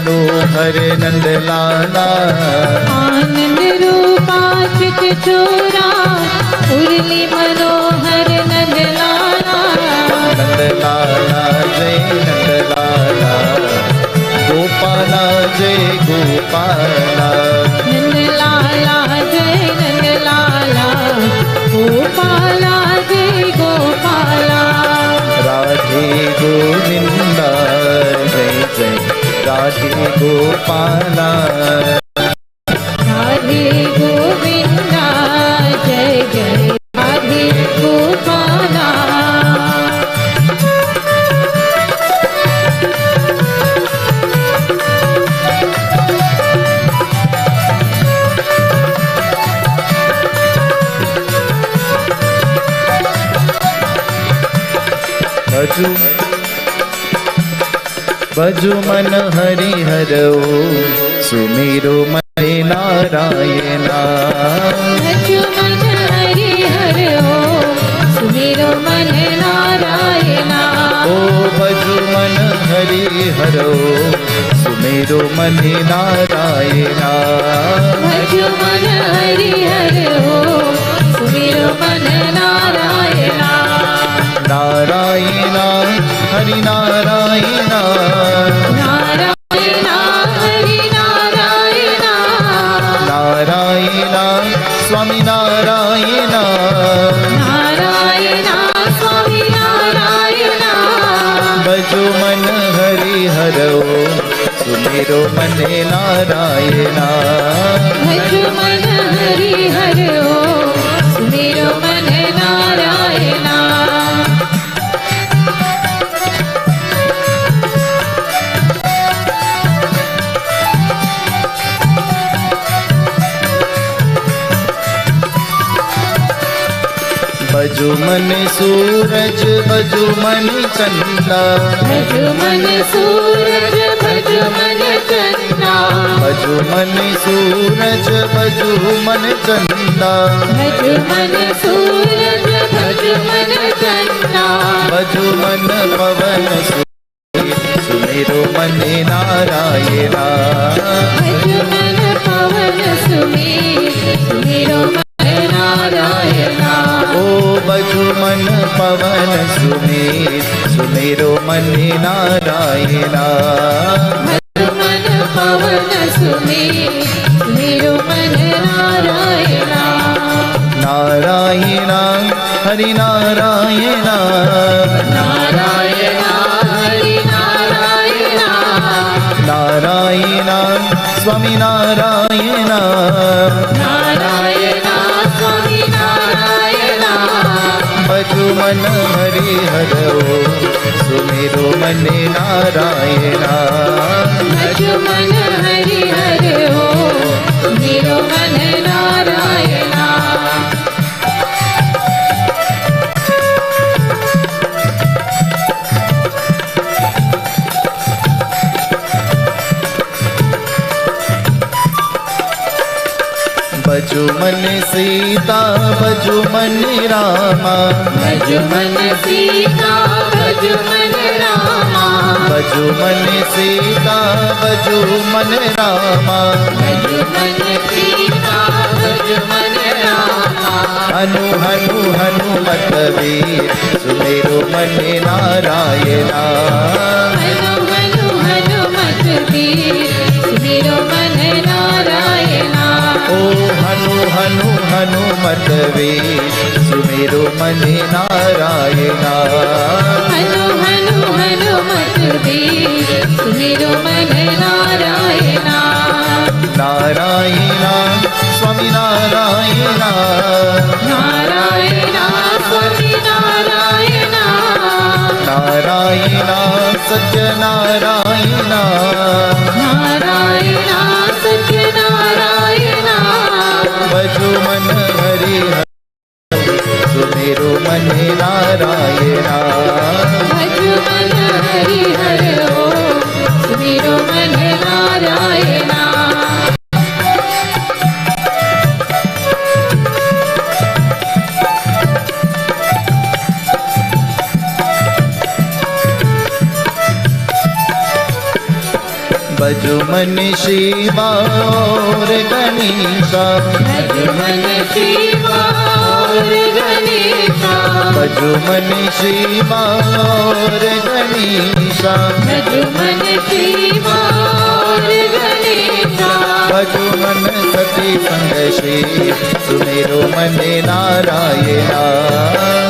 मनोहर नंद लाला, आनंद रूपा चित चोरा, मुरली मनोहर नंद लाला। नंद लाला जय नंद लाला, गोपाला जय गोपाला, नंद लाला जय नंद लाला, गोपाला जय गोपाला। राधे गोविंदा जय जय राधे गोपाला, राधे गोविंदा जय जय राधे गोपाला। भजु मन हरि हरो, सुमिरो मन नारायणा। भजु मन हरि हरो, सुमिरो मन नारायणा। ओ भजु मन हरि हरो, सुमिरो मन नारायणा। भजु मन हरि हरो, सुमिरो मन नारायणा। नारायणा हरि नारायणा, नारायणा हरि नारायणा। नारायणा स्वामी नारायणा, नारायणा स्वामी नारायणा। भजो मन हरि हरो, सुमिरो मन नारायणा। भजु मन हरि हरो, सुमिरो मन नारायणा। भजु मन सूरज भजु मन चंदा, भजु मन सूरज भजु मन चंदा। भजु मन सूरज भजु मन चंदा, भजु मन सूरज भजु मन चंदा। भजु मन पवन सुमिरो मन नारायणा। भजु मन पवन सुमिरो मन नारायणा। ओ भजु मन पवन सुमिरो मन नारायणा। भजु मन पवन सुमिरो मन नारायणा। नारायणा हरि नारायणा, नारायणा हरि नारायणा। नारायणा स्वामी नारायणा। नारायणा स्वामी नारायणा। भजु मन हरि हरो, सुमिरो मन नारायणा। भजु मन हरि हरो, सुमिरो मन नारायणा। भजु मन सीता भजु मन रामा, भजु मन सीता भजु मन रामा। भजु मन सीता भजु मन रामा। भजु मन सीता भजु मन रामा। हनु हनु हनुमत वीर, सुमिरो मन नारायणा। हनु हनु हनुमत वीर, सुमिरो मन नारायणा। ओ हनु हनु हनुमत वीर, सुमिरो मन नारायणा। हनु हनु हनुमत वीर, सुमिरो मन नारायणा। नारायणा स्वामी नारायणा। नारायणा स्वामी नारायणा। नारायणा सत्य नारायणा। नारायणा सत्य नारायणा। भजु मन हरि हरो, सुमिरो मन नारायणा। भजु मन हरि हरो, सुमिरो मन नारायणा। भजो मन शिवा और गणेशा, भजो मन शिवा और गणेशा, भजो मन शिवा और गणेशा, भजो मन शिवा और गणेशा, भजो मन सती संग श्री सुमेरो मन नारायणा,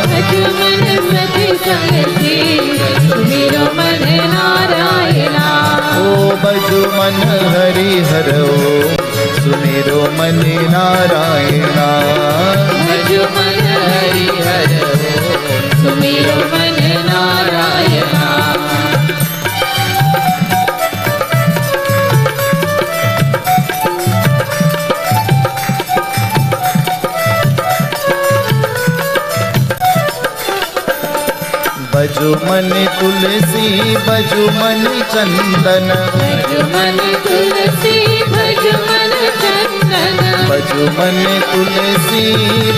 भजो मन सती संग श्री सुमेरो मन नारायणा। ओ भजो मन हरि हरो सुमेरो मन नारायणा, भजो मन हरि हरो सुमेरो मन नारायणा। भजो मन तुलसी भजो मन चंदन, भजो मन तुलसी भजो मन चंदन, भजो मन तुलसी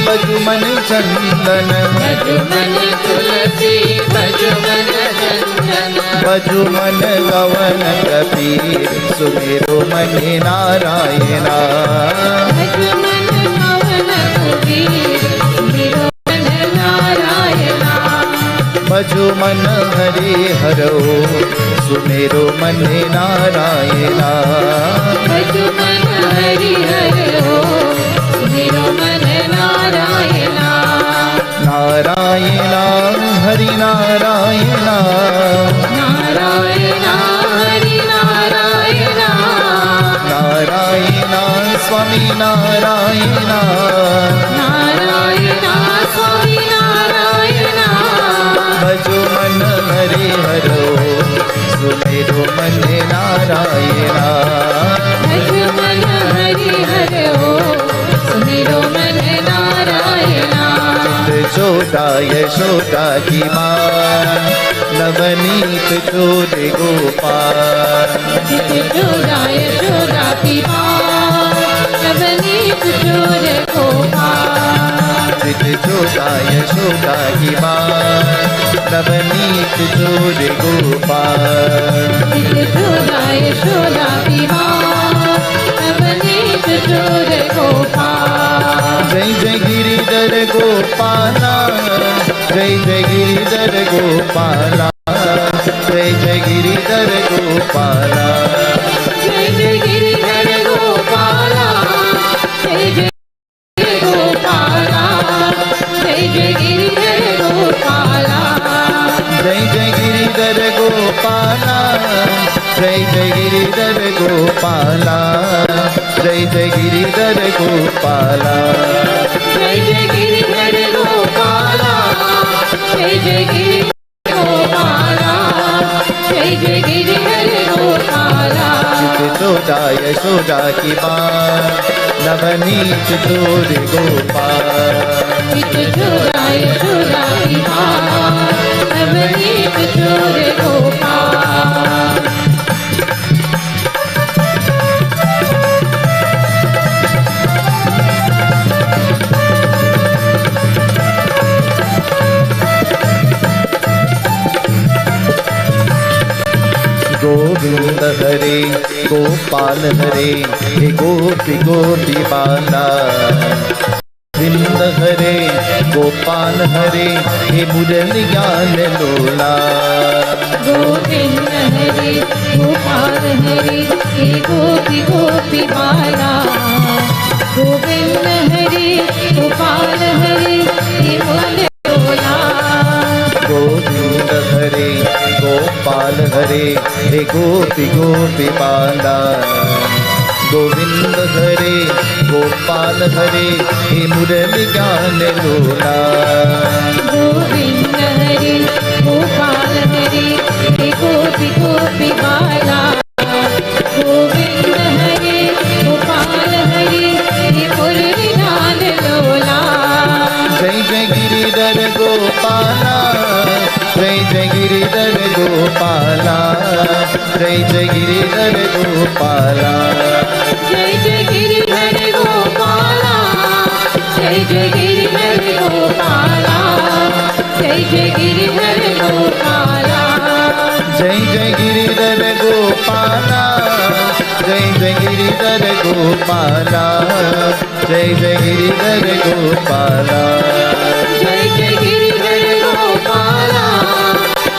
भजो मन चंदन, भजो मन तुलसी भजो मन चंदन, भजो मन गवन कबीर सुमेरो मन नारायणा, भजो मन पवन कबीर सुमेरो मन नारायणा। भजो मन हरि हरो सुमेरो मन नारायणा, भजो मन हरि हरो सुमेरो मन नारायणा। नारायणा हरि नारायणा, नारायणा हरि नारायणा, नारायणा स्वामी नारायणा, नारायणा स्वामी नारायणा। भजो मन हरि हरो सुमेरो मन नारायणा, भजो मन हरि हरो सुमेरो मन नारायणा। यशोदा यशोदा की माँ नवनीत चोर गोपाल, यशोदा यशोदा की माँ नवनीत चोर गोपाल, यशोदा यशोदा की माँ नवनीत चोर गोपाल, यशोदा यशोदा की माँ नवनीत चोर गोपाल। जय जय गिरिधर गोपाला, जय जय गिरिधर गोपाला, जय जय गिरिधर गोपाला, जय जय गिरिधर गोपाला, जय जय गोपाला, जय जय गिरिधर गोपाला, जय जय गिरिधर गोपाला, जय जय गिरिधर गोपाला, जय जय गिरिधर गोपाला, जय जय गिरिधर गोपाला, जय जय गिरिधर गोपाला, जय जय गिरिधर गोपाला। यशोदा यशोदा की माँ नवनीत चोर गोपाल, यशोदा यशोदा की माँ नवनीत चोर गोपाल। गोविंद हरे गोपाल हरे हे गोपी गोपी बाला, गोविंद हरे गोपाल हरे हे मुरली ज्ञान लोला, गोविंद हरे गोपाल हरे हे गोपी गोपी बाला, गोविंद हरे गोपाल हरे हे मुरली लोला, गोविंद हरे गोपाल हरे हे गोपी गोपी बाला, गोविंद हरे गोपाल हरे हे मुरली ज्ञान लोला, गोविंद हरे गोपाल हरे हे गोपी गोपी बाला, गोविंद हरे गोपाल हरे हे मुरली ज्ञान लोला। जय जय गिरिधर गोपाला, जय जय गिरिधर गोपाला, जय जय गिरिधर गोपाला, जय जय गिरिधर गोपाला, जय जय गिरिधर गोपाला, जय जय गिरिधर गोपाला, जय जय गिरिधर गोपाला, जय जय गिरिधर गोपाला, जय जय गिरिधर गोपाला, जय जय गिरिधर गोपाला,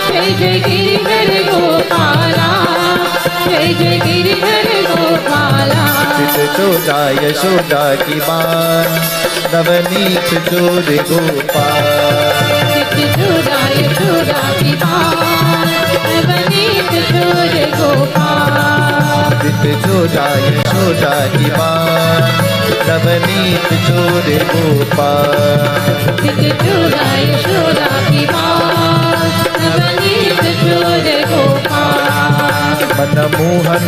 जय जय गिरिधर गोपाला, जय जय गिरिधर गोपाला। चित चोरा यशोदा की बान, नवनीत चोर गोपाल, चित चोरा यशोदा की बान, नवनीत चोर गोपाल, चित चोरा यशोदा की बान, नवनीत चोर गोपाल, चित चोरा यशोदा की बान, नवनीत चोर गोपाल। मनमोहन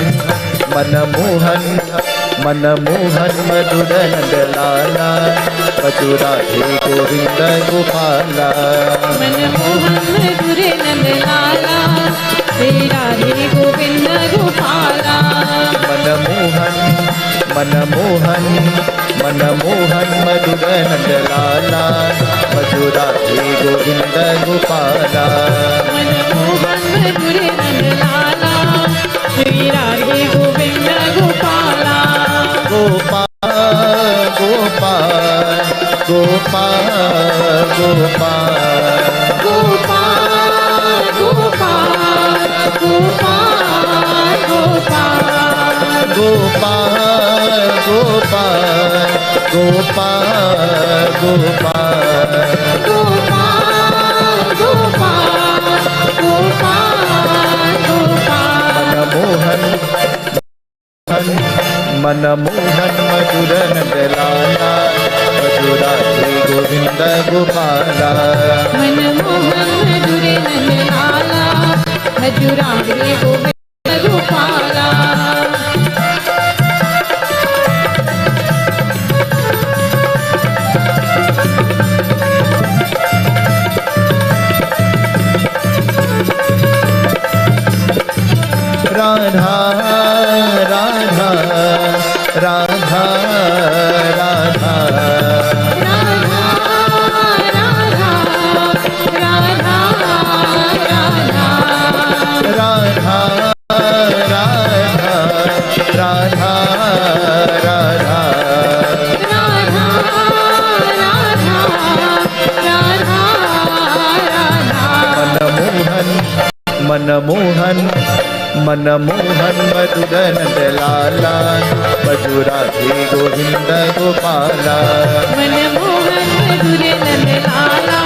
मनमोहन मनमोहन मधुर नंद लाला, मधुरा हे गोविंद गोपाला, मनमोहन मधुर नंद लाला, तेरा हे गोविंद गोपाला। मनमोहन मनमोहन मनमोहन मधुर नंद लाला, मधुरा हे गोविंद गोपाला, मनमोहन मधुर नंद लाला, तेरा हे गोविंद गोपाला। गोपाल गोपाल गोपाल गोपाल गोपाल गोपाल गोपाल गोपाल गोपाल गोपाल गोपाल गोपाल गोपाल गोपाल गोपाल गोपाल। मनमोहन मधुर नंद लाला, मधुरा हे गोविंद गोपाला, मनमोहन मधुर नंद लाला, मधुरा हे गोविंद गोपाला। राधा राधा राधा राधा मनमोहन मनमोहन मधुर नंद लाला, मधुरा हे गोविंद गोपाला, मनमोहन मधुर नंद लाला,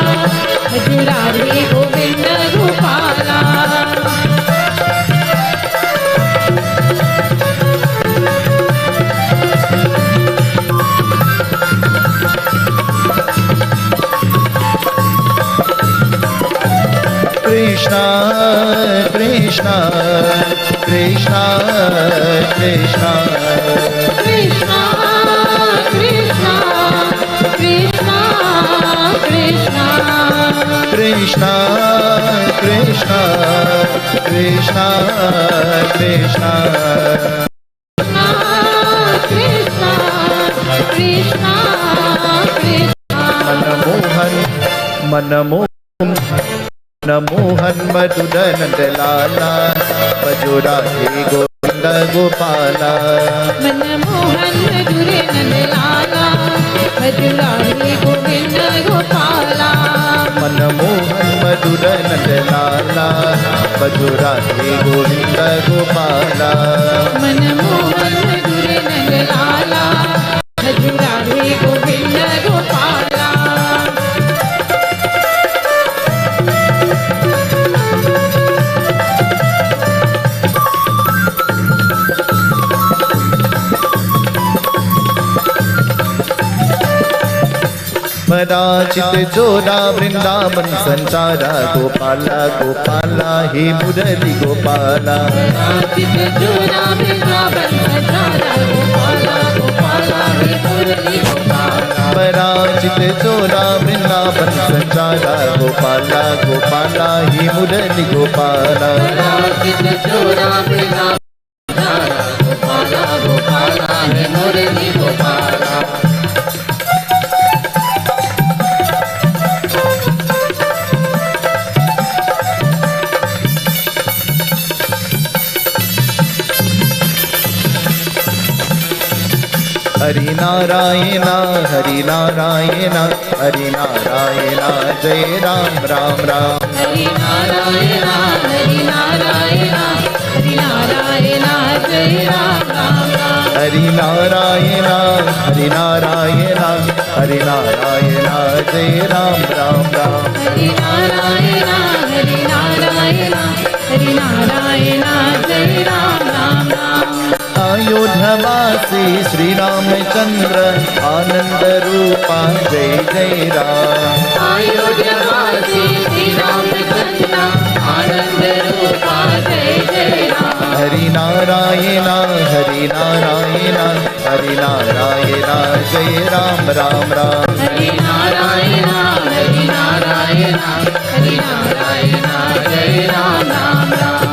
मधुरा हे गोविंद गोपाला। कृष्णा कृष्णा कृष्णा कृष्णा कृष्णा कृष्णा कृष्णा कृष्णा कृष्णा कृष्णा कृष्णा कृष्णा कृष्णा कृष्णा कृष्णा। मनमोहन मनमोहन मनमोहन मधुर नंद लाला, मधुरा हे गोविंद गोपाला, मनमोहन मधुर नंद लाला, मधुरा हे गोविंद गोपाला। मनमोहन मधुर नंद लाला, मधुरा हे गोविंद गोपाला, मनमोहन मधुर नंद लाला, मधुरा हे गोविंद गोपाला। मदाचित जोरा वृंदावन संचारा, गोपाला गोपाला हे मुरली गोपाला, चित जोरा वृंदावन संचारा, गोपाला गोपाला हे मुरली गोपाला। पराचित जोरा वृंदावन संचारा, गोपाला गोपाला हे मुरली गोपाला, चित जोरा वृंदावन संचारा, गोपाला गोपाला हे मुरली गोपाला। हरि नारायण हरि नारायण हरि नारायण जय राम राम राम। हरि नारायण हरि नारायण हरि नारायण जय राम राम राम। हरि नारायण हरि नारायण हरि नारायण जय राम राम राम। हरि नारायण हरि नारायण हरि नारायण जय राम राम राम। अयोध्यावासी श्री रामचंद्र आनंद रूपा जय जय राम। अयोध्यावासी श्री रामचंद्र आनंद रूपा जय जय राम। हरि नारायण हरि नारायण हरि नारायण जय राम राम राम। हरि नारायण हरि नारायण हरि नारायण जय राम राम राम।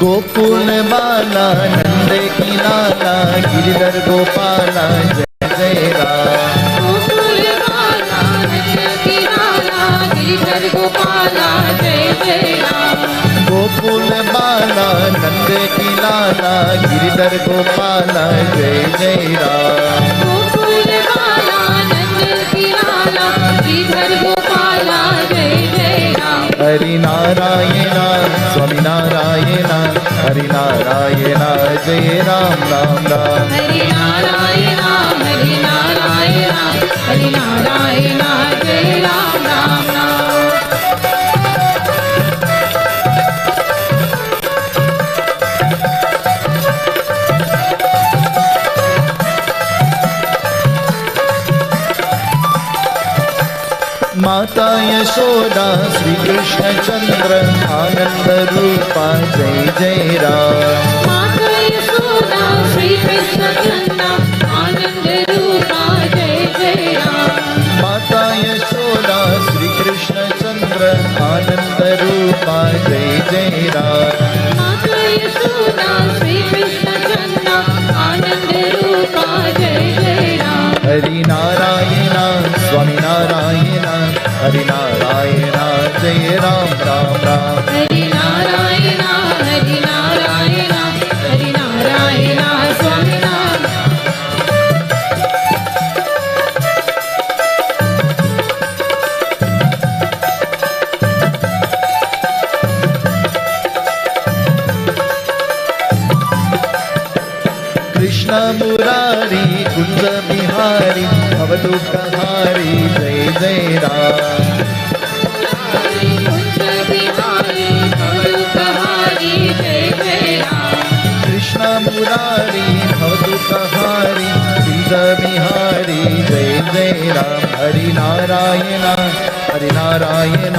गोकुल बाला नंद की लाला गिरिधर गोपाला जय जय राम। गोकुल बाला नंद की लाला गिरिधर गोपाला जय जय राम। गोकुल बाला नंद की लाला गिरिधर गोपाला जय जय राम। गोकुल बाला नंद की लाला गिरिधर गोपाला जय जय राम। हरि नारायण स्वामी नारायण हरि नारायण जय राम राम राम। हरि नारायण हरि नारायण हरि नारायण जय राम राम राम। माता यशोदा श्री कृष्ण चंद्र आनंद रूपा जय जय राम। माता यशोदा श्री कृष्ण चंद्र आनंद रूपा जय जय राम। माता यशोदा श्री कृष्ण चंद्र आनंद रूपा जय जय राम। माता यशोदा श्री कृष्ण चंद्र आनंद रूपा जय जय राम। हरि नारायण स्वामी नारायण हरि नारायण जय राम राम राम। हरि नारायण हरि नारायण हरि नारायण स्वामी नाम। कृष्ण मुरारी कुंज बिहारी भवदुःखहारी जय जय राम। कुंज बिहारी भवदुःखहारी जय जय राम। कृष्ण मुरारी भवदुःखहारी कुंज बिहारी जय जय राम। हरि नारायण हरि नारायण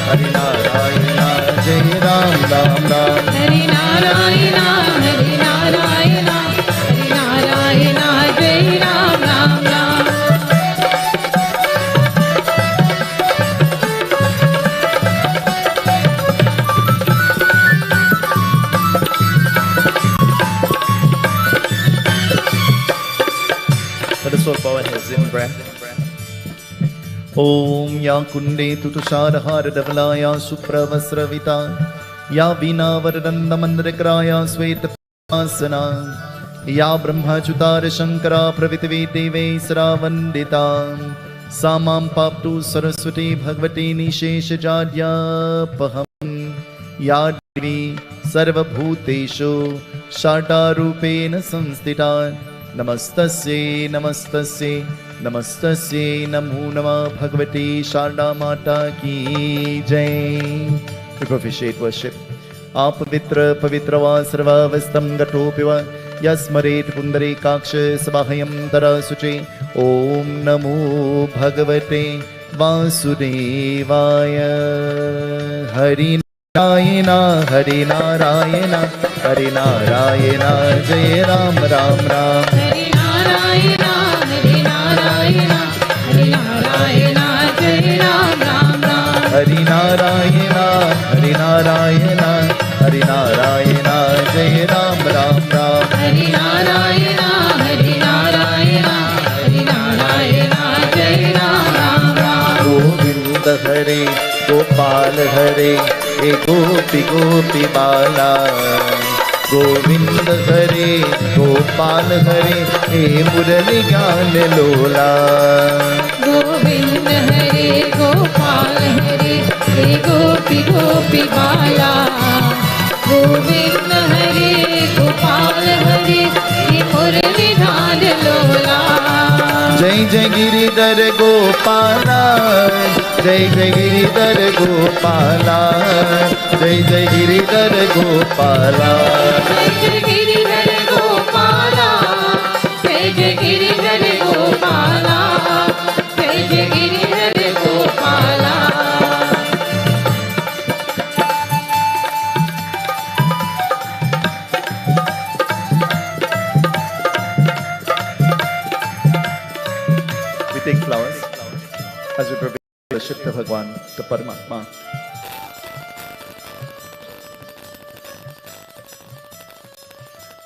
हरि नारायण जय राम राम राम। हरि नारायण हरि नारायण हरि नारायण जय Ram Ram Ram. Let us all bow our heads in breath. Om ya kunde tutusharhara dhavalaya supravasravita ya vina varadanda mandrakraya svetapasana या ब्रह्मच्युतार शंकरा प्रभृति देवे सरावंदिता सामां पाप्तु सरस्वती भगवती निशेषजाड्यापहं या देवी सर्वभूतेषु शाटारूपेण संस्थिता नमस्तस्यै नमस्तस्यै नमस्तस्यै नमो नमः भगवती शारदा माता की जय। We officiate worship. आप पवित्र वा सर्वावस्थं घटोऽपि वा यस्मरेत् पुण्डरीकाक्ष सबाह्यं तरसुचे। ॐ नमो भगवते वासुदेवाय। हरि नारायण हरि नारायण हरि नारायण जय राम राम राम। हरि नारायण हरि नारायण हरि नारायण जय राम राम राम। हरि नारायण हरि नारायण हरि नारायण जय राम राम राम। हरि नारायण हरि नारायण हरि नारायण हरे गोपाल हरे हे गोपी गोपी बाला। गोविंद हरे गोपाल हरे हे मुरली गान लोला। गोविंद हरे गोपाल हरे हे गोपी गोपी बाला। गोविंद हरे गोपाल हरे हे मुरली गान लोला। जय जय गिरिधर गोपाला, जय जय गिरिधर गोपाला, जय जय गिरिधर गोपाला। जय जय गिरिधर गोपाला, जय जय गिरिधर गोपाला, जय जय Giridhar Gopala. We take flowers as we prepare to worship the Bhagwan, the Paramatma.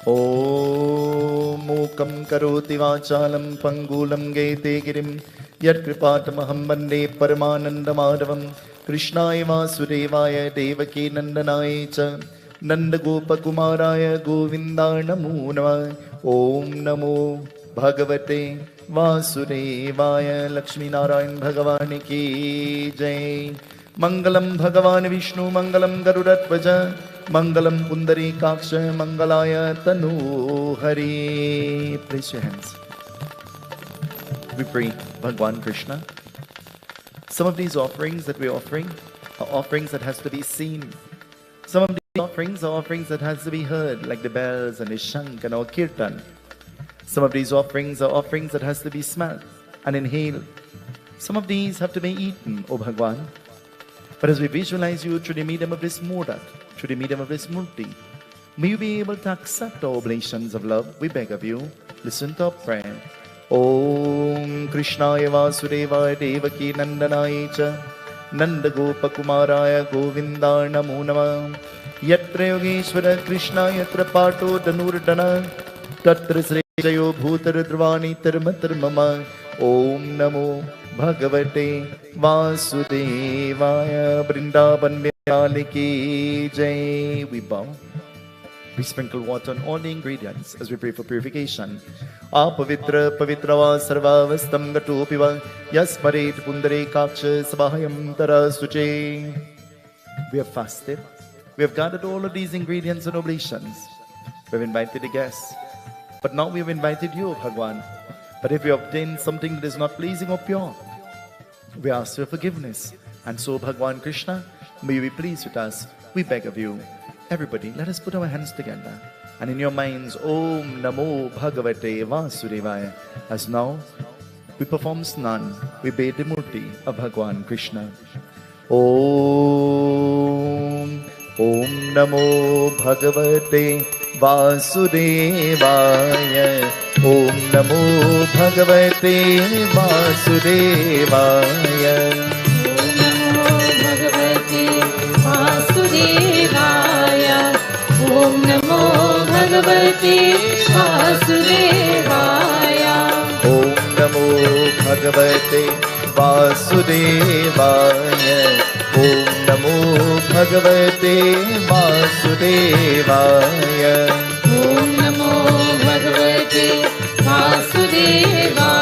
Om Mukam Karoti Vachalam Pangulam Gaite Girim Yatkripatmaham Bande Paramanandamadavam Krishnaya Vasudevaya Devaki Nandanaya Cha Nanda Gopakumaraya Govindaya Namo Namah. Om Namo Bhagavate Vasudevaya. Lakshmi Narayan Bhagavan ki jai. Mangalam Bhagavan Vishnu Mangalam Garudatvaja Mangalam Pundari Kaksha Mangalaya Tanu Hari. Place your hands. We pray Bhagwan Krishna. Some of these offerings that we're offering are offerings that has to be seen. Some of these offerings are offerings that has to be heard, like the bells and the shank and our kirtan. Some of these offerings are offerings that has to be smelled and inhaled. Some of these have to be eaten, O Bhagwan. But as we visualize you through the medium of this Modak, through the medium of this Murti, may you be able to accept our oblations of love. We beg of you, listen to our prayer. Om Krishnaya Vasudevaya Devaki Nandanaya Cha Nanda Gopakumaraya Govindaya Namo Namah. Yatra Yogeshwara Krishna Yatra Pato Danurdana Tatra Sri Jayo Bhutar Dhruvani Tirmatar Mama. Om Namo Bhagavate Vasudevaya. Vrindavan Vyali ki jai. We bow. We sprinkle water on all the ingredients as we pray for purification. Apavitra pavitrava sarvavastam gatopiva yasmaret pundare kaksha sabahayam tarasuche. We have fasted. We have gathered all of these ingredients and oblations. We have invited the guests. But now we have invited you, Bhagwan. But if we obtain something that is not pleasing or pure, we ask for forgiveness. And so, Bhagwan Krishna, may you be pleased with us. We beg of you. Everybody, let us put our hands together. And in your minds, Om Namo Bhagavate Vasudevaya. As now, we perform Snan. We bathe the Murti of Bhagwan Krishna. Om Namo Bhagavate Vasudevaya. Om Namo Bhagavate Vasudevaya. Om Namo Bhagavate Vasudevaya. Om Namo Bhagavate Vasudevaya. Om Namo Bhagavate Vasudevaya. Om Namo Bhagavate Vasudevaya. Om Namo Bhagavate Vasudevaya.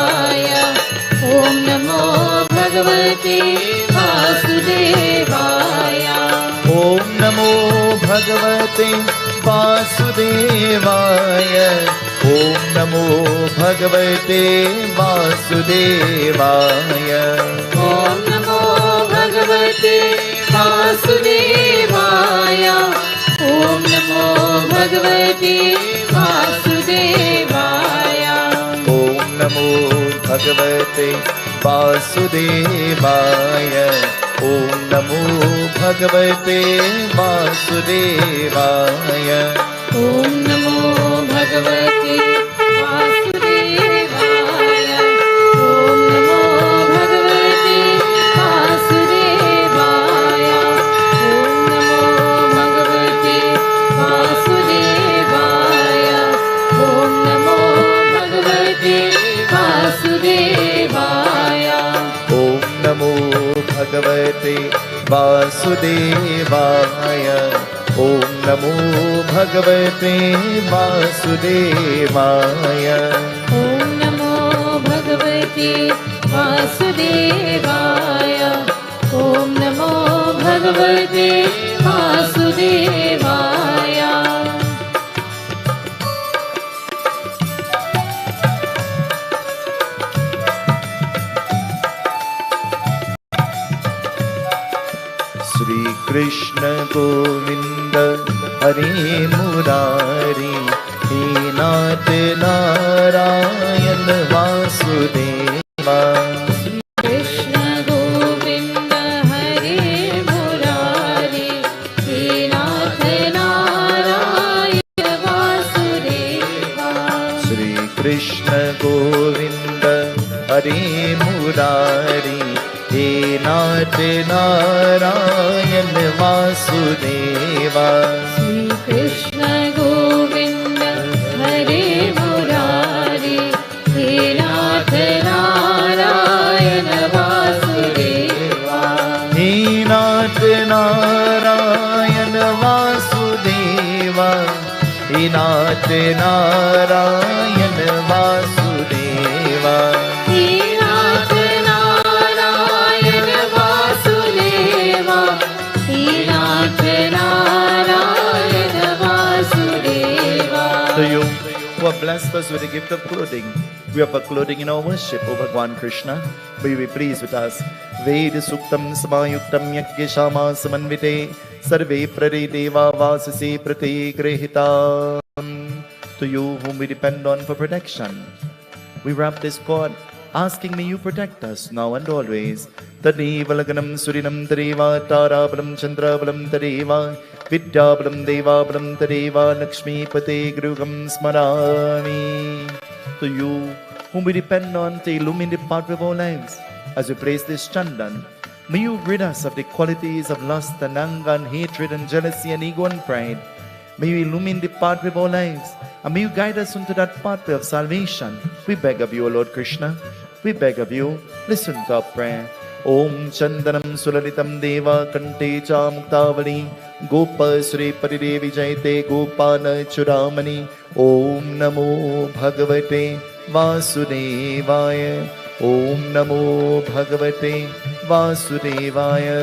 Om Namo Bhagavate Vasudevaya. Om Namo Bhagavate Vasudevaya. Om Namo Bhagavate Vasudevaya. Om Namo Bhagavate Vasudevaya. Om Namo Bhagavate Vasudevaya. Om Namo Bhagavate Vasudevaya. Om Namo Bhagavate Vasudevaya. Om Namo Bhagavate Vasudevaya. Om Namo Bhagavate Vasudevaya. Om Namo Bhagavate Vasudevaya. Om Namo भगवते वासुदेवाय ॐ नमो भगवते वासुदेवाय ॐ नमो भगवते वासुदेवाय ॐ नमो भगवते वासुदेवाय श्री कृष्ण गोविंद हरे मुरारी हे नाथ नारायण वासुदेवा कृष्ण गोविंद हरे मुरारी हे नाथ नारायण वासुदेवा श्री कृष्ण गोविंद हरे मुरारी हे नाथ नारायण वासुदेवा श्री कृष्ण गोविंद हरे मुरारी हे नाथ नारायण वासुदेवा हे नाथ नारायण वासुदेवा हे नाथ नारायण वासुदेवा हे नाथ नारायण वासुदेवा हे नाथ Narayan Vasudeva To you who have blessed us with the gift of clothing, we offer clothing in our worship, O Bhagwan Krishna. May you be pleased with us. Veda Suktam Samayuktam Yagyashama Samanvite Sarve Prare Deva Vasase Prate Grehitam. To you whom we depend on for protection, we wrap this cord, asking may you protect us now and always. Tadevalaganam Surinam Tadeva Tarabalam Chandrabalam Tadeva Vidyabalam Devabalam Tadeva Lakshmi Pate Grugam Smarami. To you whom we depend on to illumine the path of our lives, as we place this chandan, may you rid us of the qualities of lust and anger and hatred and jealousy and ego and pride. May you illumine the path of our lives, and may you guide us into that pathway of salvation. We beg of you, O Lord Krishna. We beg of you, listen to our prayer. Om Chandanam Sulalitam Deva Kante Cha Muktavali Gopa Sri Paridevi Jayate Gopala Churamani Om Namo Bhagavate Vasudevaya Om Namo Bhagavate Vasudevaya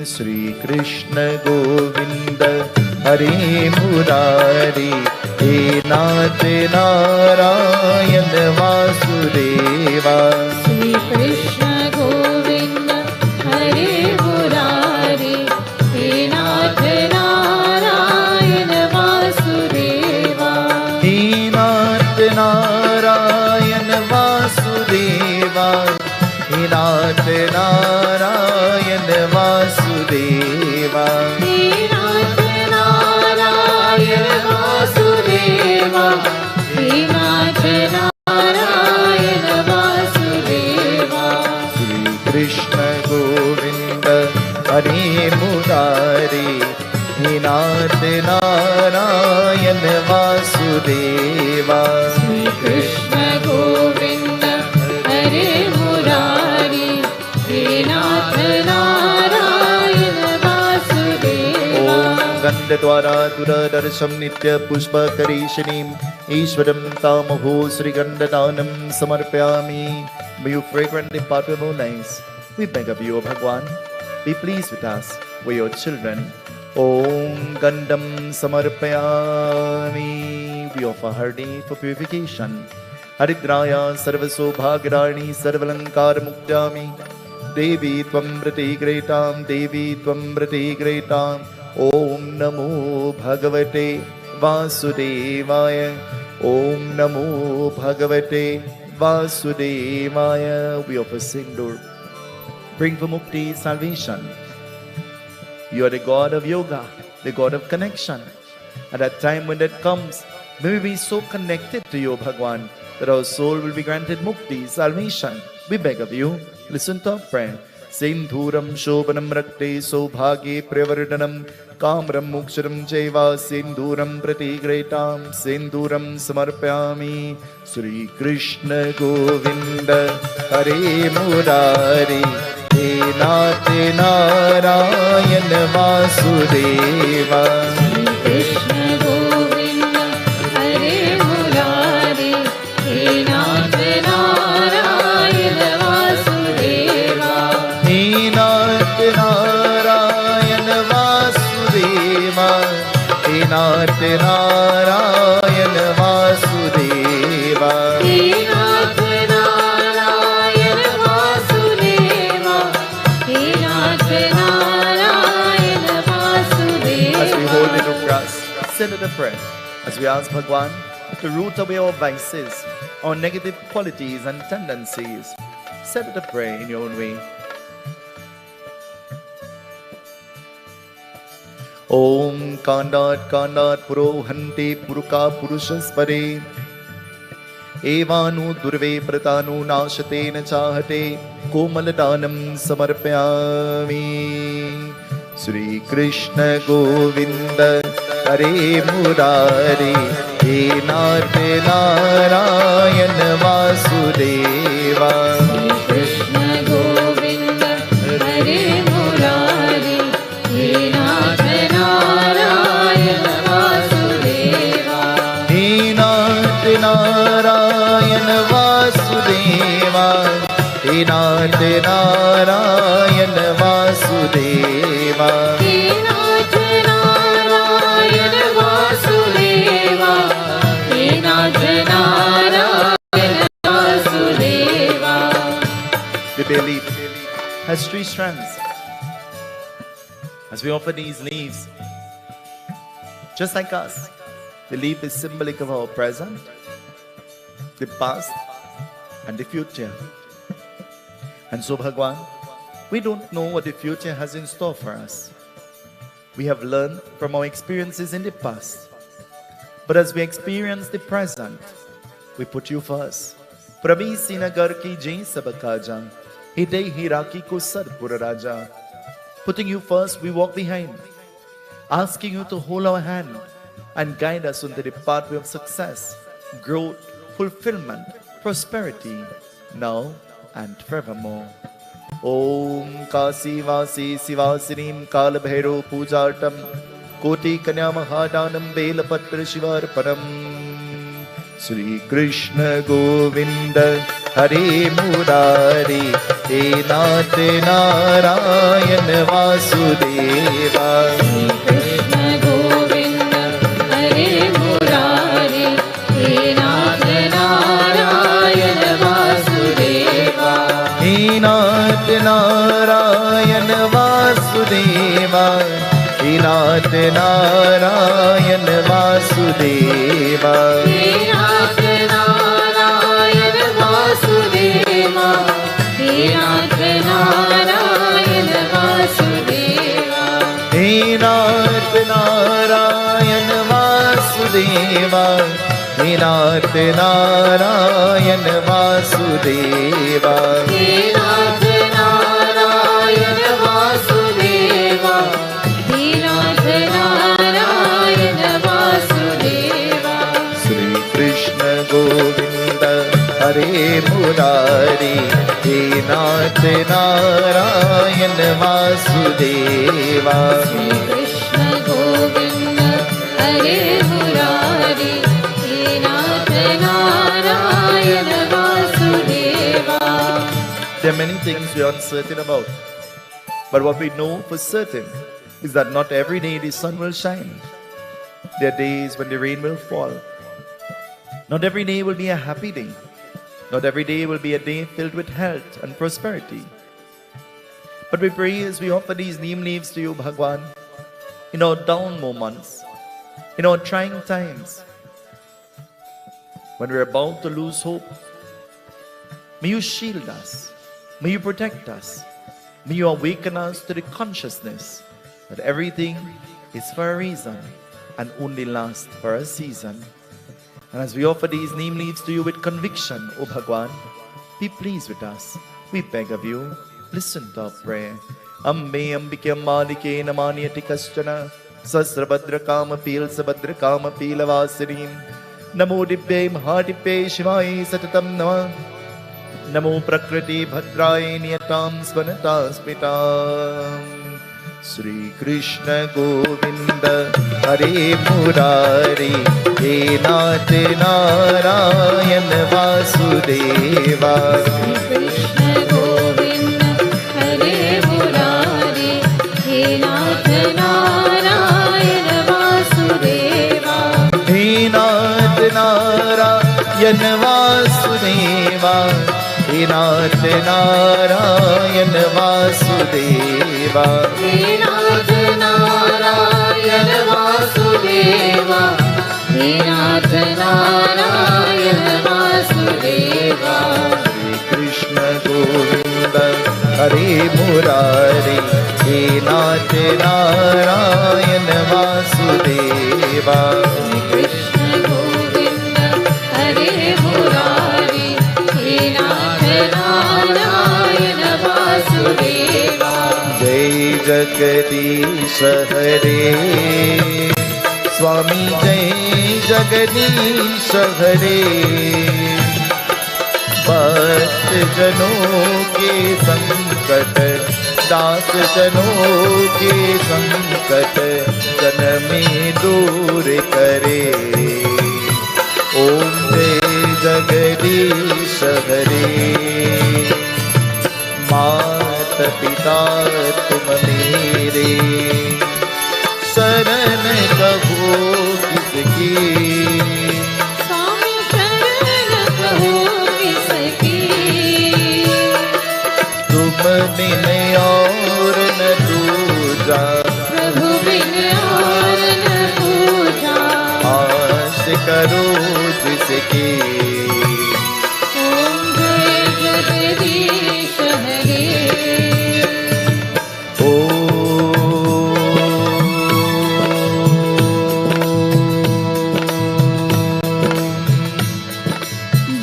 Sri Krishna Govinda Hare Murari He Nath Narayan Vasudeva Shri Krishna Govind हरे मुरारी हे नाथ नारायण वासुदेवा हे नाथ नारायण वासुदेवा हे नाथ नारायण वासुदेवा हे नाथ नारायण वासुदेवा हे नाथ नारायण वासुदेवा श्री कृष्ण गोविंद हरे मुरारी हे नाथ नारायण वासुदेवा श्री कृष्ण गोविंद हरे मुरारी हे नाथ नारायण वासुदेवा ओम गंध द्वारा दुरदर्शम नित्य पुष्प करीशनीम ईश्वरम तामहो श्रीगंधदानम समर्पयामि. May you fragrantly part with our lives. We beg of you, O Bhagwan, be pleased with us, we your children. Om Gandham Samarpayami. We offer Hardi for purification. Haridraya Sarvasobhagrani Sarvalankar Muktyami. Devi Tvam Brati Gretam, Devi Tvam Brati Gretam. Om Namo Bhagavate Vasudevaya. Om Namo Bhagavate Vasudevaya. We offer Sindur. Bring for Mukti salvation. You are the God of yoga, the God of connection. At that time when that comes, may we be so connected to you, Bhagwan, that our soul will be granted mukti, salvation. We beg of you, listen to our prayer. Sindhuram Shobhanam Rakte Sobhage Prevardhanam Kamram Muksharam Jeva Sindhuram Pratigretam Sindhuram Samarpyami. Sri Krishna Govinda Hare Murari He Nath Narayan Vasudeva. Krishna Govind Hare Murari, hey Nath Narayan Vasudeva. Hey Nath Narayan Vasudeva, hey Nath Narayan Vasudeva. Hey Nath Narayan Vasudeva, hey Nath Narayan Vasudeva. As we hold the grass, send it a prayer. As we ask Bhagwan to root away our vices, our negative qualities and tendencies, send it a prayer in your own way. Om Kandat Kandat Purohante Puruka Purushaspare Evanu Durve Pratanu Nashate Nachahate Komaladanam Samarpyami। Sri Krishna Govinda Hare Murari, He Nath Narayana Vasudeva। Krishna Govind Hare Murari, hey Nath Narayan Vasudeva. Hey Nath Narayan Vasudeva, hey Nath Narayan Vasudeva. Hey Nath Narayan Vasudeva, hey Nath Narayan Vasudeva. The bay leaf has 3 strands. As we offer these leaves, just like us, the leaf is symbolic of our present, the past, and the future. And so, Bhagwan, we don't know what the future has in store for us. We have learned from our experiences in the past. But as we experience the present, we put you first. Prabhi Sinagar ki jai sabakaja, hidai hiraki ko sarpura raja. Putting you first, we walk behind, asking you to hold our hand and guide us onto the pathway of success, growth, fulfillment, prosperity, now and forevermore. Om Kasi Vasi Sivasinim Kalabhairo Pujatam Koti Kanya Mahadanam Belapatra Shivarpanam। Sri Krishna Govinda Hare Murari, He Nath Narayana Vasudeva। Krishna Govind Hare Murari, hey Nath Narayan Vasudeva. Hey Nath Narayan Vasudeva, hey Nath Narayan Vasudeva. Hey Nath Narayan Vasudeva, hey Nath Narayan Vasudeva. Hey Nath Narayan Vasudeva, hey Nath Narayan Vasudeva. Hey Nath Narayan Vasudeva, hey Nath Narayan Vasudeva. Shri Krishna Govind Hare Murari, hey Nath Narayan Vasudeva. Shri Krishna Govind Hare Murari, hey Nath Narayan Vasudeva. There are many things we are uncertain about, but what we know for certain is that not every day the sun will shine. There are days when the rain will fall. Not every day will be a happy day. Not every day will be a day filled with health and prosperity. But we pray as we offer these neem leaves to you, Bhagwan, in our down moments, in our trying times, when we're about to lose hope, may you shield us, may you protect us, may you awaken us to the consciousness that everything is for a reason and only lasts for a season. And as we offer these neem leaves to you with conviction, O Bhagwan, be pleased with us. We beg of you, listen to our prayer. Ambe ambike ammalike namanyati kaschana sasrabhadra kama pil sabhadra kama pilavasinim namo dibbe mahadibbe shivai satatam namah नमो प्रकृति भद्राय नियतां स्वनता स्मिताम्। श्री कृष्ण गोविंद हरे मुरारी, हे नाथ नारायण वासुदेवा। श्री कृष्ण गोविंद हरे मुरारी, हे नाथ नारायण वासुदेवा। हे नाथ नारायण वासुदेवा, हे नाथ नारायण वासुदेवा। हे नाथ नारायण वासुदेवा, हे नाथ नारायण वासुदेवा। श्री कृष्ण गोविंद हरे मुरारी, हे नाथ नारायण वासुदेवा। श्री कृष्ण गोविंद हरे मुरारी, हे नाथ नारायण वासुदेवा। जय जगदीश हरे स्वामी, जय जगदीश हरे। भक्त जनों के संकट, दास जनों के संकट, जन में दूर करे। ओम जय जगदीश हरे। मात पिता तुम मेरे, शरण कहो किसकी। स्वामी शरण कहो किसकी। तुम बिन और न दूजा, प्रभु बिन और न पूजा। आस करो जिसकी। ओम जय जगदीश हरे।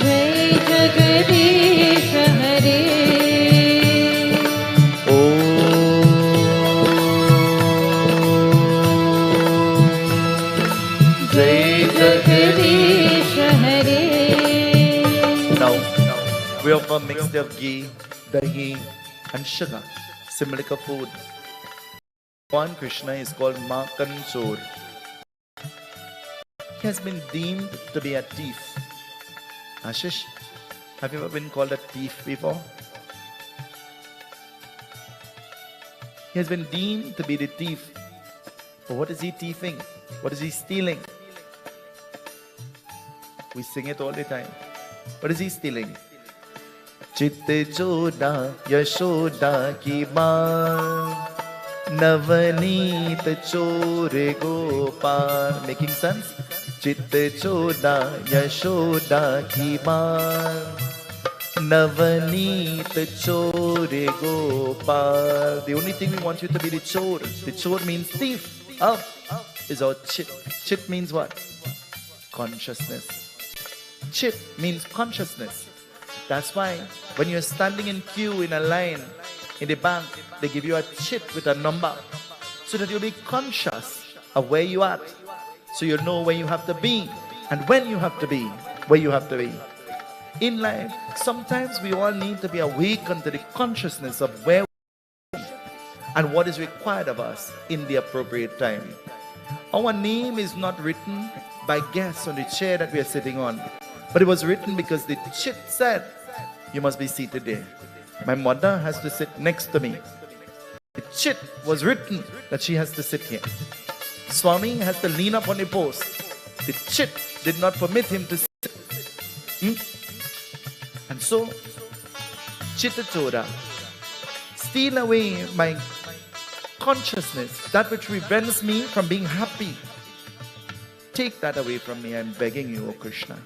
जय जगदीश हरे। जय जगदीश हरे। Now, we offer mixture of ghee, dahi and sugar, similar to food. One Krishna is called Makan Chor. He has been deemed to be a thief. Ashish, have you ever been called a thief before? He has been deemed to be the thief. But what is he thieving? What is he stealing? We sing it all the time. What is he stealing? Chitte choda yashoda ki maan, navaneet chore gopal. Making sense? Chitte choda yashoda ki maan, navaneet chore gopal. The only thing we want you to be the chor. The chor means thief. Up is our chit. Chit means what? Consciousness. Chit means consciousness. That's why when you're standing in queue in a line in the bank, they give you a chit with a number so that you'll be conscious of where you are. So you'll know where you have to be and when you have to be, where you have to be. In life, sometimes we all need to be awakened to the consciousness of where we are and what is required of us in the appropriate time. Our name is not written by guess on the chair that we are sitting on, but it was written because the chit said, you must be seated there. My mother has to sit next to me. The chit was written that she has to sit here. Swami has to lean up on the post. The chit did not permit him to sit. And so, chitta chora, steal away my consciousness, that which prevents me from being happy. Take that away from me, I'm begging you, O Krishna.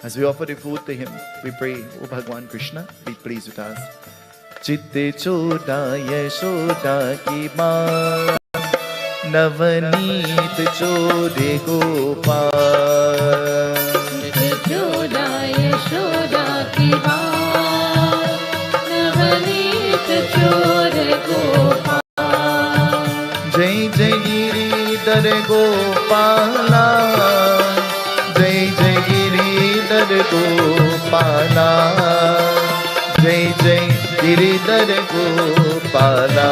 As we offer the food to him, we pray, O Bhagwan Krishna, be pleased with us. Chitte choda yashoda ki maan, navaneet chode gopal. Chitte choda yashoda ki maan, navaneet chode gopal. Jai Jai Giridhar Gopala, Jai Jai Giridhar Gopala. Gopala, जय जय गिरिधर गोपाला,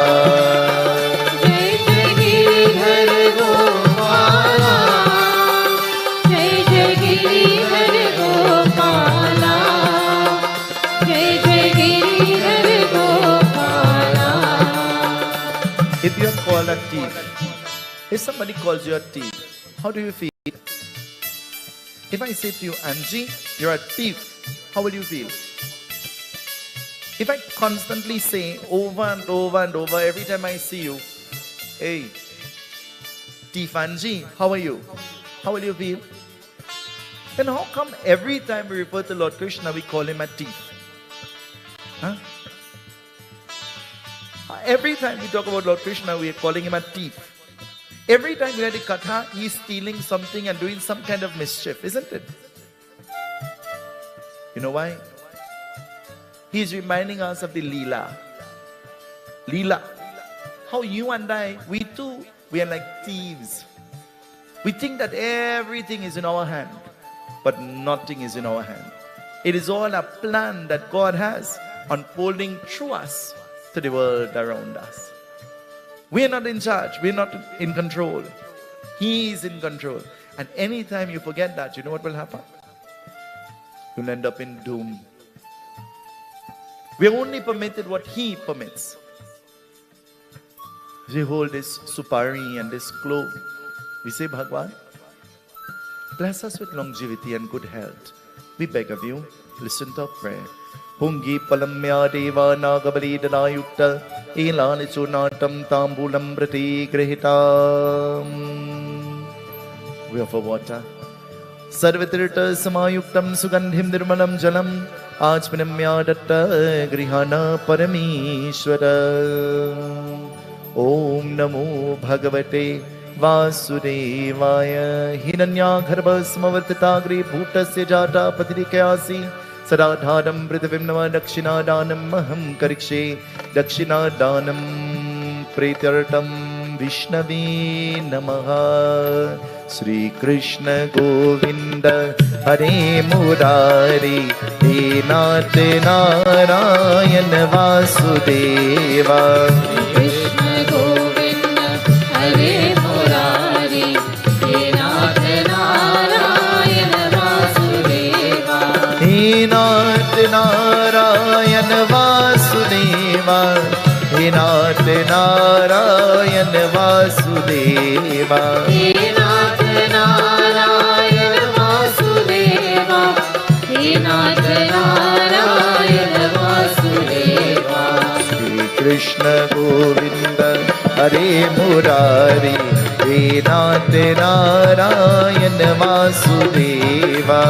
जय जय गिरिधर गोपाला, जय जय गिरिधर गोपाला, जय जय Giridhar Gopala. If you are called a thief, if somebody calls you a thief, how do you feel? If I say to you, Angie, you're a thief, how will you feel? If I constantly say over and over and over every time I see you, hey, thief Angie, how are you? How will you feel? Then how come every time we refer to Lord Krishna, we call him a thief? Huh? Every time we talk about Lord Krishna, we are calling him a thief. Every time we had a katha, he is stealing something and doing some kind of mischief, isn't it? You know why? He is reminding us of the Leela. Leela. How you and I, we too, we are like thieves. We think that everything is in our hand, but nothing is in our hand. It is all a plan that God has unfolding through us to the world around us. We are not in charge. We are not in control. He is in control. And anytime you forget that, you know what will happen? You'll end up in doom. We are only permitted what He permits. We hold this supari and this clove. We say, Bhagwan, bless us with longevity and good health. We beg of you, listen to our prayer. Pungi palamya deva nagabali danayukta elani chunatam tambulam prati grihitam. We offer water. Sarvatirta samayuktam sugandhim nirmalam jalam Achmanamya datta grihana paramishwara. Om namo bhagavate Vasudevaya. Hinanya garbha samavartitagri bhutasya jata patirikayasi Saradhadam prithivim nama dakshinadhanam maham karikshe. Dakshinadhanam pretyartam Vishnave namaha. Sri Krishna Govinda Hare Murari He Nath Narayan Vasudeva. Krishna Govinda Hare Murari He Nath Narayan Vasudeva. He Nath Narayan Vasudeva. He Nath Narayan Vasudeva. He Nath Narayan Vasudeva. He Nath Narayan Vasudeva. Sri Krishna Govinda Hare Murari He Nath Narayan Vasudeva.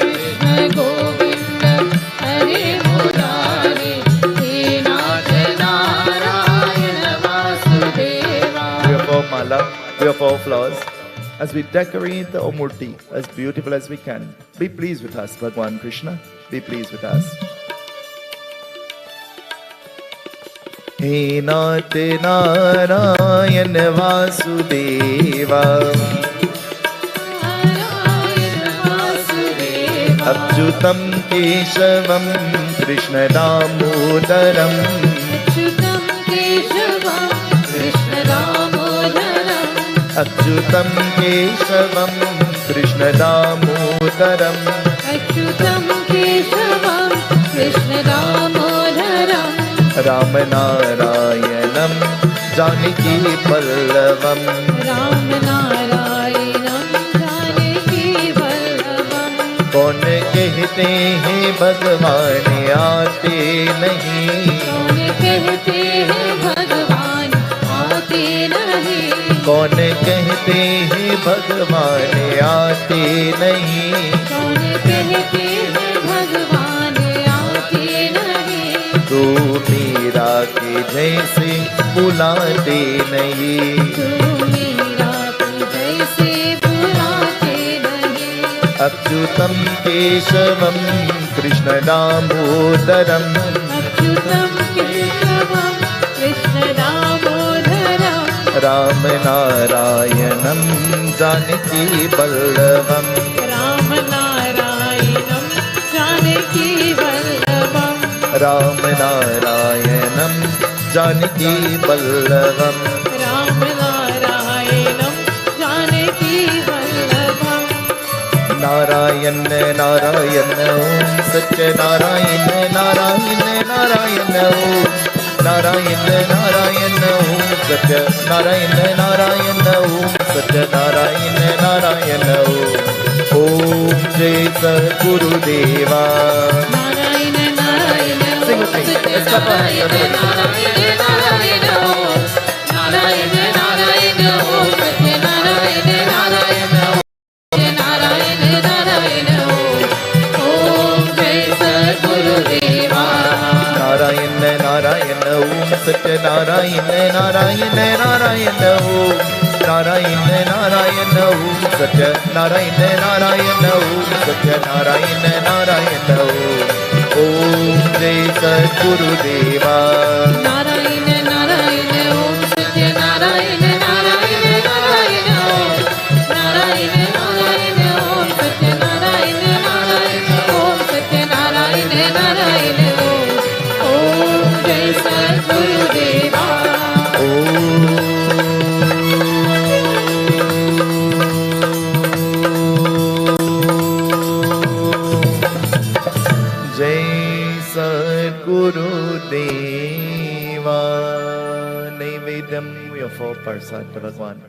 Krishna Govinda Hare Murari He Nath Narayan Vasudeva. We have our mala, we have our flowers. As we decorate the Murti as beautiful as we can, be pleased with us, Bhagwan Krishna. Be pleased with us. He Nath Narayan Vasudeva. Achyutam Keshavam Krishna Damodaram. Achyutam Keshavam Krishna Damodaram. Achyutam Keshavam Krishna Damodaram. Achyutam Keshavam Krishna Damodaram. Ramanarayanam Janaki Pallavam. Ramanarayanam Janaki Pallavam. कौन कहते हैं भगवान आते नहीं. कौन कहते हैं भगवान आते नहीं. कौन कहते हैं भगवान आते नहीं. कौन कहते हैं भगवान आते नहीं. तू मीरा के जैसे बुलाते नहीं. तू मीरा के जैसे बुलाते नहीं. अच्युतम केशवम कृष्ण दामोदरम. अच्युतम केशवम कृष्ण दामोदरम. राम नारायणम जानकी बल्लभम. राम नारायणम जानकी राम नारायणं जानकी वल्लभं राम नारायणं जानकी वल्लभं नारायण नारायण ओम सत्य नारायण नारायण नारायण ओम नारायण नारायण ओम सत्य नारायण नारायण ओम सत्य नारायण नारायण ओम जय सद्गुरुदेवा Narayan Narayan Sing with me. Let's clap our hands, everybody. Narayan Narayan Narayan ओम सत्य नारायण नारायण नारायण नारायण ओम जय सद्गुरुदेवा नारायण नारायण ओम सत्य नारायण नारायण नारायण ओम नारायण नारायण ओम सत्य नारायण नारायण ओम सत्य नारायण नारायण ओम जय सद्गुरुदेवा नारायण नारायण ओम सत्य नारायण नारायण नारायण नारायण नारायण ओम सत्य नारायण नारायण ओम सत्य नारायण नारायण ओम जय सद्गुरुदेवा जय सद्गुरुदेवा नैवेद्यम for प्रसाद भगवान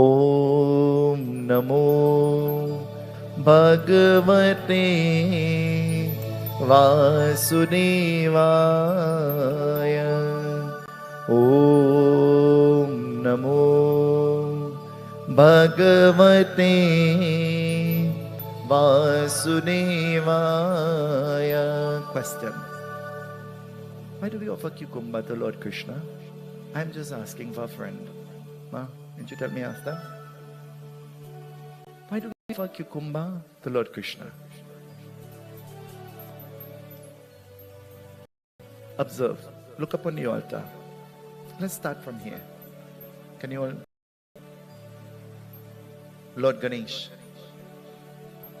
ओम नमो भगवते वासुदेवाय ओम नमो भगवते Vasudevaya. Question. Why do we offer cucumber to Lord Krishna? I'm just asking for a friend. Ma, didn't you tell me ask them? Why do we offer cucumber to Lord Krishna? Observe. Look upon the altar. Let's start from here. Can you all? Lord Ganesh.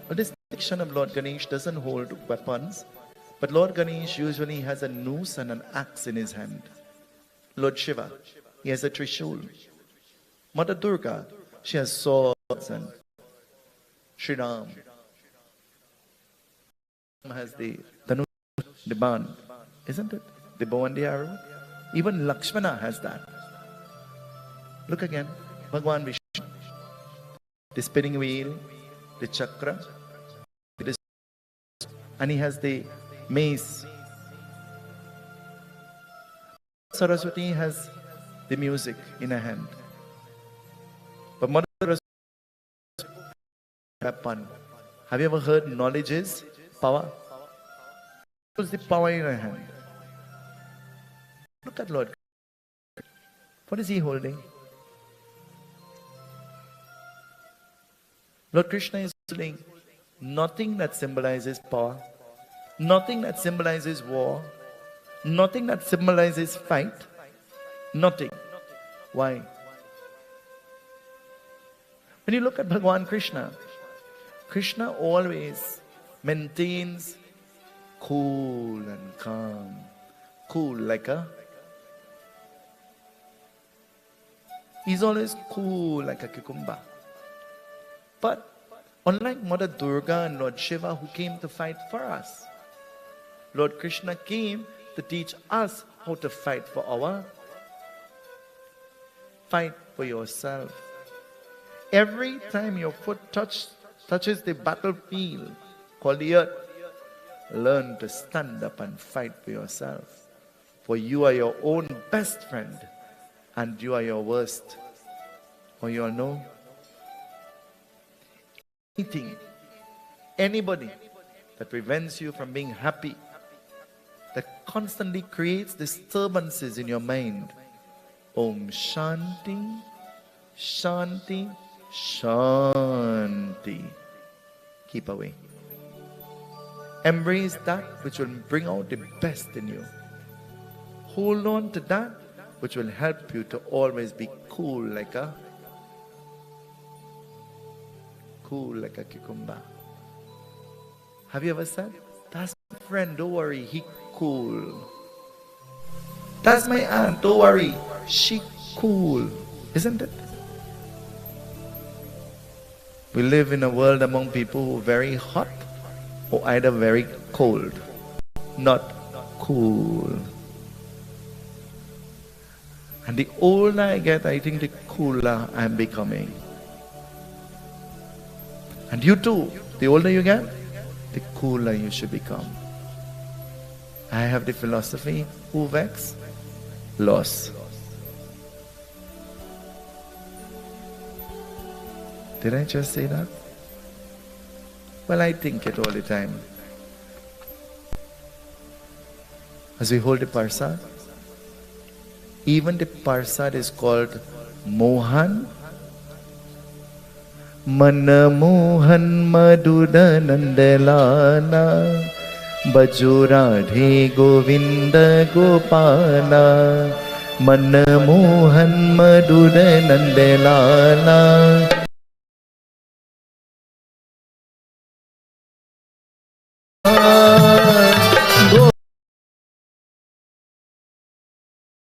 Well, this section of Lord Ganesh doesn't hold weapons, but Lord Ganesh usually has a noose and an axe in his hand. Lord Shiva, he has a trishul. Mother Durga, she has swords, and Sri Ram has the dhanush, the band, isn't it? The bow and the arrow. Even Lakshmana has that. Look again, Bhagwan Vishnu, the spinning wheel, the chakra, and he has the mace. Saraswati has the music in her hand. But Mother Saraswati weapon. Have you ever heard knowledge is power? What's the power in her hand? Look at Lord. What is he holding? Lord Krishna is holding nothing that symbolizes power, nothing that symbolizes war, nothing that symbolizes fight, nothing. Why? When you look at Bhagwan Krishna, Krishna always maintains cool and calm, cool like a, he's always cool like a cucumber. But unlike Mother Durga and Lord Shiva who came to fight for us, Lord Krishna came to teach us how to fight for our, fight for yourself. Every time your foot touches the battlefield called the earth, learn to stand up and fight for yourself. For you are your own best friend and you are your worst. Or you all know? Anything, anybody that prevents you from being happy, that constantly creates disturbances in your mind. Om Shanti, Shanti, Shanti. Keep away. Embrace that which will bring out the best in you. Hold on to that which will help you to always be cool like a cucumber. Have you ever said, that's my friend, don't worry, cool. That's my aunt, don't worry. She cool, isn't it? We live in a world among people who are very hot or either very cold, not cool. And the older I get, I think the cooler I'm becoming. And you too, the older you get, the cooler you should become. I have the philosophy, who vex? Loss. Did I just say that? Well, I think it all the time. As we hold the parsad, even the parsad is called Mohan. Mana Mohan Madhuda Nandalana Baju Radhe Govinda Gopala. Mana Mohan Madhuda Nandalana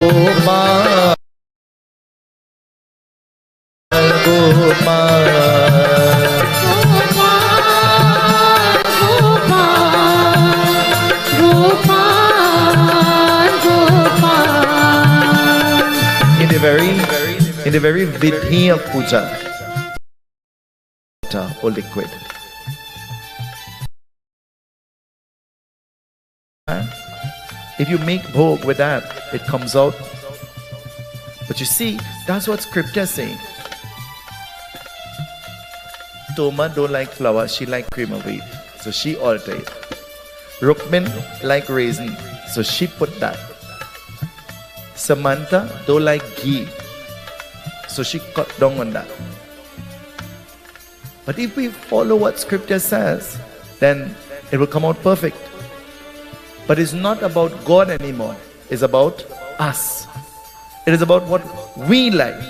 Gopal Gopal. In the very vidhi of puja, or liquid. If you make bhog with that, it comes out. But you see, that's what scripture is saying. Toma don't like flour, she like cream of wheat, so she altered it. Rukmin like raisin, so she put that. Samantha don't like ghee, so she cut down on that. But if we follow what scripture says, then it will come out perfect. But it's not about God anymore. It's about us. It is about what we like,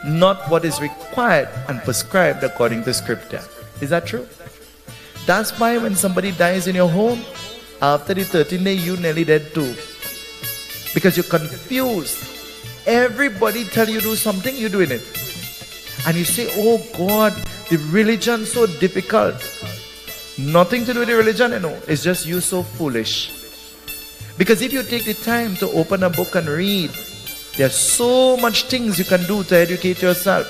not what is required and prescribed according to scripture. Is that true? That's why when somebody dies in your home, after the 13th day, you nearly dead too. Because you're confused. Everybody tell you do something, you're doing it. And you say, oh God, the religion's so difficult. Nothing to do with the religion, you know. It's just you so foolish. Because if you take the time to open a book and read, there's so much things you can do to educate yourself.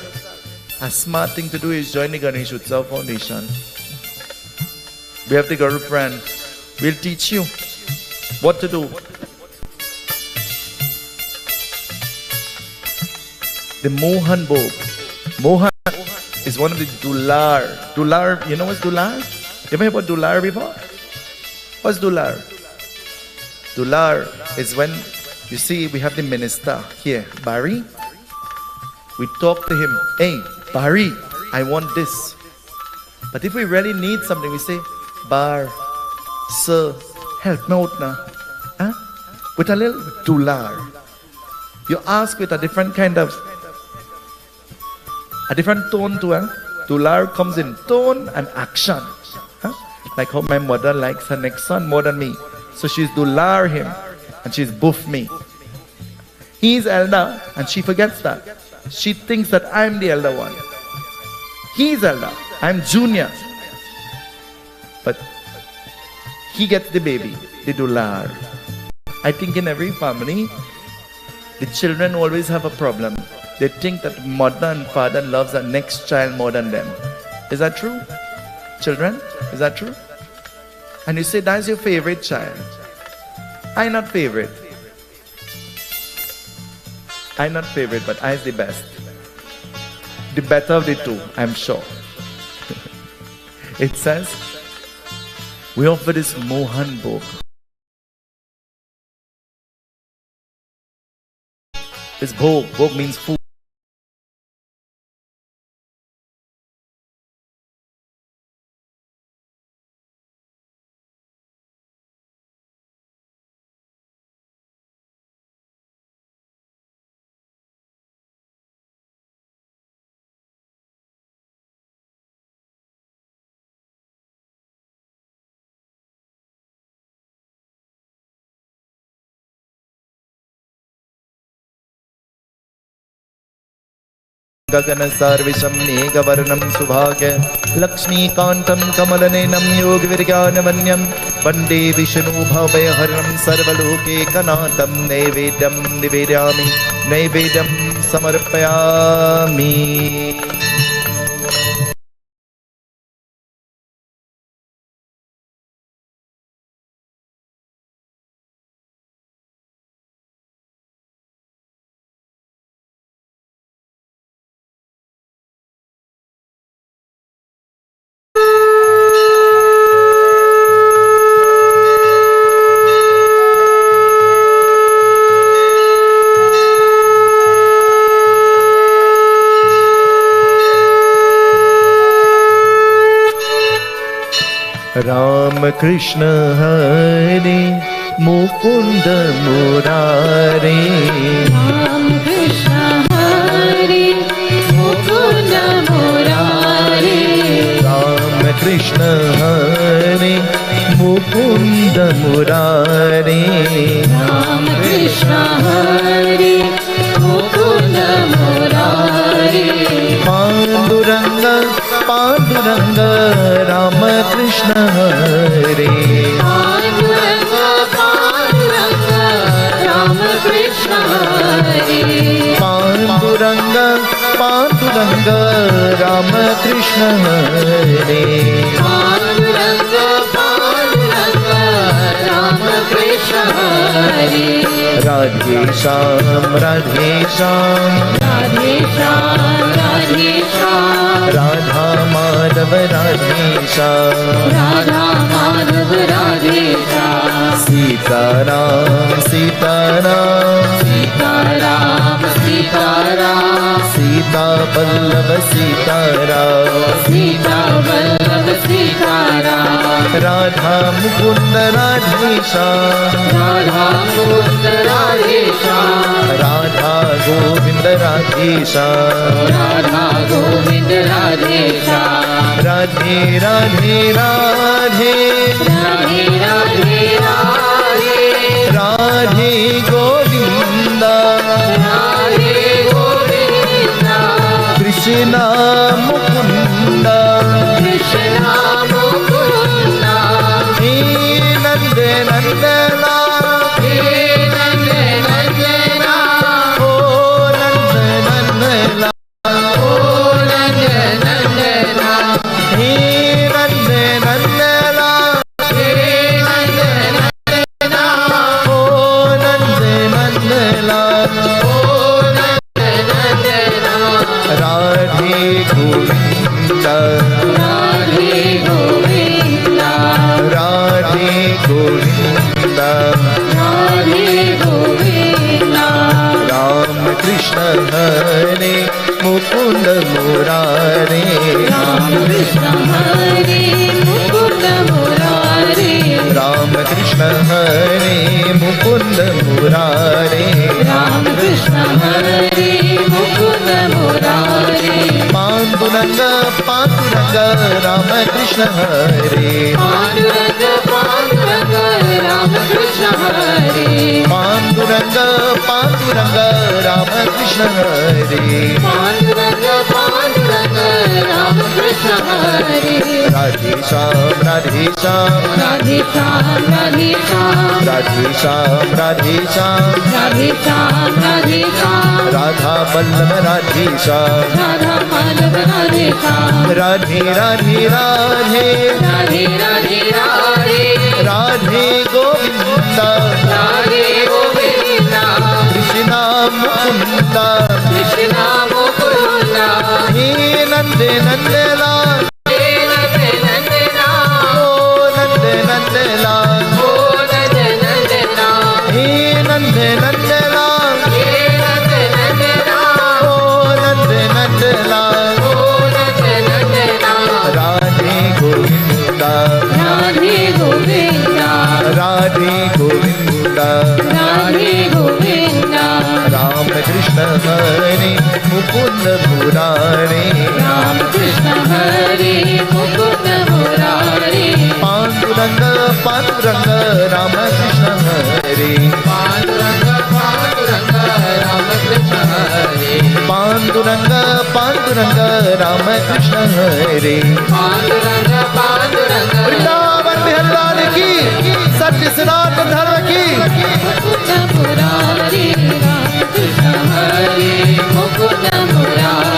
A smart thing to do is join the Ganesh Utsav Foundation. We have the Guru Pran. We'll teach you what to do. The Mohan Bhog. Mohan is one of the Dular. Dular, you know what's Dular? You ever heard about Dular before? What's Dular? Dular is when, you see, we have the minister here, Barry. We talk to him, hey, Barry, I want this. But if we really need something, we say, Bar, sir, help me out now. Huh? With a little Dular. You ask with a different kind of, a different tone to her. Dular comes in tone and action. Huh? Like how my mother likes her next son more than me. So she's dular him and she's buff me. He's elder and she forgets that. She thinks that I'm the elder one. He's elder, I'm junior. But he gets the baby, the dular. I think in every family, the children always have a problem. They think that mother and father loves the next child more than them. Is that true? Children, is that true? And you say, that's your favorite child. I'm not favorite. I'm not favorite, but I's the best. The better of the two, I'm sure. It says, we offer this Mohan Bhog. This Bhog, Bhog means food. गगन सर्विशं मेघवर्णं सुभाग्य लक्ष्मीकान्तं कमलनयनं योगविज्ञानमन्यं वन्दे विष्णुभवहरणं सर्वलोकैकनाथं नैवेद्यं निवेदयामि नैवेद्यं समर्पयामि। राम कृष्ण हरे मुकुंद मुरारे, राम कृष्ण हरे मुकुंद मुरारे, राम कृष्ण हरे मुकुंद मुरारे, राम कृष्ण हरे मुकुंद मुरारे, पांडुरंग पांडुरंग राम कृष्ण हरे, पांडुरंग पांडुरंग राम कृष्ण हरे, पांडुरंग पांडुरंग राम कृष्ण हरे, पांडुरंग पांडुरंग राम कृष्ण हरे, राधे श्याम राधे श्याम राधे श्याम राधे श्याम, राधा माधव राधे श्याम, राधा माधव राधे श्याम, सीताराम सीताराम सीताराम सीताराम, सीता वल्लभ सीताराम, सीता वल्लभ सीताराम, राधा मुकुंद राधे श्याम, राधा मुकुंद राधे श्याम, राधा गोविंद राधे श्याम, राधा गोविंद राधे श्याम, राधे राधे राधे राधे राधे राधे, राधे गोविंद राधे गोविंद, कृष्ण मुकुंद कृष्ण मुकुंद, हे नंद नंदना हे नंद नंदना, ओ नंद नंदना ओ नंद नंदना, हे नंद नंदना हे नंद नंदना, ओ नंद नंदना ओ नंद नंदना, राधे गोविंद राधे गोविंद, राधे गोविंद राधे गोविंद, राम कृष्ण हरे मुकुंद मुरारे, राम कृष्ण हरे मुकुंद मुरारे, राम कृष्ण हरे मुकुंद मुरारे, राम कृष्ण हरे मुकुंद मुरारे, पांडुरंग पांडुरंग राम कृष्ण हरे, पांडुरंग पांडुरंग राम कृष्ण हरे, पांडुरंग पांडुरंग राम कृष्ण हरे, पांडुरंग पांडुरंग राम कृष्ण हरे, राधे श्याम राधे श्याम राधे श्याम राधे श्याम, राधे श्याम राधे श्याम राधे श्याम राधे श्याम, राधा वल्लभ राधे श्याम, राधा माधव राधे श्याम, राधे राधे राधे राधे राधे राधे, राधे गोविंद राधे गोविंद, कृष्ण मुकुंद कृष्ण मुकुंद, हे नंद नंदलाल हे नंद नंदलाल, ओ नंद नंदलाल ओ नंद नंदलाल, हे नंद नंदलाल हे नंद नंदलाल, ओ नंद नंदलाल ओ नंद नंदलाल, राधे गोविंद राधे गोविंद, राधे गोविंद राधे गोविंद, राम कृष्ण हरे मुकुंद मुरारे, राम कृष्ण हरे मुकुंद मुरारे, पांडुरंग पांडुरंग राम कृष्ण हरे, पांडुरंग पांडुरंग राम कृष्ण हरे, Pandurang Panduranga, Panduranga, Rama Krishna Hare. Panduranga, Panduranga, Vrindavan Bihar ki, Satya Sanatana Dharma ki. Mukunda Murari, Rama Krishna Hare, Mukunda Murari.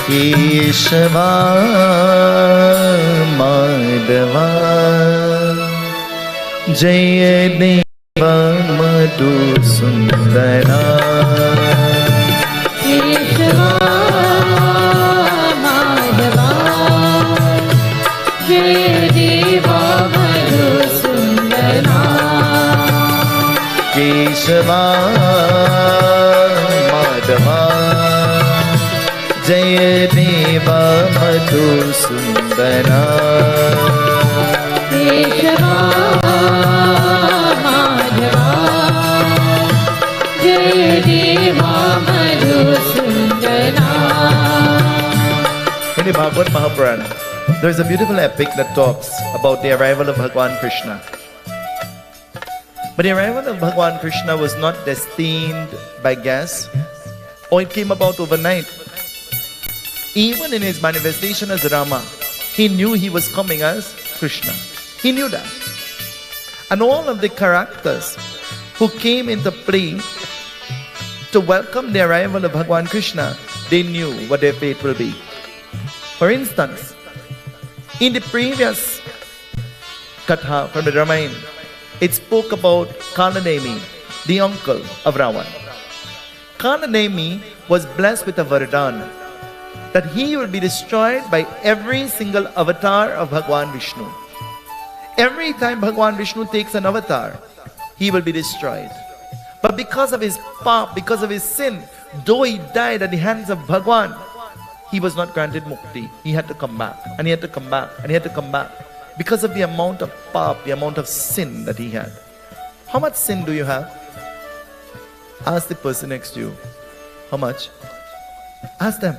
Keshava Madhava Jaya Deva Madhusundara. Keshava Madhava Jaya Deva Madhusundara. Keshava Madhava Jaya Deva Madhusundara. Keshava Madhava Jaya Deva Madhusundara. In the Bhagavad Mahapuran, there is a beautiful epic that talks about the arrival of Bhagwan Krishna. But the arrival of Bhagwan Krishna was not destined by guess, or it came about overnight. Even in his manifestation as Rama, he knew he was coming as Krishna. He knew that. And all of the characters who came into play to welcome the arrival of Bhagwan Krishna, they knew what their fate will be. For instance, in the previous Katha from the Ramayana, it spoke about Kalanemi, the uncle of Ravan. Kalanemi was blessed with a Vardhan that he will be destroyed by every single avatar of Bhagwan Vishnu. Every time Bhagwan Vishnu takes an avatar, he will be destroyed. But because of his pap, because of his sin, though he died at the hands of Bhagwan, he was not granted mukti. He had to come back, and he had to come back, and he had to come back. Because of the amount of pap, the amount of sin that he had. How much sin do you have? Ask the person next to you. How much? Ask them.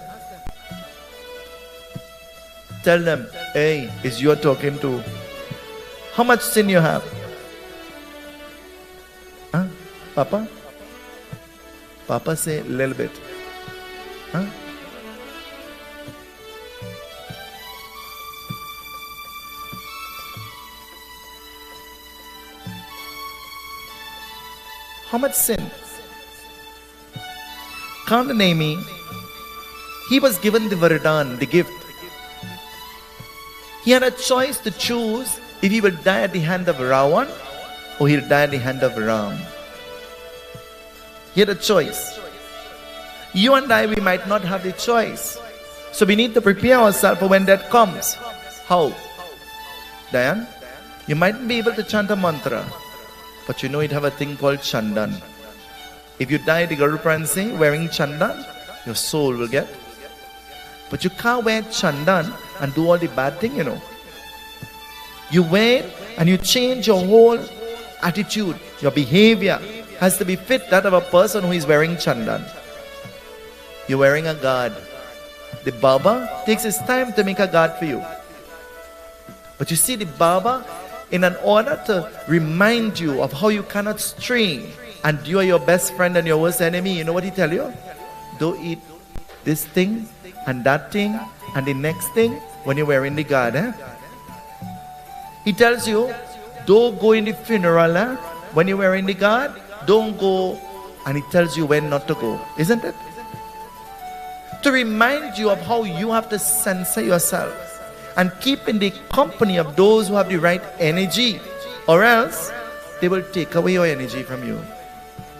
Tell them, hey, is you talking to? How much sin you have? Huh? Papa? Papa say a little bit. Huh? How much sin? Kandanemi, he was given the Vardhan, the gift. He had a choice to choose if he will die at the hand of Ravan or he'll die at the hand of Ram. He had a choice. You and I, we might not have the choice. So we need to prepare ourselves for when that comes. How? Diane, you mightn't be able to chant a mantra, but you know you'd have a thing called Chandan. If you die the Guru Pransi wearing Chandan, your soul will get. But you can't wear Chandan and do all the bad thing, you know. You wear it and you change your whole attitude. Your behavior has to be fit that of a person who is wearing Chandan. You're wearing a guard. The Baba takes his time to make a guard for you. But you see, the Baba, in an order to remind you of how you cannot stray and you are your best friend and your worst enemy, you know what he tell you? Don't eat this thing and that thing and the next thing when you're wearing the guard. He tells you, don't go in the funeral when you're wearing the guard. Don't go, and he tells you when not to go, isn't it? To remind you of how you have to censor yourself and keep in the company of those who have the right energy, or else they will take away your energy from you.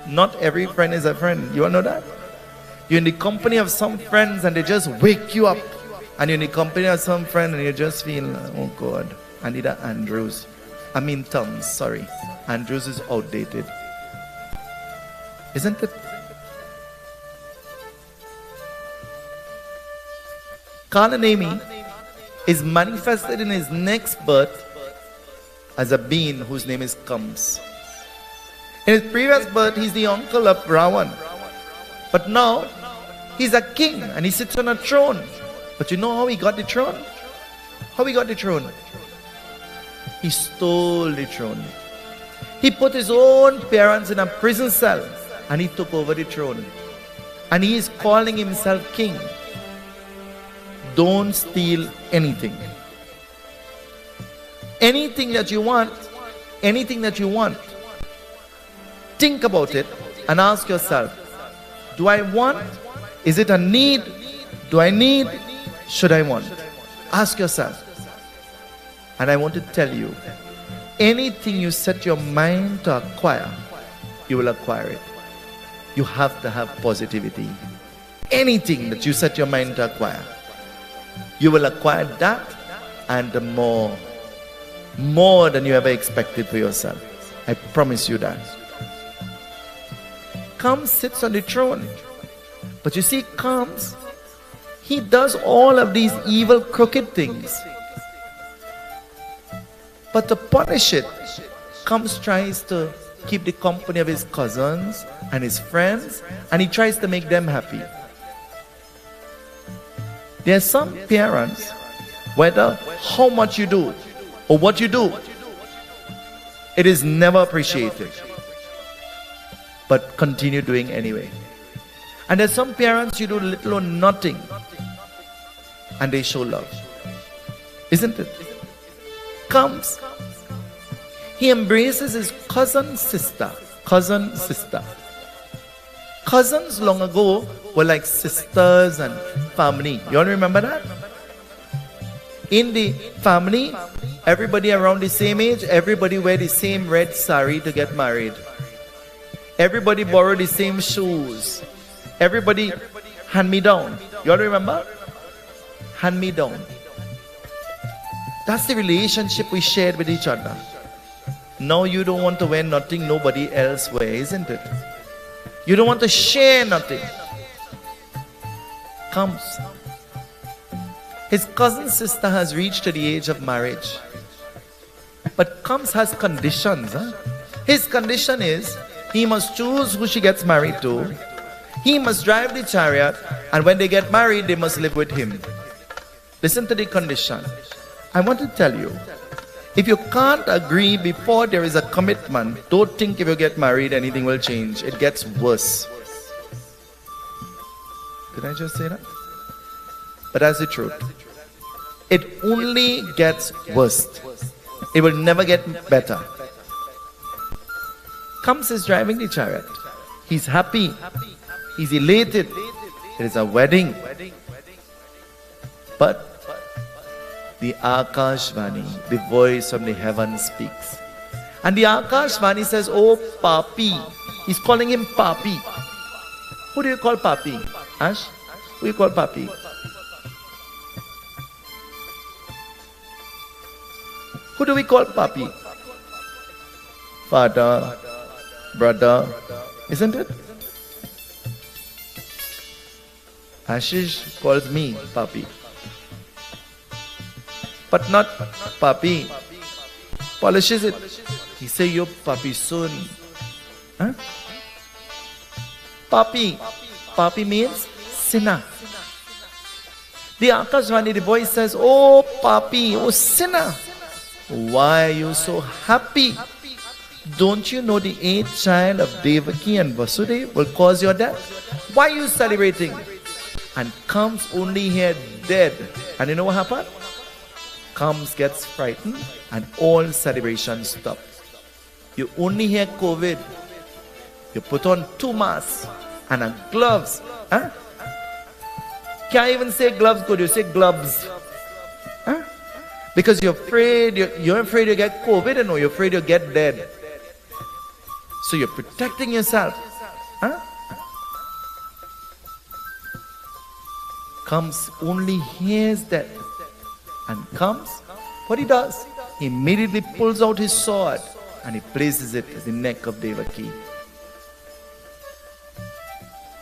Not every friend is a friend. You all know that? You're in the company of some friends and they just wake you up. And you're in the company of some friend and you just feel, oh God, I need an Andrews. I mean Tums, sorry. Andrews is outdated. Isn't it? Kalanemi is manifested in his next birth as a being whose name is Kams. In his previous birth, he's the uncle of Ravan. But now, he's a king and he sits on a throne. But you know how he got the throne? How he got the throne? He stole the throne. He put his own parents in a prison cell and he took over the throne. And he is calling himself king. Don't steal anything. Anything that you want, think about it and ask yourself, do I want? Is it a need? Do I need? Should I want? Ask yourself. And I want to tell you, anything you set your mind to acquire, you will acquire it. You have to have positivity. Anything that you set your mind to acquire, you will acquire that and more than you ever expected for yourself. I promise you that. Kams sits on the throne. But you see, Kams, he does all of these evil, crooked things. But to punish it, Kams tries to keep the company of his cousins and his friends, and he tries to make them happy. There are some parents, whether how much you do or what you do, it is never appreciated. But continue doing anyway. And there's some parents, you do little or nothing and they show love. Isn't it? Comes. He embraces his cousin sister. Cousins long ago were like sisters and family. You all remember that? In the family, everybody around the same age, everybody wear the same red sari to get married. Everybody borrow the same shoes. Everybody hand me down. You all remember? Hand me down. That's the relationship we shared with each other. Now you don't want to wear nothing nobody else wears, isn't it? You don't want to share nothing. Comes. His cousin sister has reached to the age of marriage. But Comes has conditions. His condition is he must choose who she gets married to. He must drive the chariot, and when they get married, they must live with him. Listen to the condition. I want to tell you, if you can't agree before there is a commitment, don't think if you get married anything will change. It gets worse. Did I just say that? But that's the truth. It only gets worse. It will never get better. Comes is driving the chariot. He's happy. He's elated. It is a wedding. But the Akashvani, the voice from the heavens speaks. And the Akashvani says, "Oh, Papi." He's calling him Papi. Who do you call Papi? Ash? Who do you call Papi? Who do we call Papi? Father, brother, isn't it? Ashish calls me Papi. But not Papi. Polishes it. He say, "Yo, Papi soon." Huh? Papi. Papi means sinner. The Akashvani, the voice says, "Oh, Papi, oh sinner. Why are you so happy? Don't you know the eighth child of Devaki and Vasudeva will cause your death? Why are you celebrating?" And Comes only here dead. And you know what happened? Comes, gets frightened, and all celebrations stop. You only hear COVID. You put on 2 masks and a gloves. Huh? Can't even say gloves good, you say gloves. Huh? Because you're afraid you get COVID, and you're afraid you get dead. So you're protecting yourself. Huh? Comes only hears that. And Comes, what he does, he immediately pulls out his sword and he places it at the neck of Devaki.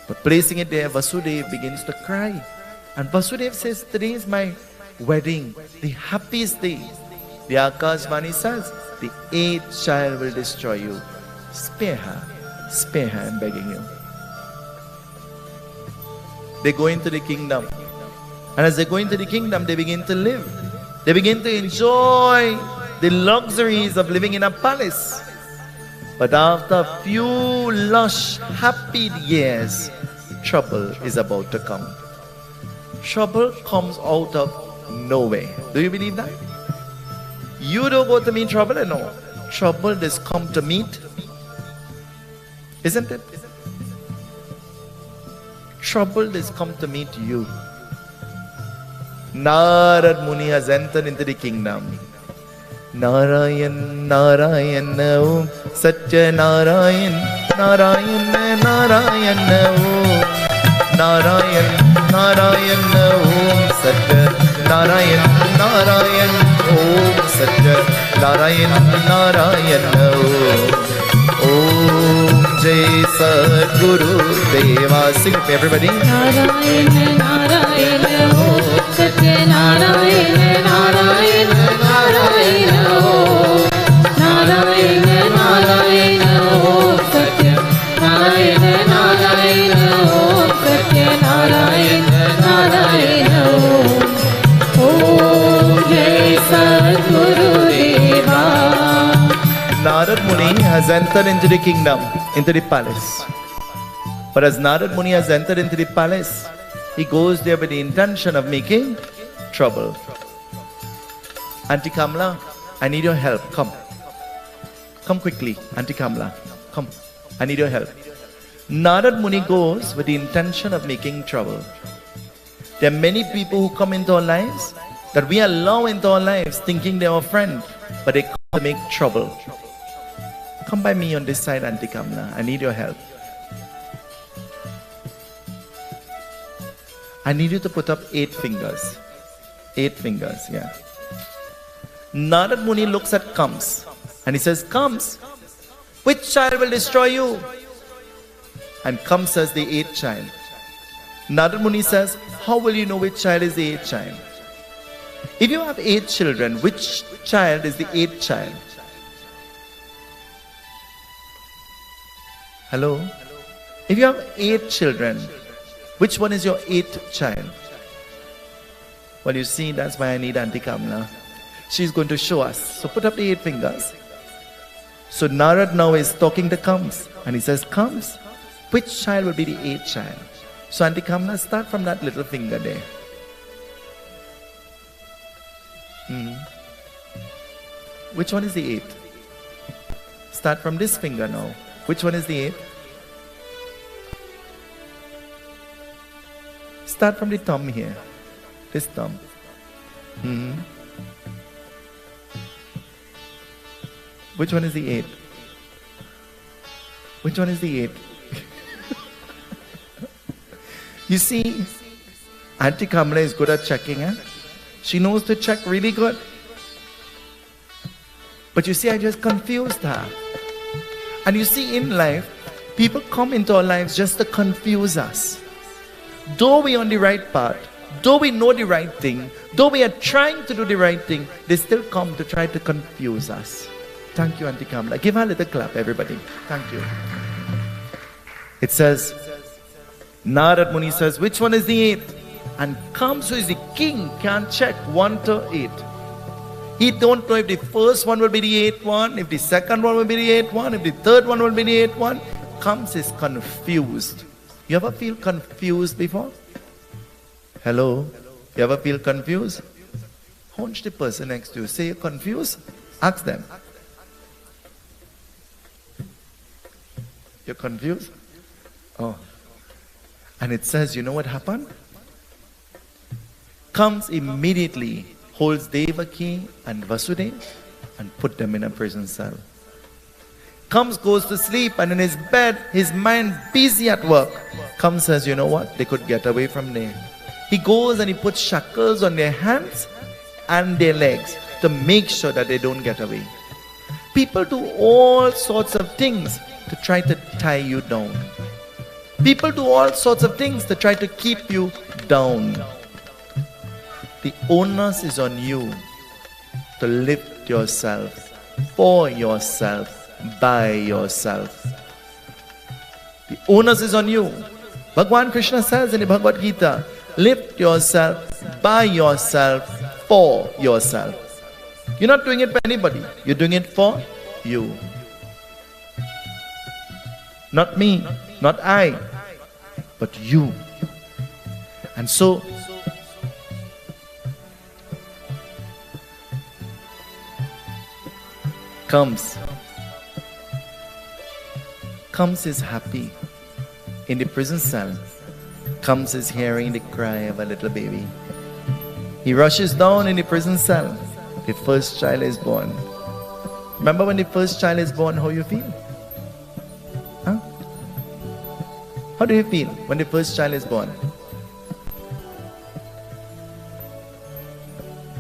But placing it there, Vasudeva begins to cry. And Vasudeva says, today is my wedding, the happiest day. The Akashvani says, the 8th child will destroy you. Spare her, I'm begging you. They go into the kingdom. And as they go into the kingdom, they begin to live. They begin to enjoy the luxuries of living in a palace. But after a few lush, happy years, trouble is about to come. Trouble comes out of nowhere. Do you believe that? You don't go to meet trouble, no. Trouble does come to meet. Isn't it? Trouble does come to meet you. Narad Muni has entered into the kingdom. Narayan, Narayan, Om Satya Narayan, Narayan, Narayan, Om Narayan, Narayan, Om Satya Narayan, Narayan, Om Satya Narayan, Narayan, Om Jai Sadguru Deva. Sing it, everybody. Narayan, Narayan, Om Satya Narayan, Narayan, Narayan, Om Narayan, Narayan, Om Satya Narayan, Narayan, Om Satya Narayan, Narayan, Om Jai Sadguru Deva. Narad Muni has entered into the kingdom, into the palace. But as Narad Muni has entered into the palace, he goes there with the intention of making trouble. Auntie Kamla, I need your help. Come. Come quickly, Auntie Kamla. Come. I need your help. Narad Muni goes with the intention of making trouble. There are many people who come into our lives that we allow into our lives thinking they're our friend, but they come to make trouble. Come by me on this side, Auntie Kamla. I need your help. I need you to put up 8 fingers. 8 fingers, yeah. Narad Muni looks at Kams and he says, Kams, which child will destroy you? And Kams says, the 8th child. Narad Muni says, how will you know which child is the 8th child? If you have 8 children, which child is the 8th child? Hello? If you have 8 children, which one is your 8th child? Well, you see, that's why I need Auntie Kamla. She's going to show us. So put up the 8 fingers. So Narad now is talking to Kams. And he says, Kams, which child will be the 8th child? So Auntie Kamla, start from that little finger there. Which one is the 8th? Start from this finger now. Which one is the 8th? Start from the thumb here. This thumb. Which one is the 8th? Which one is the 8th? You see, Auntie Kamla is good at checking, eh? She knows to check really good. But you see, I just confused her. And you see, in life, people come into our lives just to confuse us. Though we're on the right path, though we know the right thing, though we are trying to do the right thing, they still come to try to confuse us. Thank you, Auntie Kamla. Give her a little clap, everybody. Thank you. It says, Narad Muni says, which one is the 8th? And Kams, who is the king, can check 1 to 8. He don't know if the first one will be the 8th one, if the second one will be the 8th one, if the third one will be the 8th one. Kams is confused. You ever feel confused before? Hello? You ever feel confused? Hunch the person next to you. Say you're confused. Ask them. You're confused? Oh. And it says, you know what happened? Comes immediately, holds Devaki and Vasudeva and put them in a prison cell. Comes, goes to sleep, and in his bed, his mind busy at work. Comes, says, you know what? They could get away from there. He goes and he puts shackles on their hands and their legs to make sure that they don't get away. People do all sorts of things to try to tie you down. People do all sorts of things to try to keep you down. The onus is on you to lift yourself, for yourself, by yourself. The onus is on you. Bhagwan Krishna says in the Bhagavad Gita, lift yourself, by yourself, for yourself. You're not doing it for anybody. You're doing it for you. Not me, not I, but you. And so, comes is happy in the prison cell. Comes is hearing the cry of a little baby. He rushes down in the prison cell. The first child is born. Remember when the first child is born, how you feel? Huh? How do you feel when the first child is born?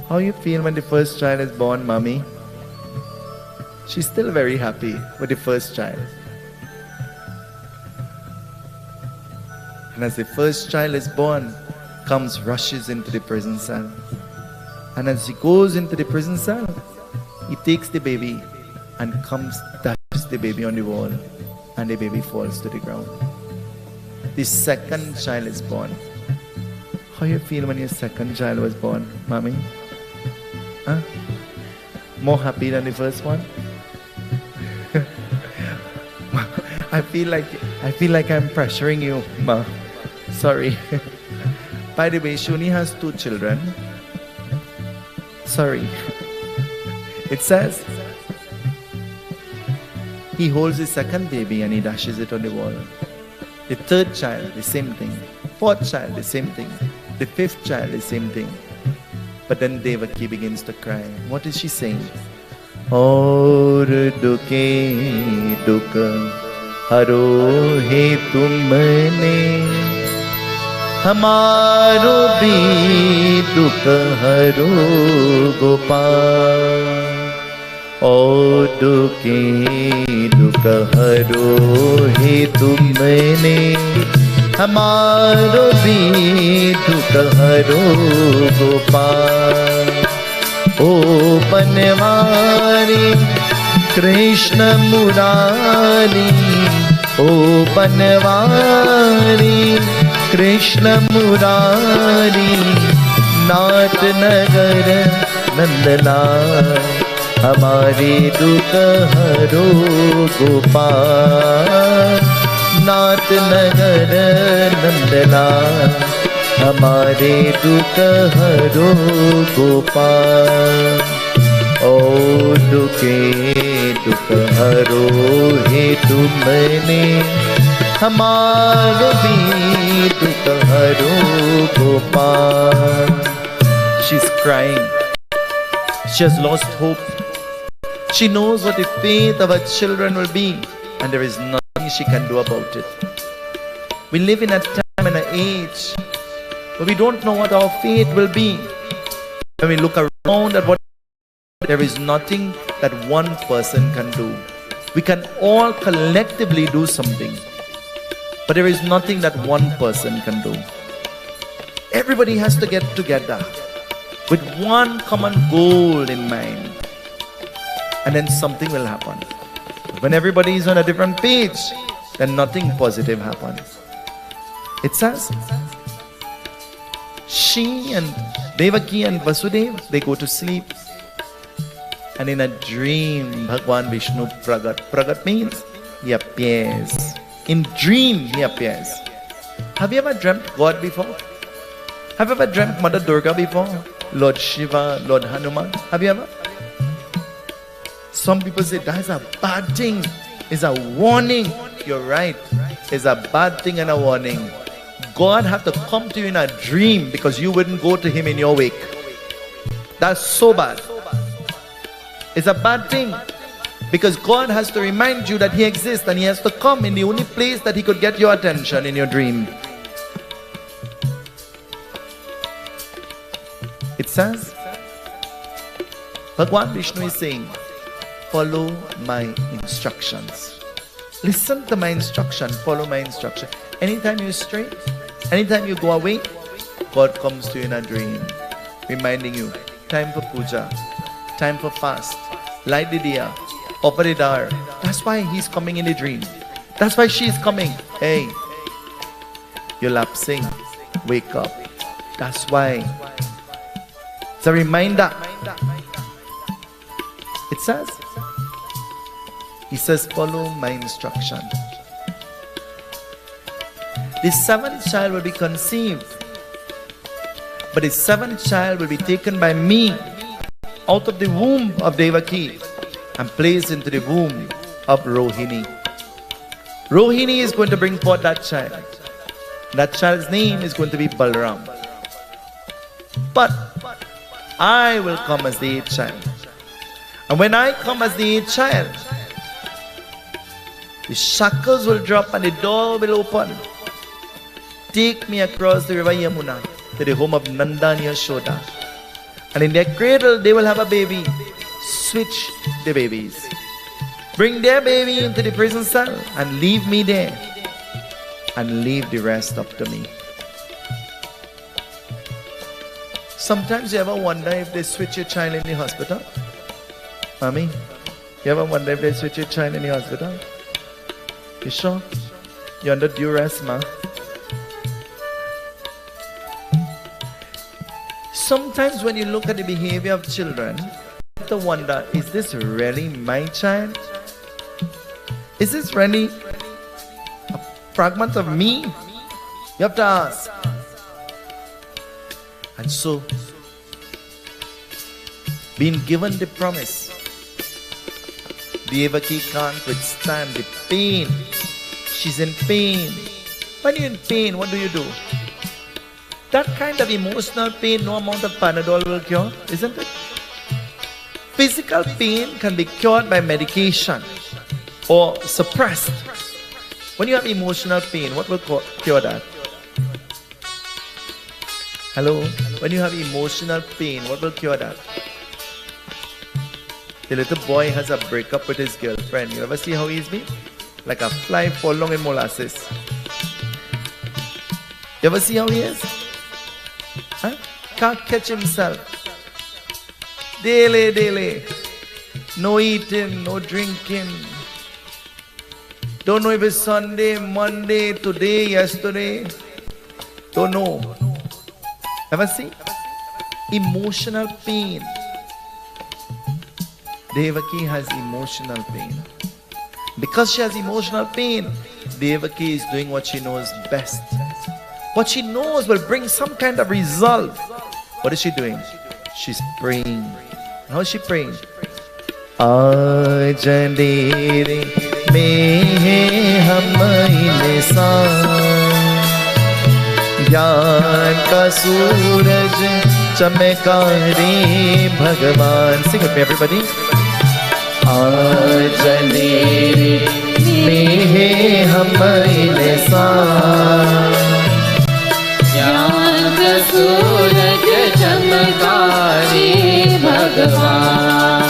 How you feel when the first child is born, mommy? She's still very happy with the first child. And as the first child is born, comes rushes into the prison cell. And as he goes into the prison cell, he takes the baby and comes, dashes the baby on the wall, and the baby falls to the ground. The second child is born. How you feel when your second child was born, mommy? Huh? More happy than the first one? I feel like I'm pressuring you, ma. Sorry. By the way, Shuni has 2 children. Sorry. It says he holds his second baby and he dashes it on the wall. The third child, the same thing. Fourth child, the same thing. The fifth child, the same thing. But then Devaki begins to cry. What is she saying? Aur duke duk haro he tumne हमारो भी दुख हरो गोपाल ओ दुखे दुख हरो हे तुमने हमारो भी दुख हरो गोपाल ओ बनवारी कृष्ण मुरारी ओ बनवारी कृष्ण मुरारी नाथ नगर नंदलाल हमारे दुख हरो गोपाल नाथ नगर नंदलाल हमारे दुख हरो गोपाल ओ दुखे दुख हरो हे तुमने हमारो भी दुख हरो Gopal. She's crying. She has lost hope. She knows what the fate of her children will be, and there is nothing she can do about it. We live in a time and an age where we don't know what our fate will be. When we look around at what, there is nothing that one person can do. We can all collectively do something, but there is nothing that one person can do. Everybody has to get together with one common goal in mind, and then something will happen. When everybody is on a different page, then nothing positive happens. It says, she and Devaki and Vasudev, they go to sleep, and in a dream, Bhagwan Vishnu Pragat. Pragat means he appears. In dream, he appears. Have you ever dreamt God before? Have you ever dreamt Mother Durga before? Lord Shiva, Lord Hanuman? Have you ever? Some people say that's a bad thing. It's a warning. You're right. It's a bad thing and a warning. God have to come to you in a dream because you wouldn't go to him in your wake. That's so bad. It's a bad thing because God has to remind you that he exists and he has to come in the only place that he could get your attention, in your dream. It says, Bhagwan Vishnu is saying, follow my instructions. Listen to my instruction, follow my instruction. Anytime you stray, anytime you go away, God comes to you in a dream. reminding you, time for puja, time for fast, light the diya, offer the dar. That's why he's coming in the dream. That's why she's coming. Hey, you're lapsing. Wake up. That's why. It's a reminder. It says, he says, follow my instruction. The seventh child will be conceived, but the seventh child will be taken by me out of the womb of Devaki and placed into the womb of Rohini. Rohini is going to bring forth that child. That child's name is going to be Balaram. But I will come as the eighth child. And when I come as the eighth child, the shackles will drop and the door will open. Take me across the river Yamuna to the home of Nanda and Yashoda. And in their cradle they will have a baby. Switch the babies. Bring their baby into the prison cell and leave me there. And leave the rest up to me. Sometimes you ever wonder if they switch your child in the hospital? Mommy, you ever wonder if they switch your child in the hospital? You sure? You're under duress, ma? Sometimes when you look at the behavior of children, you have to wonder, is this really my child? Is this really a fragment of me? You have to ask. And so, being given the promise, Devaki can't withstand the pain. She's in pain. When you're in pain, what do? That kind of emotional pain, no amount of Panadol will cure, isn't it? Physical pain can be cured by medication or suppressed. When you have emotional pain, what will cure that? Hello? When you have emotional pain, what will cure that? The little boy has a breakup with his girlfriend. You ever see how he's been? Like a fly falling in molasses. You ever see how he is? Huh? Can't catch himself. Daily. No eating, no drinking. Don't know if it's Sunday, Monday, today, yesterday. Don't know. Ever see? Emotional pain. Devaki has emotional pain. Because she has emotional pain, Devaki is doing what she knows best. What she knows will bring some kind of result. What is she doing? She's praying. How is she praying? Ajandere mein hum insan ज्ञान का सूरज चमका रे भगवान. Sing with me, everybody. आज अंधेरे में हम इंसान ज्ञान का सूरज चमका रे भगवान.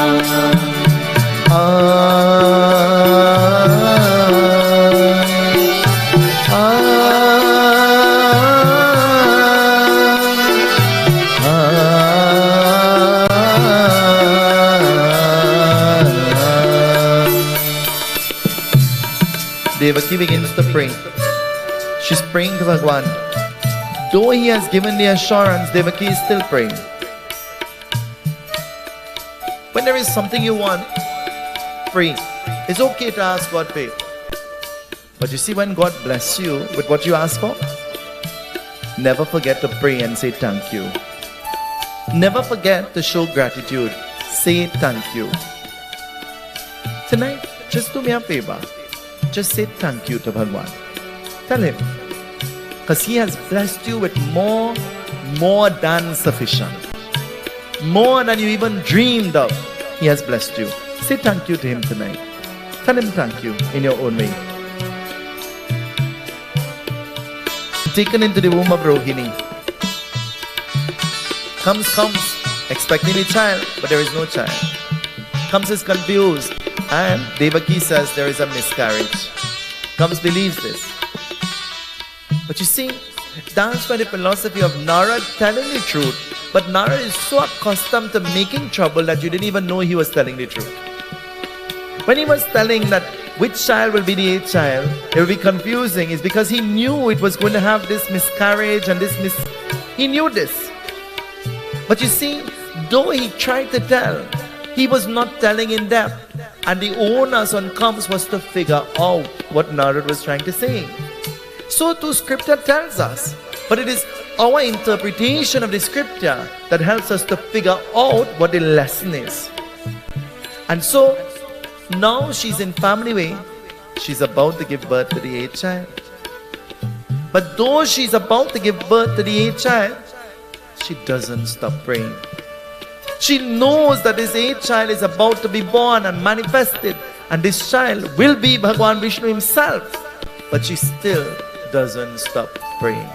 Devaki begins to pray. She's praying to Bhagwan. Though he has given the assurance, Devaki is still praying. When there is something you want, pray. It's okay to ask God for it. But you see, when God bless you with what you ask for, never forget to pray and say thank you. Never forget to show gratitude. Say thank you. Tonight, just do me a favor. Just say thank you to Bhagwan. Tell him. Because he has blessed you with more than sufficient. More than you even dreamed of. He has blessed you. Say thank you to him tonight. Tell him thank you in your own way. Taken into the womb of Rohini. Comes, expecting a child, but there is no child. Comes is confused. And Devaki says there is a miscarriage. Comes believes this. But you see, That's why the philosophy of Narad telling the truth. But Narad is so accustomed to making trouble that you didn't even know he was telling the truth. When he was telling that which child will be the eighth child, it will be confusing. It's because he knew it was going to have this miscarriage and he knew this. But you see, though he tried to tell, he was not telling in depth. And the onus on comes was to figure out what Narad was trying to say. So too scripture tells us. But it is our interpretation of the scripture that helps us to figure out what the lesson is. And so, now she's in family way. She's about to give birth to the eighth child. But though she's about to give birth to the eighth child, she doesn't stop praying. She knows that this eighth child is about to be born and manifested. And this child will be Bhagwan Vishnu himself. But she still doesn't stop praying.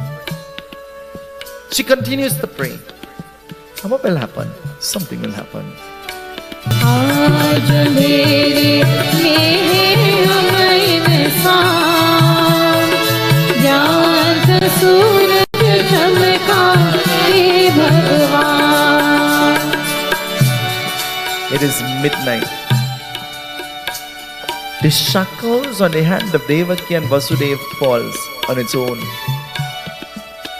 She continues to pray. And what will happen? Something will happen. आज मेरे में अमैन साम ज्ञान सूरज चमका हे भगवान. It is midnight. The shackles on the hand of Devaki and Vasudeva falls on its own.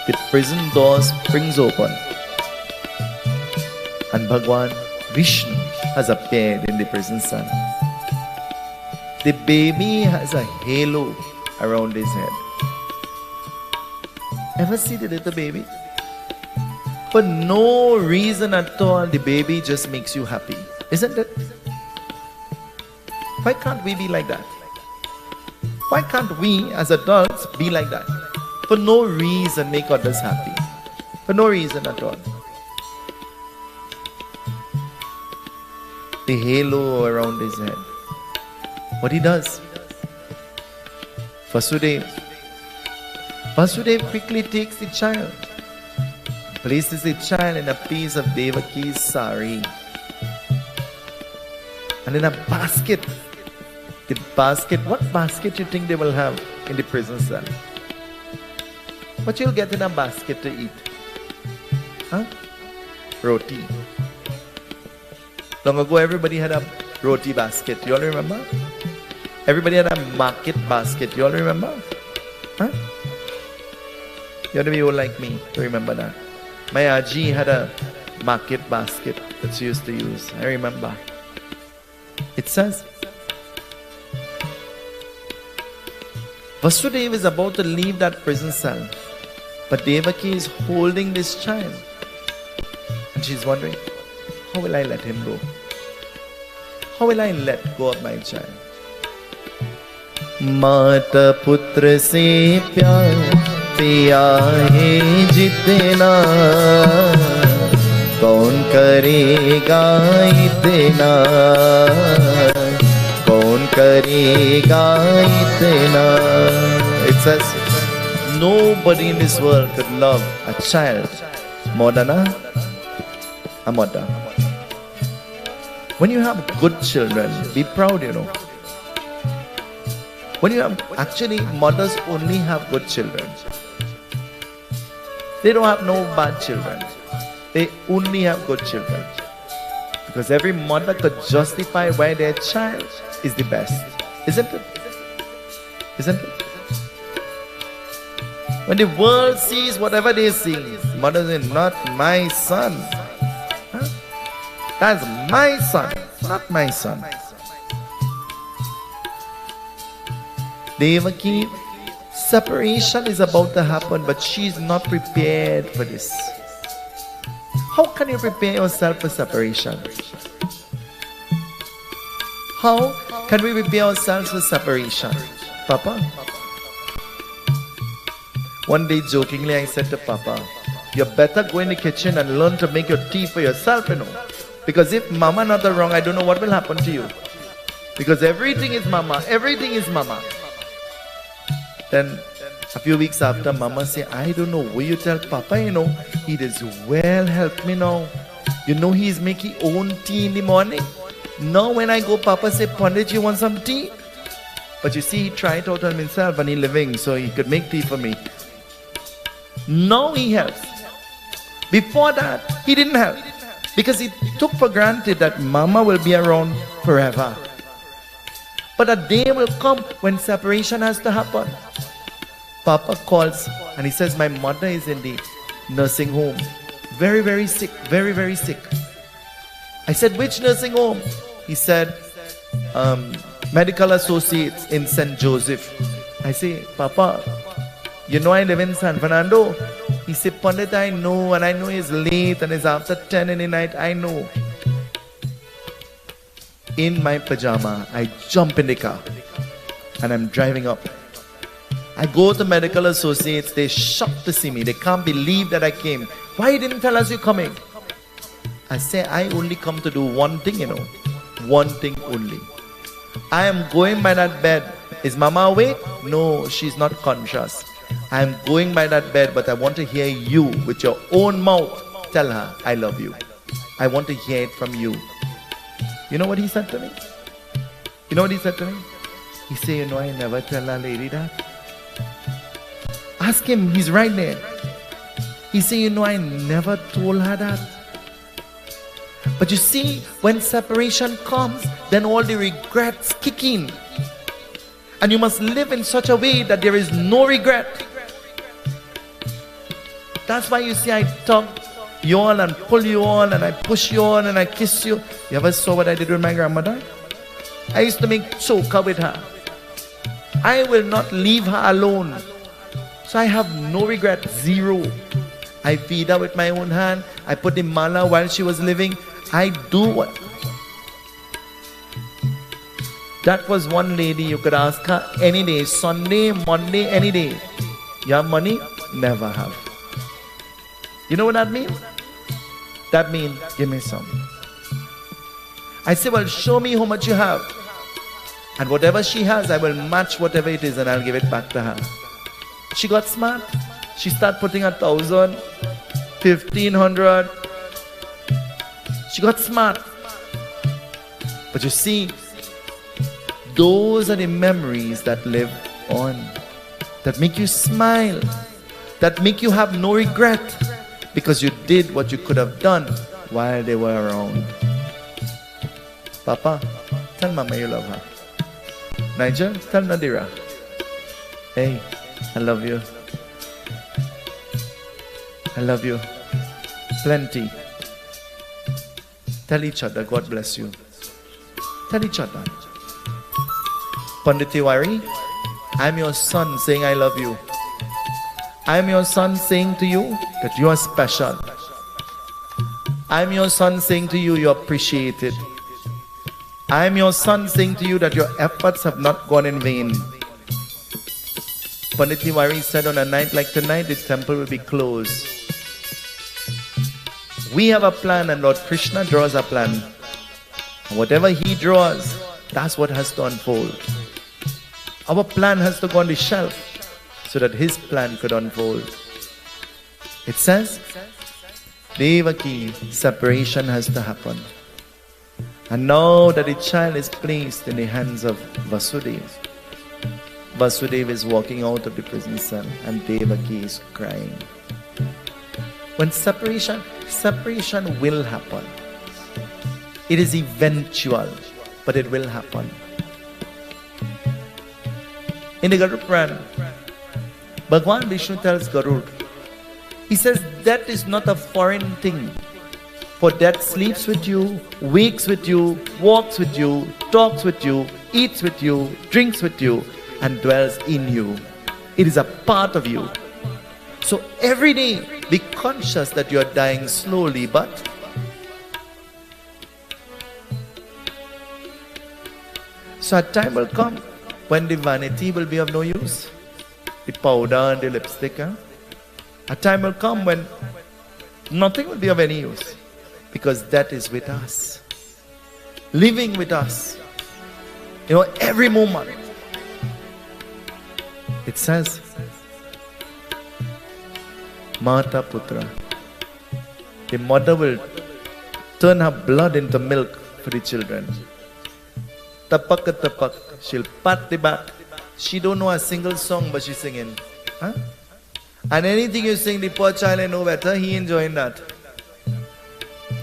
The prison door springs open. And Bhagwan Vishnu has appeared in the prison cell. The baby has a halo around his head. Ever see the little baby? For no reason at all, the baby just makes you happy. Isn't it? Why can't we be like that? Why can't we as adults be like that? For no reason make others happy. For no reason at all. The halo around his head. What he does? Vasudeva quickly takes the child, places the child in a piece of Devaki's sari, and in a basket. The basket, what basket you think they will have in the prison cell? What you'll get in a basket to eat? Huh? Roti. Long ago, everybody had a roti basket. You all remember? Everybody had a market basket. You all remember? Huh? You have to be old like me to remember that. My Aji had a market basket that she used to use. I remember. It says, Vasudeva is about to leave that prison cell, but Devaki is holding this child. And she's wondering, how will I let him go? How will I let go of my child? Mata putra se pyar piya hai jitna, kaun karega itna, kaun karega itna. It says, nobody in this world could love a child more than a mother. When you have good children, be proud, you know. When you have, actually, mothers only have good children. They don't have no bad children. They only have good children. Because every mother could justify why their child is the best. Isn't it? Isn't it? When the world sees whatever they see, mothers say, not my son. Huh? That's my son, not my son. Devaki, separation is about to happen, but she's not prepared for this. How can you prepare yourself for separation? How can we prepare ourselves for separation? Papa? One day jokingly I said to Papa, you better go in the kitchen and learn to make your tea for yourself, you know. Because if Mama not wrong, I don't know what will happen to you. Because everything is Mama, everything is Mama. Then a few weeks after, Mama say, I don't know, will you tell Papa, you know, he does well help me now. You know he's making own tea in the morning. Now when I go, Papa say, Pandit, you want some tea? But you see, he tried out on himself and he living, so he could make tea for me. Now he helps. Before that, he didn't help. Because he took for granted that mama will be around forever. But a day will come when separation has to happen. Papa calls and he says, my mother is in the nursing home. Very, very sick. Very, very sick. I said, which nursing home? He said, Medical Associates in St. Joseph. I say, Papa, you know I live in San Fernando. He said, Pandit, I know, and I know it's late and it's after 10 in the night. I know. In my pajama, I jump in the car and I'm driving up. I go to Medical Associates. They're shocked to see me. They can't believe that I came. Why you didn't tell us you're coming? I say, I only come to do one thing, you know. One thing only. I am going by that bed. Is Mama awake? No, she's not conscious. I am going by that bed, but I want to hear you with your own mouth. Tell her, I love you. I want to hear it from you. You know what he said to me? You know what he said to me? He said, you know, I never tell a lady that. Ask him, he's right there. He said, you know, I never told her that. But you see, when separation comes, then all the regrets kick in. And you must live in such a way that there is no regret. That's why you see I tug you on and pull you on and I push you on and I kiss you. You ever saw what I did with my grandmother? I used to make choka with her. I will not leave her alone. So I have no regret, zero. I feed her with my own hand. I put the mala while she was living. I do what? That was one lady you could ask her any day, Sunday, Monday, any day. You have money? Never have. You know what that means? That means, give me some. I say, well, show me how much you have. And whatever she has, I will match whatever it is and I'll give it back to her. She got smart. She started putting 1,000, 1,500. She got smart. But you see, those are the memories that live on, that make you smile, that make you have no regret, because you did what you could have done while they were around. Papa, tell Mama you love her. Nigel, tell Nadira, hey, I love you. I love you. Plenty. Tell each other, God bless you. Tell each other. Pandit Tiwarie, I'm your son saying I love you. I'm your son saying to you that you are special. I'm your son saying to you you're appreciated. I'm your son saying to you that your efforts have not gone in vain. Pandit Tiwarie said on a night like tonight, the temple will be closed. We have a plan and Lord Krishna draws a plan. And whatever he draws, that's what has to unfold. Our plan has to go on the shelf so that his plan could unfold. It says, Devaki, separation has to happen. And now that the child is placed in the hands of Vasudeva, Vasudeva is walking out of the prison cell and Devaki is crying. When separation will happen. It is eventual, but it will happen. In the Garuda Purana, Bhagwan Vishnu tells Garuda, he says, death is not a foreign thing. For death sleeps with you, wakes with you, walks with you, talks with you, eats with you, drinks with you, and dwells in you. It is a part of you. So every day, be conscious that you are dying slowly, but so a time will come when the vanity will be of no use. The powder and the lipstick. A time will come when nothing will be of any use. Because that is with us. Living with us. You know, every moment. It says, Mata Putra. The mother will turn her blood into milk for the children. Tapak tapak. She'll pat the back. She don't know a single song, but she's singing. Huh? And anything you sing, the poor child ain't no better, he enjoying that.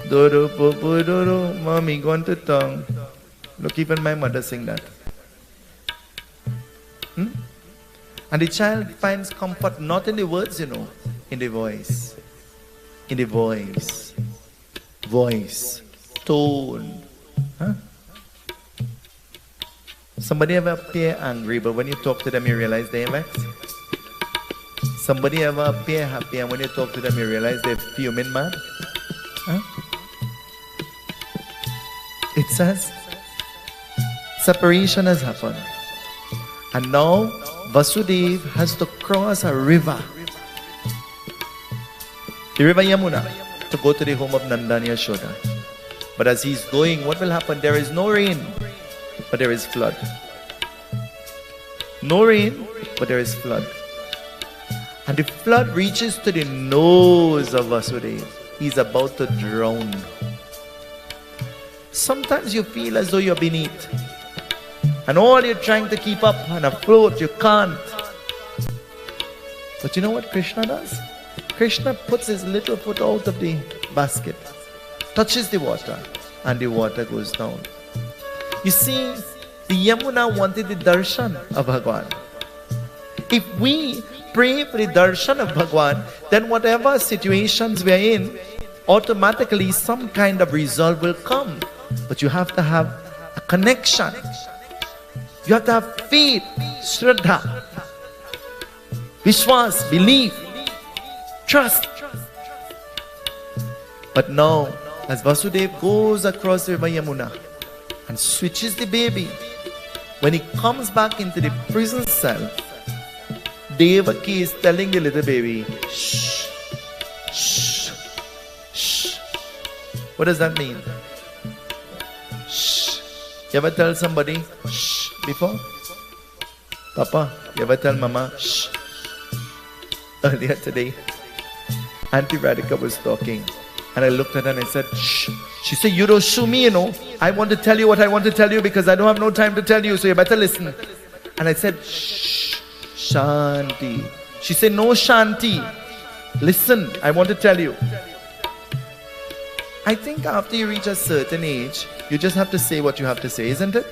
Do-do, po-po, do-do, mommy gone to town. Look, even my mother sing that. And the child finds comfort not in the words, in the voice. In the voice. Voice. Tone. Huh? Somebody ever appear angry, but when you talk to them, you realize they're vexed? Somebody ever appear happy, and when you talk to them, you realize they're fuming mad? Huh? It says, separation has happened. And now, Vasudeva has to cross a river. The river Yamuna, to go to the home of Nanda and Yashoda. But as he's going, what will happen? There is no rain, but there is flood. No rain, but there is flood. And the flood reaches to the nose of Vasudeva. He's about to drown. Sometimes you feel as though you're beneath. And all you're trying to keep up and afloat, you can't. But you know what Krishna does? Krishna puts his little foot out of the basket, touches the water, and the water goes down. You see, the Yamuna wanted the darshan of Bhagwan. If we pray for the darshan of Bhagwan, then whatever situations we are in, automatically some kind of resolve will come. But you have to have a connection. You have to have faith, shraddha, vishwas, belief, trust. But now, as Vasudeva goes across the river Yamuna and switches the baby, when he comes back into the prison cell, Devaki is telling the little baby, shh, shh, shh. What does that mean? Shh. You ever tell somebody shh before? Papa, you ever tell Mama shh? Earlier today, Auntie Radhika was talking, and I looked at her and I said, shh. She said, you don't shoo me, I want to tell you what I want to tell you because I don't have no time to tell you, so you better listen. And I said, shh, Shanti. She said, no, Shanti. Listen, I want to tell you. I think after you reach a certain age, you just have to say what you have to say, isn't it?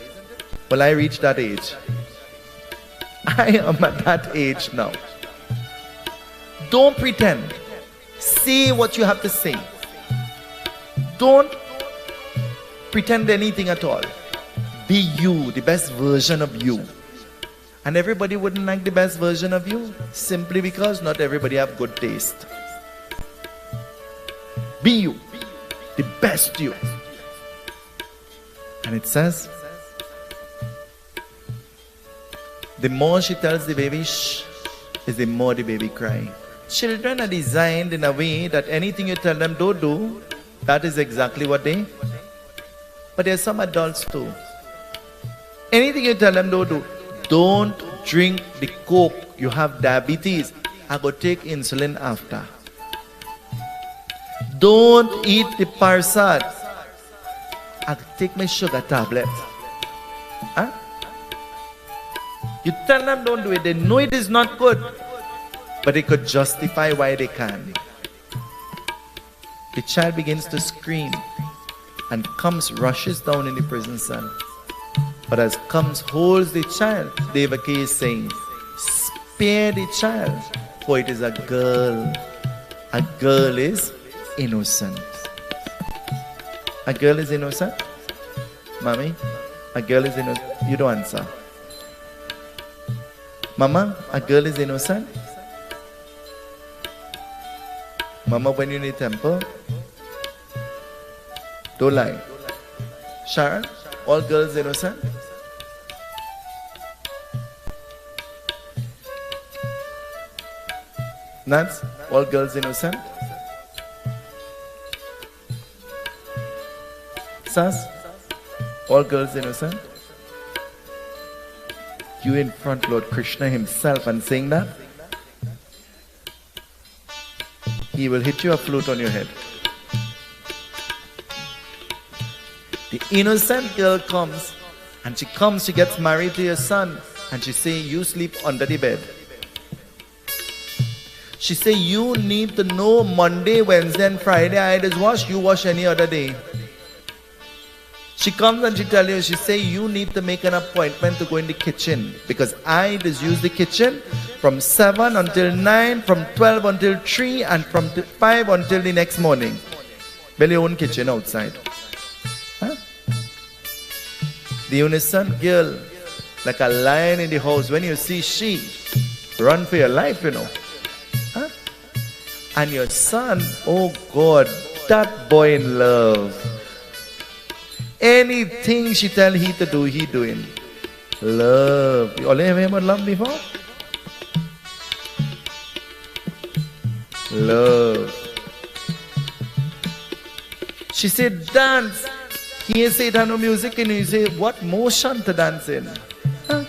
Well, I reached that age. I am at that age now. Don't pretend. Say what you have to say. Don't pretend anything at all. Be you, the best version of you. And everybody wouldn't like the best version of you simply because not everybody have good taste. Be you, the best you. And it says, the more she tells the baby shh, is the more the baby cry. Children are designed in a way that anything you tell them don't do, that is exactly what they. But there's some adults too. Anything you tell them don't do. Don't drink the Coke. You have diabetes. I go take insulin after. Don't eat the parsad. I take my sugar tablet. Huh? You tell them don't do it. They know it is not good. But they could justify why they can. The child begins to scream and rushes down in the prison cell. But as comes, holds the child, Devaki is saying, spare the child, for it is a girl. A girl is innocent. A girl is innocent? Mommy, a girl is innocent. You don't answer. Mama, a girl is innocent? Mama, when you're in the temple, don't lie. Sharon, all girls innocent? Nance, all girls innocent? Sas, all girls innocent? You in front, Lord Krishna himself, and saying that? He will hit you a flute on your head. The innocent girl comes, and she gets married to your son, and she say, you sleep under the bed. She say, you need to know Monday, Wednesday and Friday I just wash, you wash any other day. She comes and she tell you, she say, you need to make an appointment to go in the kitchen because I just use the kitchen from 7 until 9, from 12 until 3 and from 5 until the next morning. Build your own kitchen outside. Huh? The only son, girl, like a lion in the house. When you see she, run for your life, you know. Huh? And your son, oh God, that boy in love. Anything she tell he to do, he doing. Love. You all ever heard love before? Love. She said dance. He said no music and he say what motion to dance in? Huh?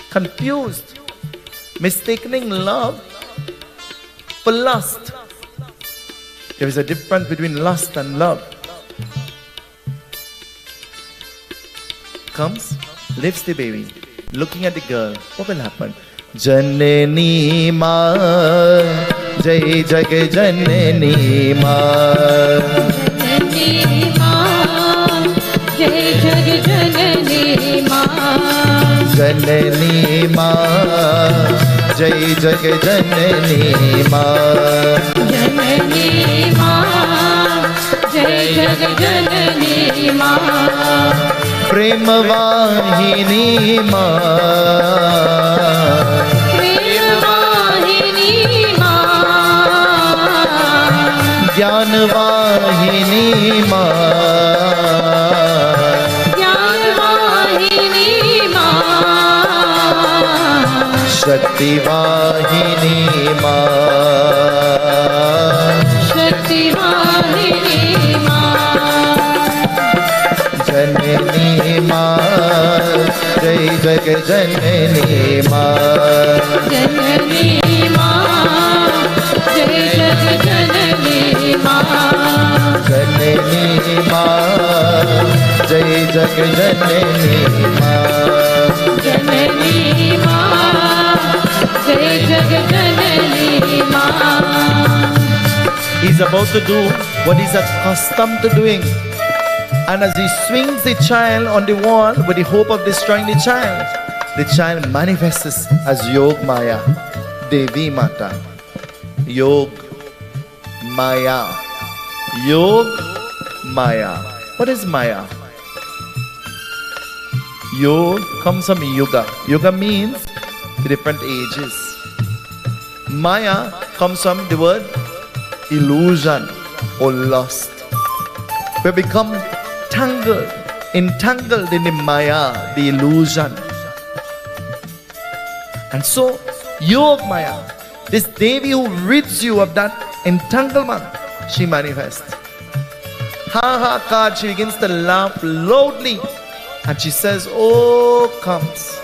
Confused. Mistaking love for lust. There is a difference between lust and love. Comes, lifts the baby, looking at the girl. What will happen? Janani ma, jai jag janani ma. Janani ma, jai jag janani ma. Janani ma, jai jag janani ma. Janani ma, jai jag janani ma. Prem vahini ma. Prem vahini ma. Gyan vahini ma. Gyan vahini ma. Shakti vahini ma. Shakti vahini ma. Janani ma, jai jag janani ma. Janani ma, jai jag janani ma. Janani ma, jai jag janani ma. Janani ma, jai jag janani ma. He's about to do what he's accustomed to doing. And as he swings the child on the wall with the hope of destroying the child manifests as Yog Maya, Devi Mata. Yog Maya. Yog Maya. What is Maya? Yog comes from Yuga. Yuga means different ages. Maya comes from the word illusion or lust. We become entangled in the Maya, the illusion. And so, Yog Maya, this Devi who rids you of that entanglement, she manifests. Ha ha, she begins to laugh loudly. And she says, oh, comes.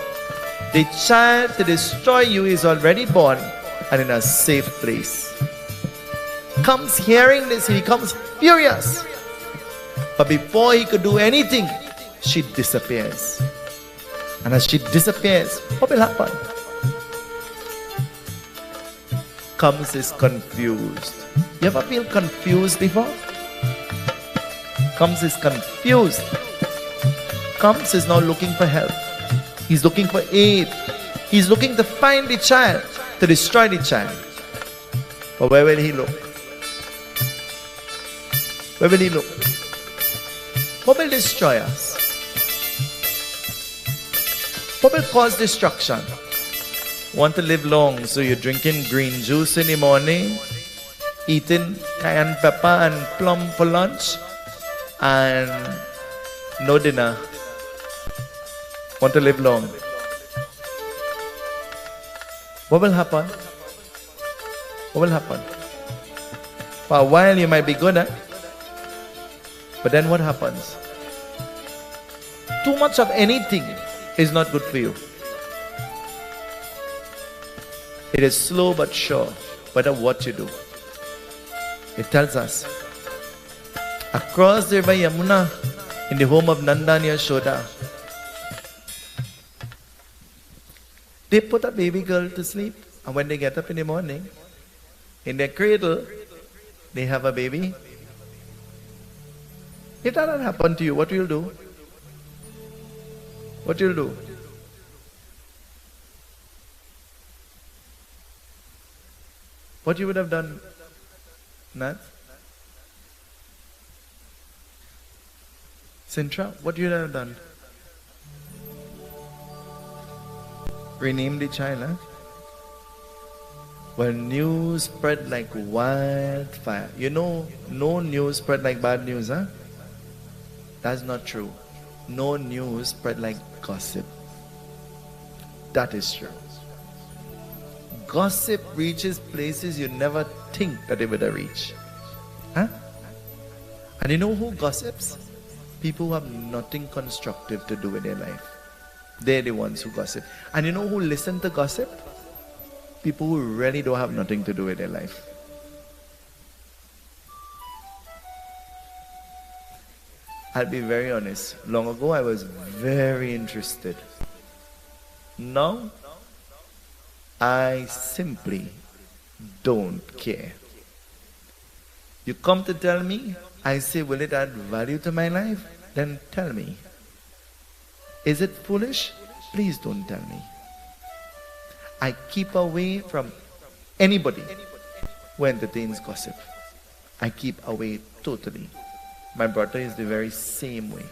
The child to destroy you is already born and in a safe place. Comes hearing this, he becomes furious. But before he could do anything, she disappears. And as she disappears, what will happen? Comes is confused. You ever feel confused before? Comes is confused. Comes is now looking for help. He's looking for aid. He's looking to find the child, to destroy the child. But where will he look? Where will he look? What will destroy us? What will cause destruction? Want to live long, so you're drinking green juice in the morning, eating cayenne pepper and plum for lunch, and no dinner. Want to live long. What will happen? What will happen? For a while you might be good, but then what happens? Too much of anything is not good for you. It is slow but sure, matter what you do. It tells us, across the river Yamuna, in the home of Nanda and Yashoda, They put a baby girl to sleep, and when they get up in the morning, in their cradle, they have a baby. If that had happened to you, what will you do? What will you do? What you would have done, Nat? Sintra, what you would have done? Rename the child, huh? Well, news spread like wildfire. You know, no news spread like bad news, huh? That's not true. No news spread like gossip. That is true. Gossip reaches places you never think that it would have reached. Huh? And you know who gossips? People who have nothing constructive to do with their life. They're the ones who gossip. And you know who listen to gossip? People who really don't have nothing to do with their life. I'll be very honest. Long ago, I was very interested. Now, I simply don't care. You come to tell me, I say, will it add value to my life? Then tell me. Is it foolish? Please don't tell me. I keep away from anybody who entertains gossip. I keep away totally. My brother is the very same way.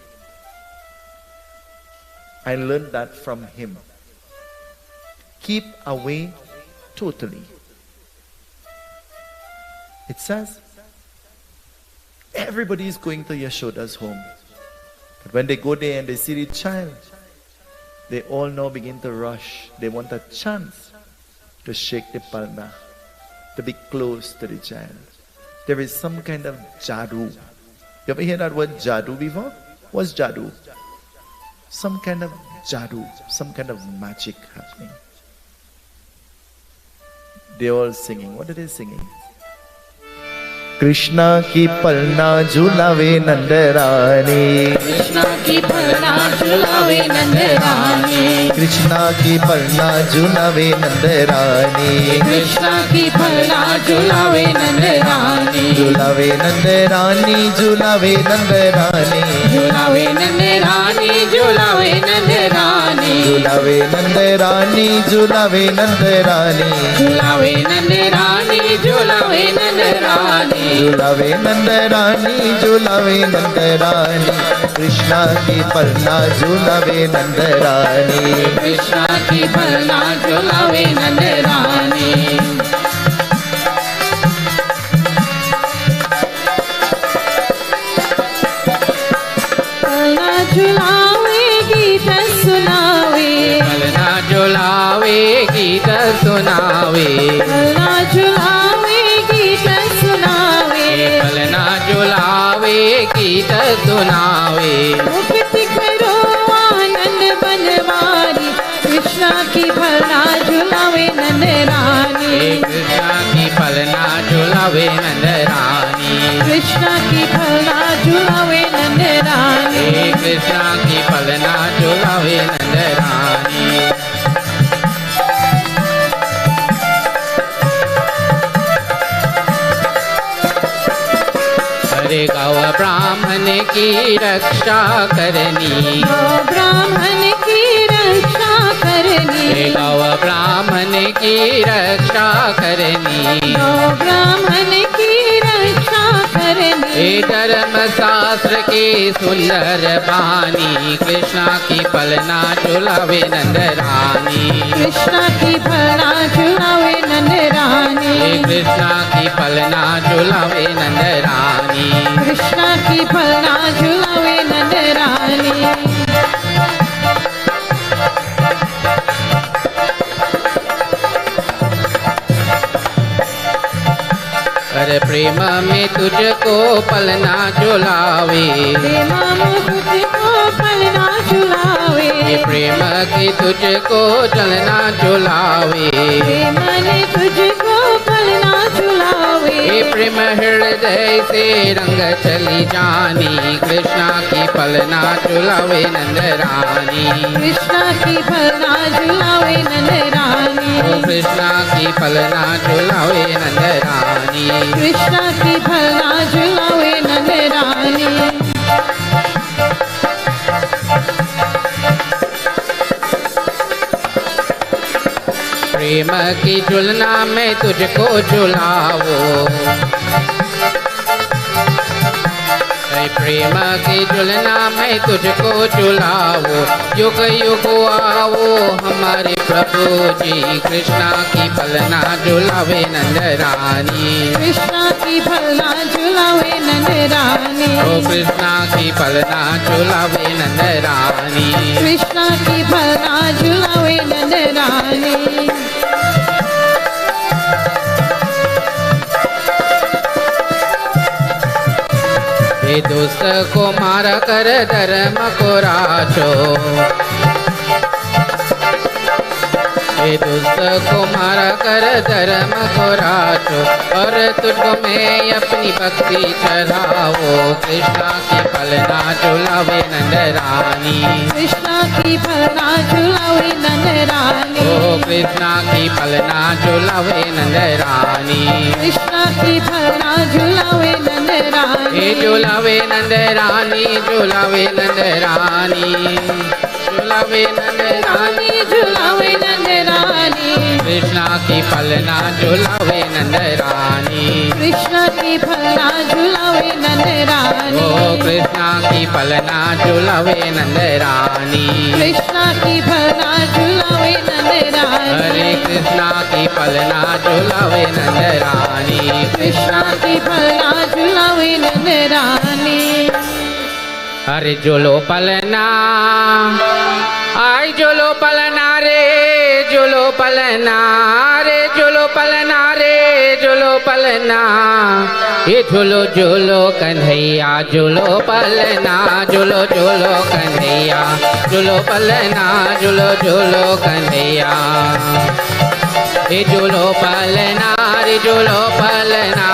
I learned that from him. Keep away totally. It says, everybody is going to Yashoda's home. But when they go there and they see the child, they all now begin to rush. They want a chance to shake the palma, to be close to the child. There is some kind of jadoo. You ever hear that word jadoo before? What's jadoo? Some kind of jadoo, some kind of magic happening. They're all singing. What are they singing? Krishna ki palna jhulave Nandarani. Krishna ki palna jhulave Nandarani. Krishna ki palna jhulave Nandarani. Krishna ki palna jhulave Nandarani. Jhulave Nandarani, jhulave Nandarani. Jhulave Nandarani, jhulave Nandarani. Jhulave Nandarani, jhulave Nandarani. Jhulave Nandarani, jhulave Nandarani. Jhulave Nandarani, jhulave Nandarani. Krishna ki palna jhulave Nandarani. Krishna ki palna jhulave Nandarani. Palna jhulave geet sunave. Palna jhulave geet sunave. Palna jhulave geet sunave. Palna jhulave geet sunave. Mukti karo aanand banwari. Krishna ki palna jhulave Nandarani. Krishna ki palna jhulave Nandarani. Krishna ki palna jhulave Nandarani. Krishna ki palna jhulave Nandarani. अरे गौ ब्राह्मण की रक्षा करनी. गौ ब्राह्मण की रक्षा करनी. गौ ब्राह्मण की रक्षा करनी. गौ ब्राह्मण की रक्षा करनी. धर्म शास्त्र के सुंदर बानी. कृष्णा की पलना झुलावे नंदरानी. कृष्णा की पलना झुलावे नंदरानी. कृष्णा की पलना झुलावे नंदरानी. कृष्णा की पलना झुलावे नंदरानी. अरे प्रेम में तुझको पलना झुलावे. प्रेम में तुझको पलना झुलावे. प्रेम की तुझको चलना झुलावे. प्रेम ने तुझको पलना झुलावे. प्रेम हृदय से रंग चली जानी, कृष्णा की पलना झुलावे नंद रानी। कृष्णा की पलना झुलावे नंद रानी। ओ कृष्णा की पलना झुलावे नंद रानी। कृष्णा की पलना झुलावे नंद रानी। प्रेम की झुलना में तुझको झुलाओ, प्रेम की झुलना में तुझको झुलाओ, युग युग आओ हमारे प्रभु जी। कृष्णा की पलना झुलावे नंद रानी। कृष्णा की पलना झुलावे नंद रानी। ओ कृष्णा की पलना झुलावे नंद रानी। कृष्णा की पलना झुलावे नंद रानी। हे दुष्ट को मार कर धर्म को राचो, हे दुष्ट को मार कर धर्म को राचो, और तुझको मैं अपनी भक्ति चढ़ाओ। कृष्णा की पलना झुलावे नंद रानी। कृष्णा की पलना झुलावे नंद रानी। ओ कृष्णा की पलना झुलावे नंद रानी। कृष्णा की पलना झुलावे नंद रानी। हे झुलावे नंद रानी, झुलावे नंद रानी, झुलावे नंद रानी, झुलावे नंद रानी। कृष्णा की पलना झुलावे नंद रानी। कृष्णा की पलना झुलावे नंद रानी। ओ कृष्णा की पलना झुलावे नंद रानी। कृष्णा की पलना झुलावे नंद रानी। हरे कृष्णा की पलना झुलावे नंद रानी। कृष्णा की पलना झुलावे नंद रानी। अरे झूलो पलना, आई झूलो पलना रे, झूलो पलना रे, झूलो पलना रे, झूलो पलना। ये झूलो झूलो कन्हैया, झूलो पलना, झूलो झूलो कन्हैया, झूलो पलना, झूलो झूलो कन्हैया। ये झूलो पलना रे, झूलो पलना,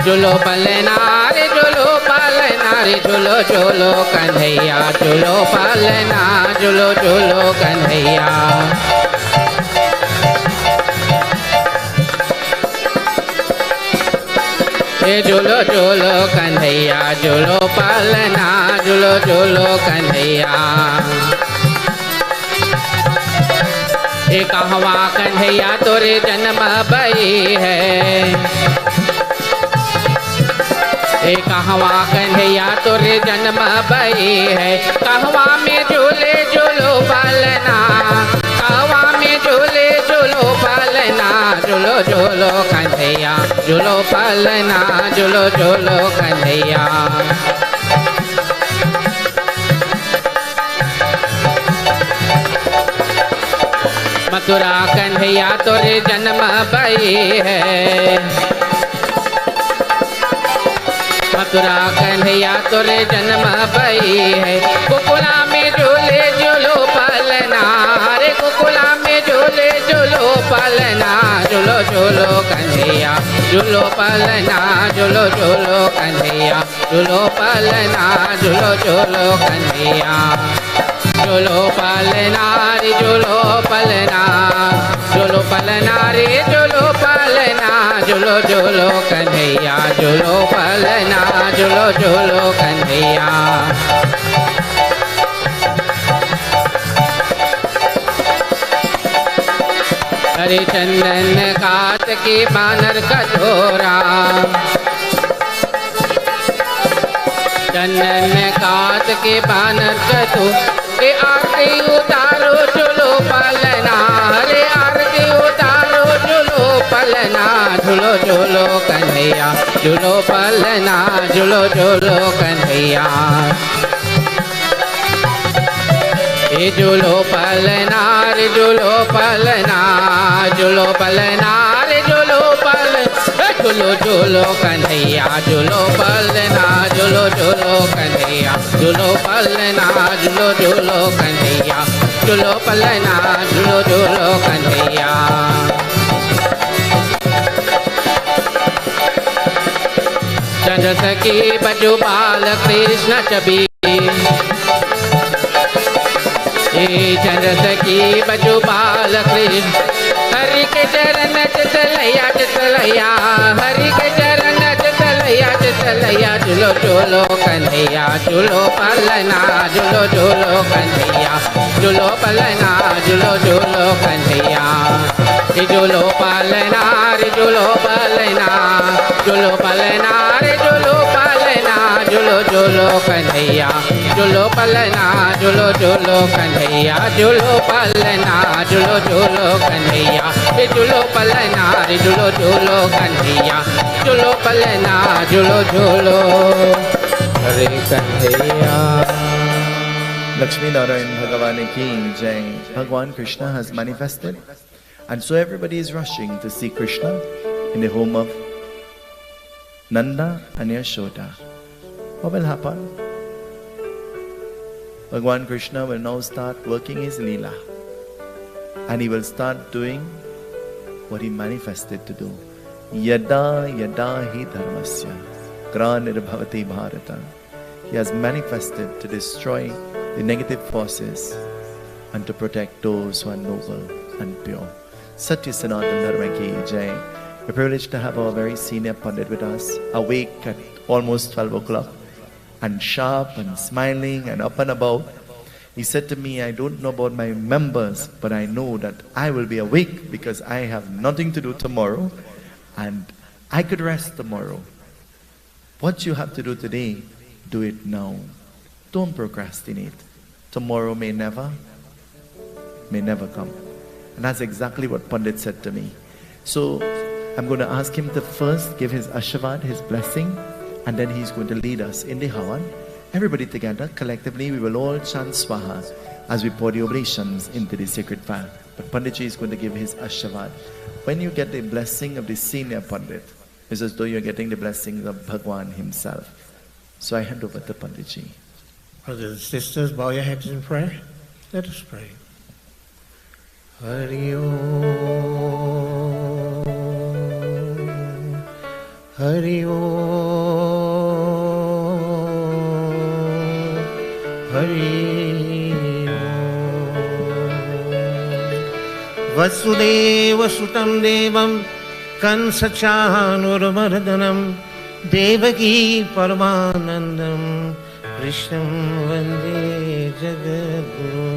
झूलो पलना रे, झूलो पलना रे, झूलो झूलो कन्हैया, झूलो पलना, झूलो झूलो कन्हैया। ये झूलो झूलो कन्हैया, झूलो पलना, झूलो झूलो कन्हैया। ये कहवा कन्हैया तोरे जन्म भई है, ये कहवा कन्हैया तोरे जन्म भई है। कहवा में झूले झूलो पलना, कहवा में झूले झूलो पलना, झूलो झूलो कन्हैया, झूलो पलना, झूलो झूलो कन्हैया। मथुरा कन्हैया तोरे जन्म भई है, मथुरा कन्हैया तोरे जन्म भई है। गोकुला में झूले झूलो पलना रे, गोकुला में झूले झूलो पलना, झूलो झूलो कन्हैया, झूलो पलना, झूलो झूलो कन्हैया, झूलो पलना, झूलो झूलो कन्हैया। झूलो पलना रे, झूलो पलना, झूलो पलना रे, झूलो पलना, झूलो झूलो कन्हैया, झूलो पलना, झूलो झूलो कन्हैया। हरे चंदन कात के बानर कटोरा, चंदन कात के बानर कटो, रे आरती उतारो झूलो पलना, रे आरती उतारो झूलो पलना, झूलो झूलो कन्हैया, झूलो पलना, झूलो झूलो कन्हैया। ये झूलो पलना रे, झूलो पलना, झूलो पलना रे, झूलो पलना, झूलो झूलो कन्हैया, झूलो पलना, झूलो झूलो कन्हैया, झूलो पलना, झूलो झूलो कन्हैया, झूलो पलना, झूलो झूलो कन्हैया। चंद्र सखी बजू बाल कृष्ण छवि चंद्र सखी बजू बाल कृष्ण हरि के चरण चितलैया चितलैया हरि के चरण चितलैया चितलैया झूलो झूलो कन्हैया झूलो पलना झूलो झूलो कन्हैया झूलो पलना झूलो झूलो कन्हैया झूलो पलना रे झूलो पलना झूलो पलना रे झूलो पलना झूलो झूलो कन्हैया झूलो पलना झूलो झूलो कन्हैया झूलो पलना झूलो झूलो कन्हैया झूलो पलना रे झूलो झूलो कन्हैया झूलो पलना झूलो झूलो हरे Kanhaiya. Lakshmi Narayan Bhagavan ki Jai. Bhagwan Krishna has manifested, and so everybody is rushing to see Krishna in the home of Nanda and Yashoda. What will happen? Bhagwan Krishna will now start working his Leela, and he will start doing what he manifested to do. Yada yada hi dharmasya granirbhavati bharata. He has manifested to destroy the negative forces and to protect those who are noble and pure. Satya Sanatana Dharma ki Jai. We're privileged to have our very senior Pandit with us, awake at almost 12 o'clock and sharp and smiling and up and about. He said to me, I don't know about my members, but I know that I will be awake because I have nothing to do tomorrow and I could rest tomorrow. What you have to do today, do it now. Don't procrastinate. Tomorrow may never come. And that's exactly what Pandit said to me. So I'm going to ask him to first give his ashirvad, his blessing, and then he's going to lead us in the Havan. Everybody together, collectively, we will all chant Swaha as we pour the oblations into the sacred fire. But Panditji is going to give his ashirvad. When you get the blessing of the senior Pandit, it's as though you're getting the blessings of Bhagwan himself. So I hand over to Panditji. Brothers and sisters, bow your heads in prayer. Let us pray. Hari Om, Hari Om, Hari Om. Vasudeva Sutam Devam Kansachanurmardhanam Devaki Paramanandam Krishnam Vande Jagadguru.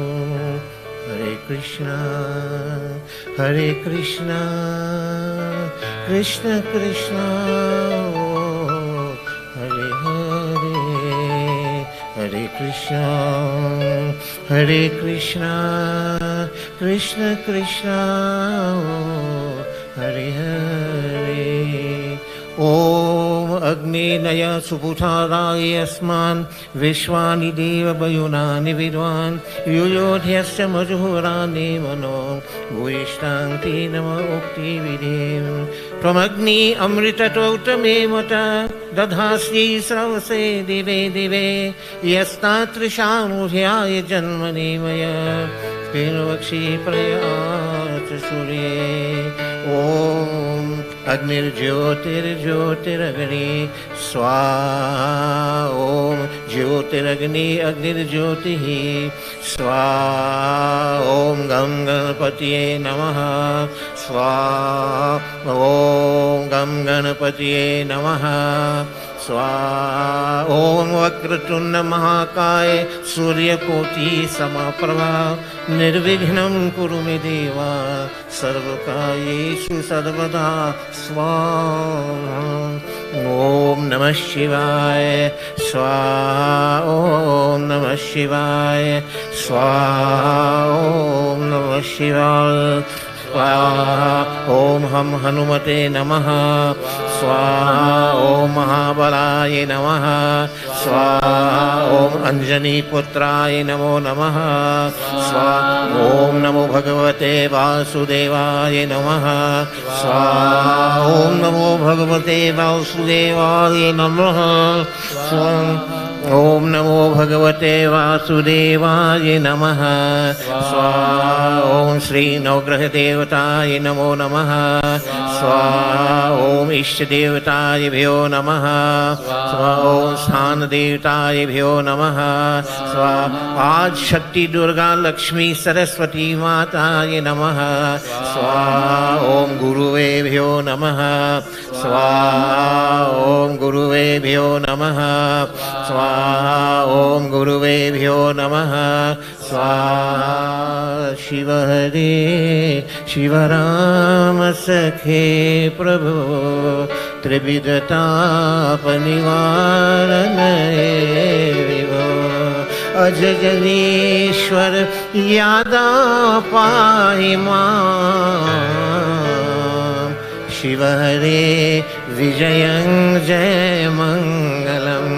Hare Krishna, Hare Krishna, Krishna Krishna, Hare Hare, Hare Krishna, Hare Krishna, Krishna Krishna, Hare Hare. Om Agni Naya Subhutaraya Asman Vishwani Deva Bayunani Vidwan Yuyodhyasya Majuhurani Mano Bhuishtanti Nama Ukti Vidhem From Agni Amrita Tautame Mata Dadhasri Sravase Dive Dive Yastatrishamudhyaya Janmani Maya Pinvakshi Prayat Surye Om Agnir Jyotir Jyotir Agni Swaha Om Jyotir Agni Agnir Jyotihi Swaha Om Gam Ganapatiye Namaha Swaha Om Gam Ganapatiye Namaha Swaha Om Vakratunda Mahakaya Suryakoti Samaprabha Nirvighnam Kurume Deva Sarvakayeshu Sarvada Swaha Om Namah Shivaya Swaha Om Namah Shivaya Swaha Om Namah Shivaya Swaha Om Ham Hanumate Namaha Swaha Om Mahabalaye Namaha Swaha Om Anjani Putraye Namo Namaha Swaha Om Namo Bhagavate Vasudevaye Namaha Swaha Om Namo Bhagavate Vasudevaye Namaha Swaha Om Namo Bhagavate Vasudevaya Namaha. Swaha. Om Shri Navgraha Devataya Namo Namaha. Swaha. Om Ishta Devataya Bhyo Namaha. Swaha. Om Sthan Devataya Bhyo Namaha. Swaha. Aaj Shakti Durga Lakshmi Saraswati Mataya Namaha. Swaha. Om Guruve Bhyo Namaha. Swaha. Om Guruve Bhyo Namaha. Swaha. Om Guruvebhyo Namaha. Swaha. Shiva Hare Shiva Rama Sakhe Prabhu Tribhidatapanivaranaye Vivo Ajajanishwar Yada Pahimam Shiva Hare Vijayang Jai Mangalam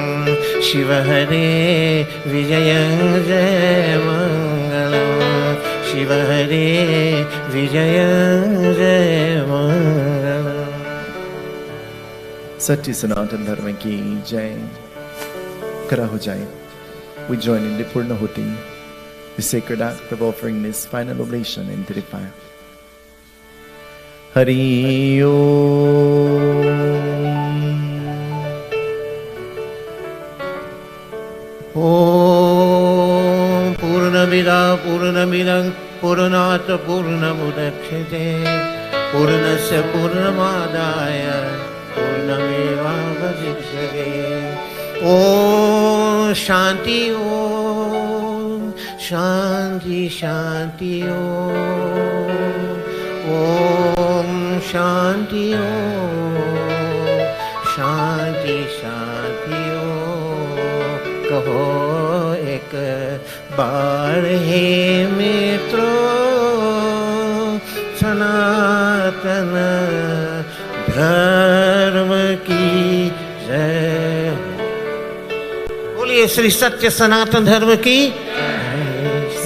Shiva Hare Vijayang Jai Mangalam Shiva Hare Vijayang Jai Mangalam. Satya Sanatan Dharma ki Jai. Kara ho jaye. We join in the Purnahuti, the sacred act of offering this final oblation into the fire. Hari Om Purnamida Purnamidang Purnata Purnamudakshate Purnasya Purnamadaya Purnameva Vajikshate. Om Shanti Om Shanti Shanti Om Shanti Om Shanti Shanti Om. कहो एक बार हे मित्रों सनातन धर्म की जय। बोलिए श्री सत्य सनातन धर्म की।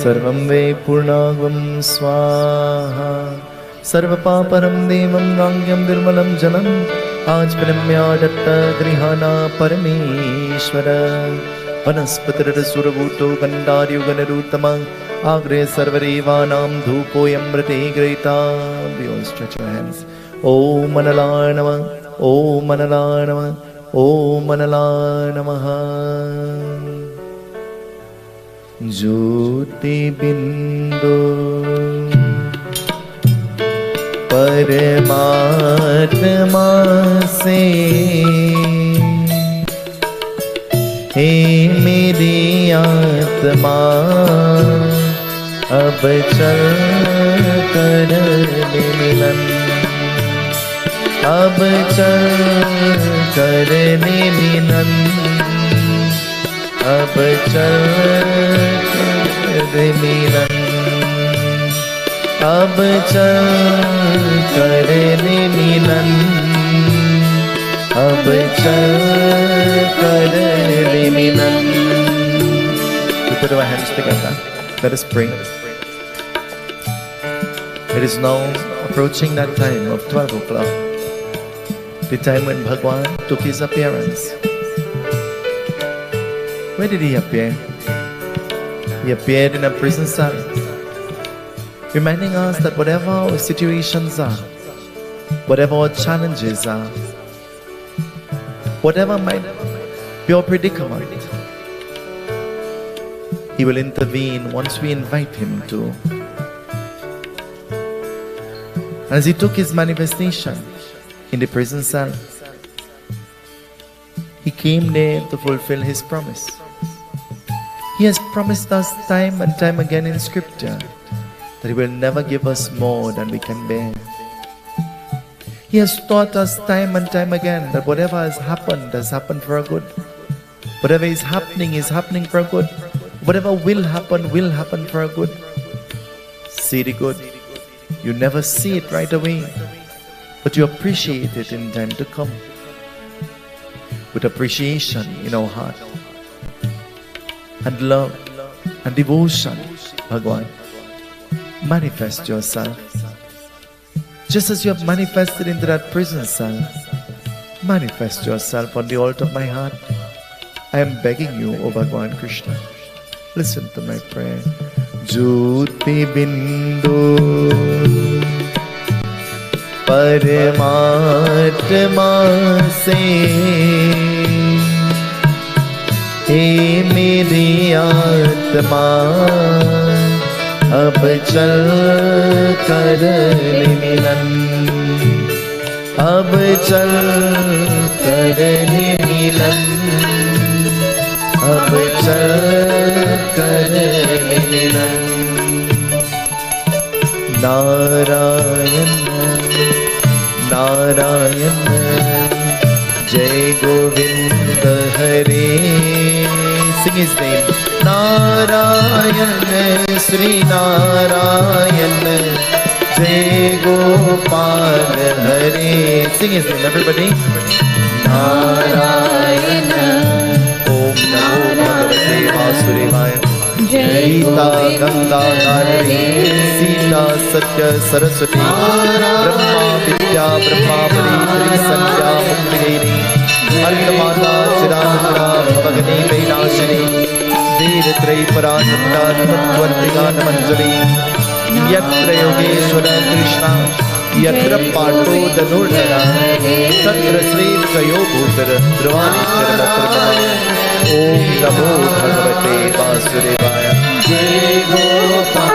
सर्वं वै पूर्णागं स्वाहा सर्वपापरं देवं गांग्यं निर्मलं जलम् आज प्रणम्यादत्त गृहाणा परमेश्वर वनस्पतिरसुरभूतो गन्धार्युगनरूतम agro सर्वदेवानां धूपोऽयमृते ग्रहीता. We all stretch our hands. Om Manalaaya Namah. Om Manalaaya Namah. Om Manalaaya Namah. ज्योति बिंदु परमात्मा से हे मेरी आत्मा अब चल कर मिलन अब चल करने मिलन अब चल कर मिलन अब चल करने मिलन अब चल करने मिलन. We put our hands together. Let us pray. It is now approaching that time of 12 o'clock, the time when Bhagwan took his appearance. Where did he appear? He appeared in a prison cell, reminding us that whatever our situations are, whatever our challenges are, whatever might be our predicament, He will intervene once we invite Him to. As He took His manifestation in the prison cell, He came there to fulfill His promise. He has promised us time and time again in Scripture that He will never give us more than we can bear. He has taught us time and time again that whatever has happened for a good. Whatever is happening for a good. Whatever will happen for a good. See the good. You never see it right away, but you appreciate it in time to come. With appreciation in our heart, and love and devotion, Bhagwan, manifest yourself. Just as you have manifested into that prison cell, manifest yourself on the altar of my heart. I am begging you, O Bhagwan Krishna, listen to my prayer. Jyoti Bindu Paramatma se हे मेरी आत्मा अब चल कर मिलन अब चल कर मिलन अब चल कर मिलन नारायण नारायण जय गोविंद हरे. Sing his name. Narayan Sri Narayan Jai Gopal Hare. Sing his name, everybody. Narayana Om Namo Bhagavate Vasudevaya. Gita Ganga Dharani Sita Satya Saraswati Brahma Vidya Brahma Pari Sankhya Mukti Arnamata Chirandra Bhagani Vainashini Veer Trey Parananda Tattvartika Namanjali Yatra Yogeshwara Krishna Yatra Pato Dhanurdhara Tatra Sri Jayo Bhutara Dhruvani Karamatrama Om Namo Bhagavate Vasudevaya. Jai Gopal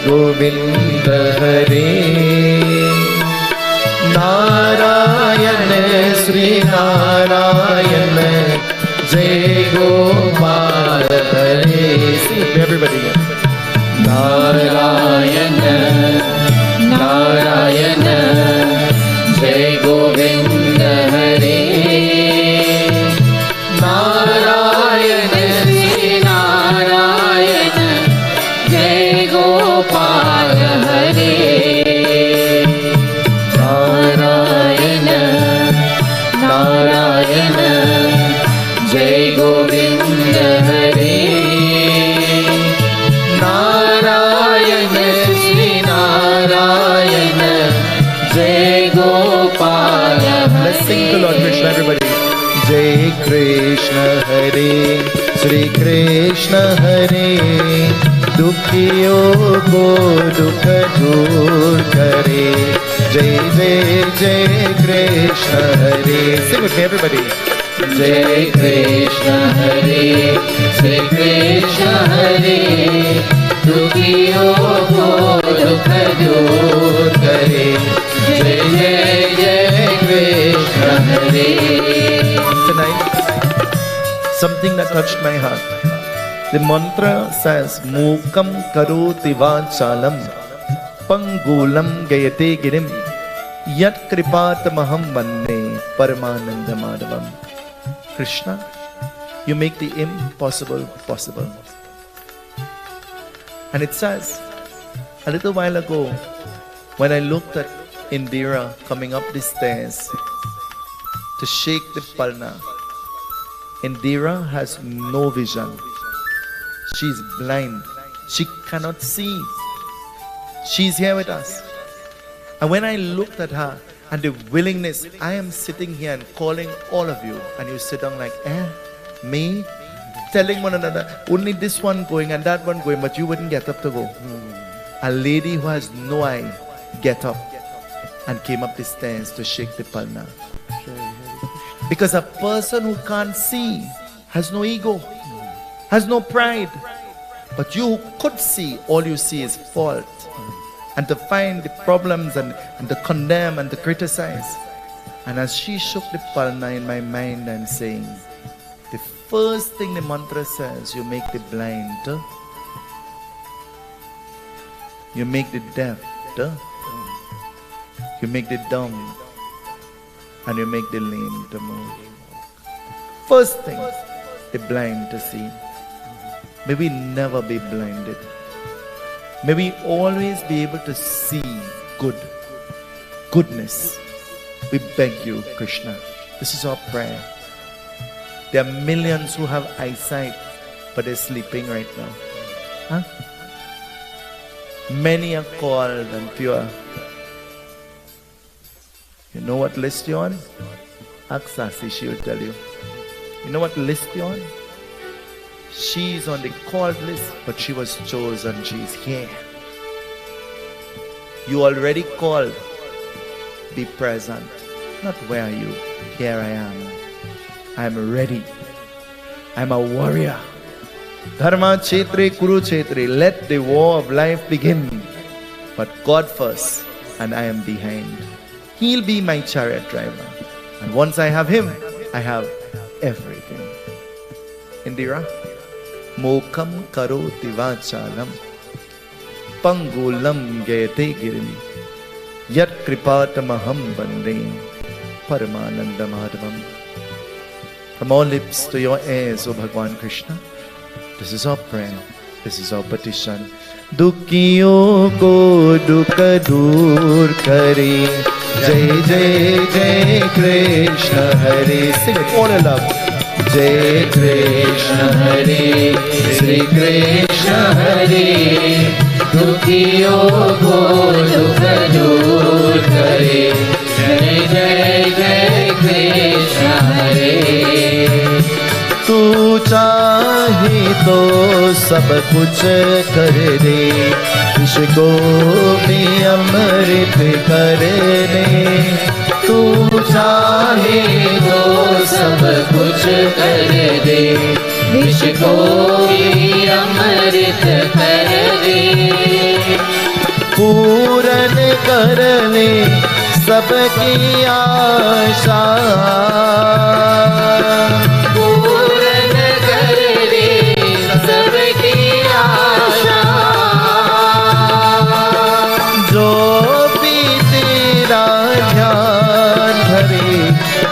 Govind Hare Narayan Sri Narayan Jai Gopal Hare. Sing it, everybody. Narayan Narayan Jai Govind Hare Narayan Sri Narayan Jai Gopal Hare Narayana Narayana Jai Govind Hare Narayana Sri Narayana Jai Gopal Hare. Let's sing to Lord Krishna, everybody. Jai Krishna Hare Shri Krishna Hare दुखियों को दुख दूर करे. जय जय जय कृष्ण हरे. Sing with me, everybody. जय कृष्ण हरे श्री कृष्ण हरे दुखियों को दुख दूर करे. जय जय जय कृष्ण हरे. Tonight, something that touched my heart. The mantra says, Mukam karoti vachalam pangulam gayate girim yat kripatamaham vande paramananda madhavam. Krishna, you make the impossible possible. And it says, a little while ago, when I looked at Indira coming up the stairs to shake the palna, Indira has no vision. She's blind. She cannot see. She's here with us. And when I looked at her and the willingness, I am sitting here and calling all of you, and you sit down like, me? telling one another, only this one going and that one going, but you wouldn't get up to go. A lady who has no eye get up and came up the stairs to shake the palna. Because a person who can't see has no ego, has no pride. But you who could see, all you see is fault. And to find the problems and to condemn and to criticize. And as she shook the palna in my mind, I'm saying, the first thing the mantra says, you make the blind, you make the deaf, you make the dumb, and you make the lame to move. First thing, the blind to see. May we never be blinded. May we always be able to see goodness. We beg you, Krishna. This is our prayer. There are millions who have eyesight, but they're sleeping right now. Huh? Many are called and pure. You know what list you're on? Ask Sasi, she will tell you. You know what list you're on? She's on the called list, but she was chosen. She's here. You already called. Be present. Not where are you? Here I am. I'm ready. I'm a warrior. Dharma Kshetre Kuru Kshetre. Let the war of life begin. But God first, and I am behind. He'll be my chariot driver. And once I have him, I have everything. Indira. Mokam karoti vachalam pangulam gayate girim yat kripatamaham bande paramananda madhavam. From our lips to your ears, O Bhagwan Krishna, this is our prayer, this is our petition. Dukhiyon ko dukh dur kare, Jai Jai Jai Krishna Hare. Sing it all in love. Jai Krishna Hare, Shri Krishna Hare. Dukhiyon ko dukh dur kare, Jai Jai Jai Krishna Hare. Tu chahe to sab kuch kar de, विश्व को भी अमृत कर दे. तू चाहे तो सब कुछ कर दे, विश्व को भी अमृत कर दे. पूरन कर ले सबकी आशा, पूरन कर ले सबकी आशा. जो भी तेरा ध्यान धरे,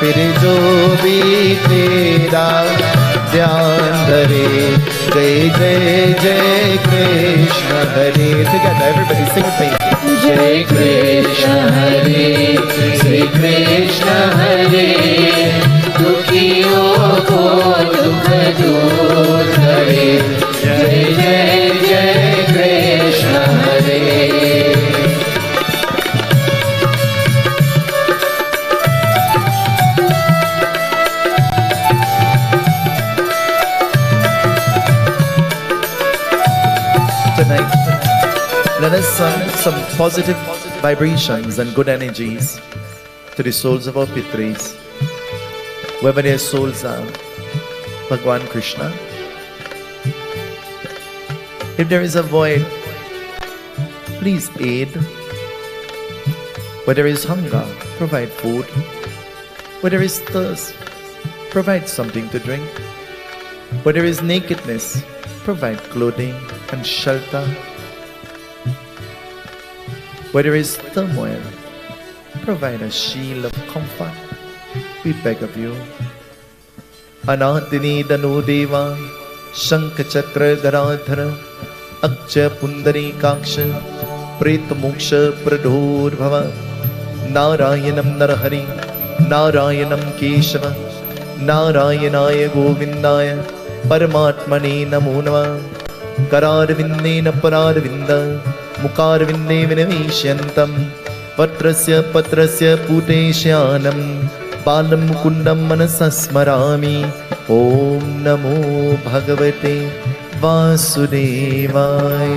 फिर जो भी तेरा ध्यान धरे. जय जय जय कृष्ण हरे. Together, everybody sing with me. जय कृष्ण हरे, श्री कृष्ण हरे. दुखियों को दुख दूर करे. जय जय जय कृष्ण हरे. Tonight, let us send some positive vibrations and good energies to the souls of our Pitris, wherever their souls are. Bhagwan Krishna, if there is a void, please aid. Where there is hunger, provide food. Where there is thirst, provide something to drink. Where there is nakedness, provide clothing and shelter. Where there is turmoil, provide a shield of comfort. We beg of you. Anatini Danu Deva, Shankha Chakra Garadhara, Akcha Pundari Kaksha, Preta Moksha Pradhur Bhava, Narayanam Narahari, Narayanam Keshava, Narayanaya Govindaya, Paramatmane Namo Namah. Kararvindena Pararvinda, Mukarvinde Vinavishyantam, Patrasya Patrasya Puteshyanam, Balam Mukundam Manasasmarami, ओम नमो भगवते वासुदेवाय।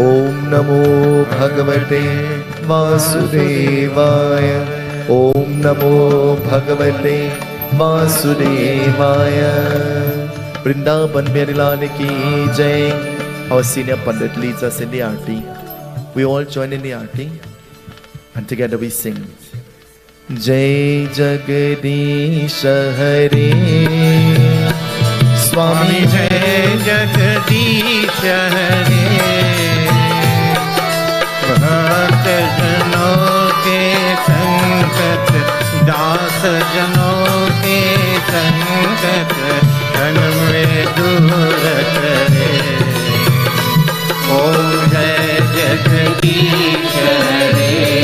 ओम नमो भगवते वासुदेवाय। ओम नमो भगवते वासुदेवाय। वृंदावन मेरे लाल की जय। Our senior Pandit leads us in the aarti. We all join in the aarti and together we sing. Jai Jagadish Hare Swami जय जगदीश हरे। भक्त जनों के संकट, दास जनों के संकट, धन में दूर करे। ओम जय जगदीश हरे।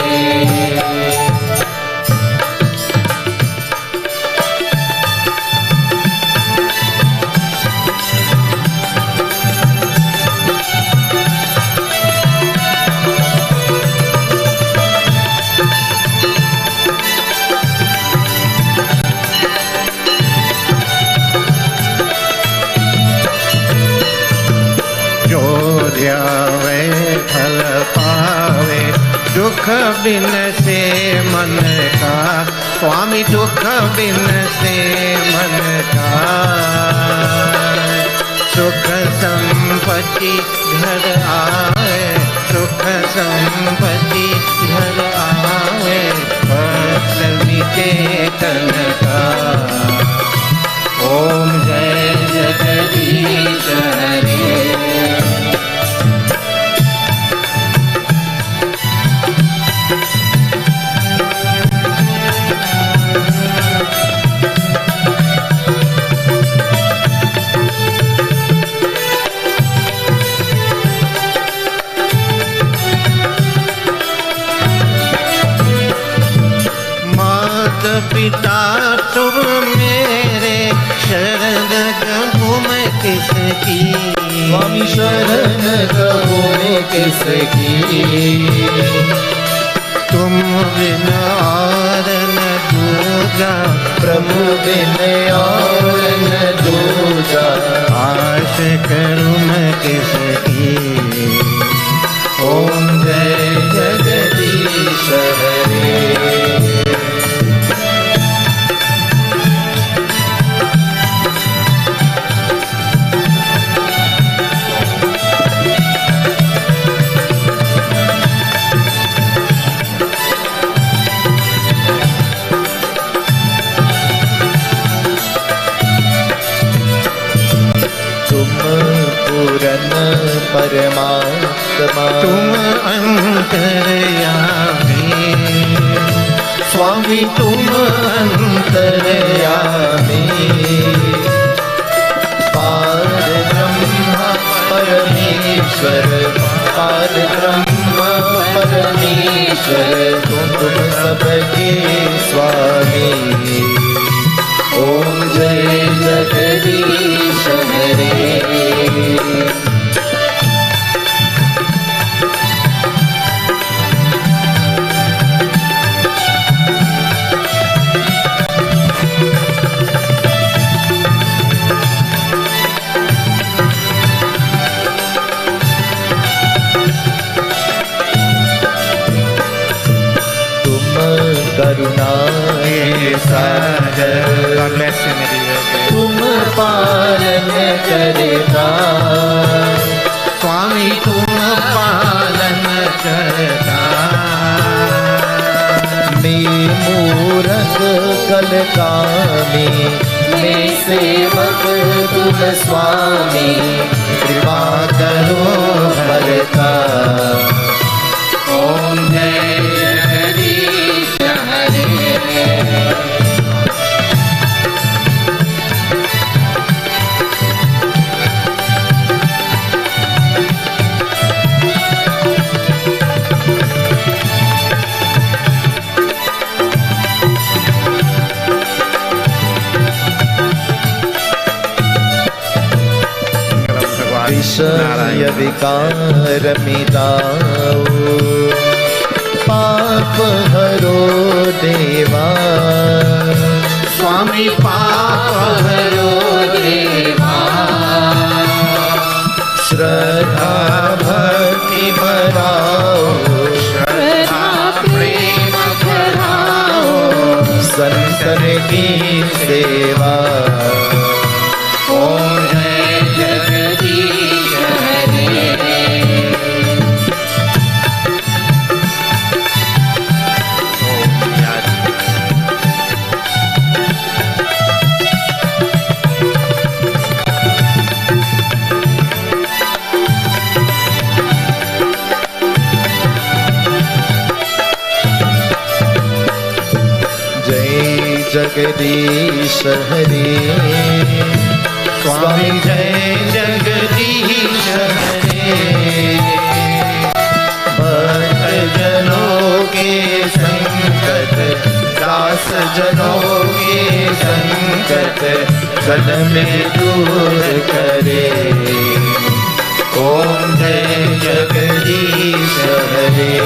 ध्यावे फल पावे, दुख बिन से मन का। स्वामी दुख बिन से मन का। सुख संपत्ति घर आए, सुख संपत्ति घर आए, फसल मिटे तन का। ओम जय जगदीश हरे। पिता तुम मेरे, शरण कहूँ मैं किसकी। स्वामी शरण कहूँ मैं किसकी। तुम बिन और न दूजा, प्रभु बिन और न दूजा। आश करूँ मैं किसकी। ओम जय जगदीश हरे। परमात्मा तुम अंतर्यामी। स्वामी तुम अंतर्यामी। पार ब्रह्म परमेश्वर, पार ब्रह्म परमेश्वर, तुम सबके स्वामी। ओम जय जगदीश हरे। करुणाए सागर, तुम पालन करता। स्वामी तुम पालन करता। मैं मूरख कल कामी, मैं सेवक तुम स्वामी। कृपा करो भरता। ओम जय जगदीश हरे। विषय विकार मिटाओ, पाप हरो देवा। स्वामी पाप हरो की सेवा। ओम जय जगदीश हरे। जगदीश हरे। स्वामी जय जगदीश हरे। भक्त जनों के संकट, दास जनों के संकट, क्षण में दूर करे। ओम जय जगदीश हरे।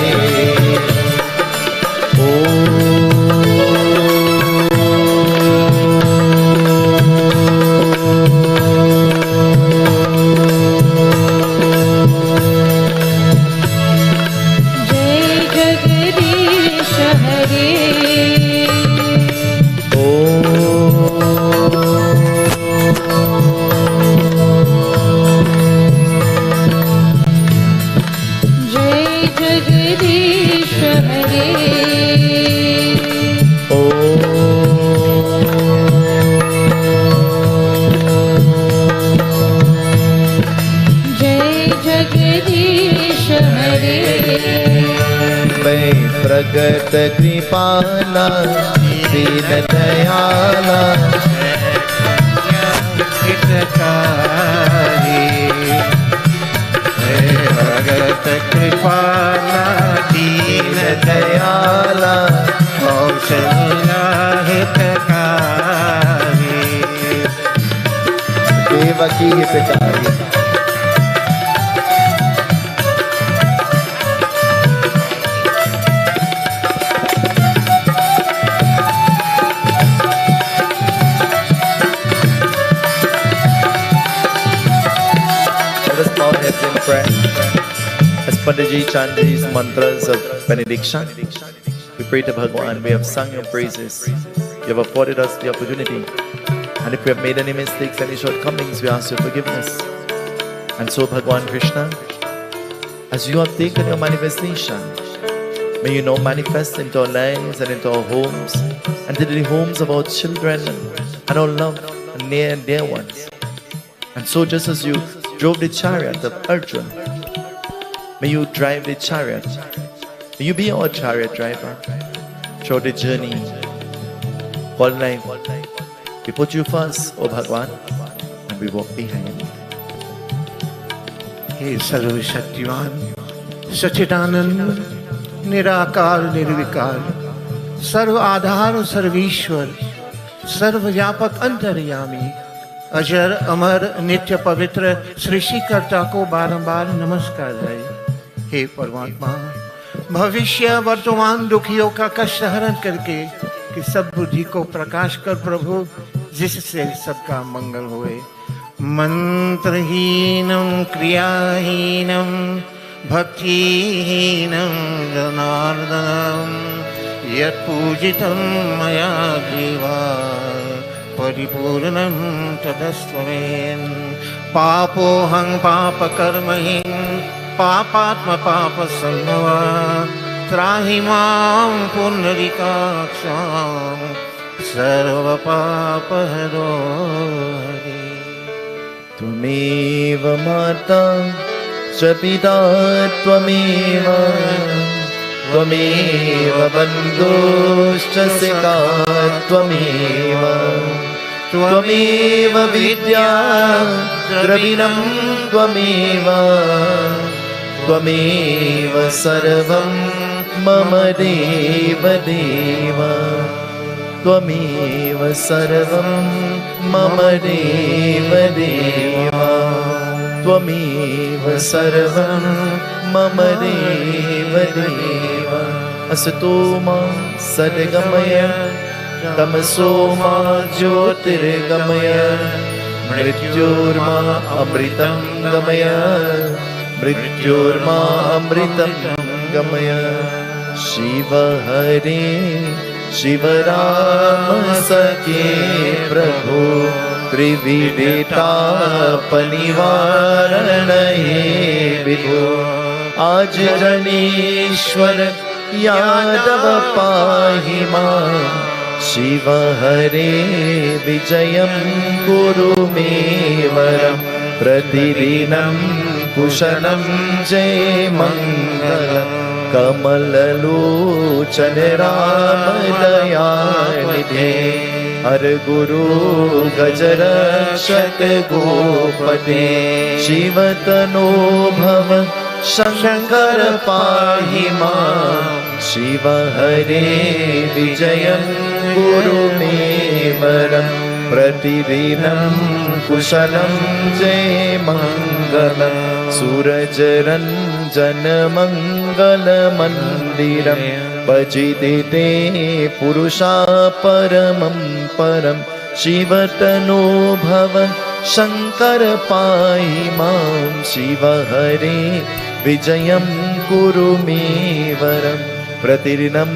प्रगत कृपाला दीन दयाला हितकारी। प्रगत कृपाला दीन दयाला कौशल्या हितकारी। देवकी हितकारी। As Panditji chant these mantras of benediction, we pray to Bhagwan. We have sung your praises. You have afforded us the opportunity. And if we have made any mistakes, any shortcomings, we ask your forgiveness. And so, Bhagwan Krishna, as you have taken your manifestation, may you now manifest into our lives and into our homes, and into the homes of our children and our loved and near and dear ones. And so, just as you drove the chariot of Arjun, may you drive the chariot. May you be our chariot driver throughout the journey called life. We put you first, O Bhagwan, and we walk behind. हे सर्वशक्तिमान सच्चिदानंद निराकार निर्विकार सर्व आधार सर्वेश्वर सर्वव्यापक अंतर्यामी अजर अमर नित्य पवित्र सृष्टिकर्ता को बारंबार नमस्कार है। हे परमात्मा, भविष्य वर्तमान दुखियों का कष्ट हरण करके कि सब बुद्धि को प्रकाश कर प्रभु, जिससे सबका मंगल होए। मंत्रहीनम क्रियाहीनम भक्तिहीनम जनार्दनम यत्पूजितं मया देवा परिपूर्णं तदस्त्वमेन्। पापोऽहं पापकर्महीन पापात्म पापसंभवा त्राहि मां पुण्डरीकाक्षां सर्वपापहरो हरे। त्वमेव माता च पिता त्वमेव, त्वमेव बन्धुश्च सखा त्वमेव, त्वमेव विद्या द्रविणं त्वमेव, त्वमेव सर्वं मम देव देव, त्वमेव सर्वं मम देव देव, त्वमेव सर्वं मम देव देव। असतो मा सद्गमय तमसो मा ज्योतिर्गमय, मृत्योर्मा अमृतं गमय, मृत्योर्मा अमृतं गमय। शिव हरे शिव राम सखे प्रभु त्रिविधतापनिवारण हे विभो आज जनेश्वर यादव पाहि मां शिव हरे विजयं कुरु मे वरं प्रतिदिनं कुशलं जय मङ्गलम् कमललोचन राम दयानिधे हर गुरु गजरक्षक गोपते शिवतनो भव शंकर पाहि मां शिव हरे विजयं कुरु मे वरं प्रतिदिनं कुशलं जय मङ्गलं सूरजरञ्जन मङ्गल मन्दिरं भजिते ते पुरुषा परमं परं शिवतनो भव शंकर पाहि मां शिव हरे विजयं कुरु मे वरं प्रतिदिनं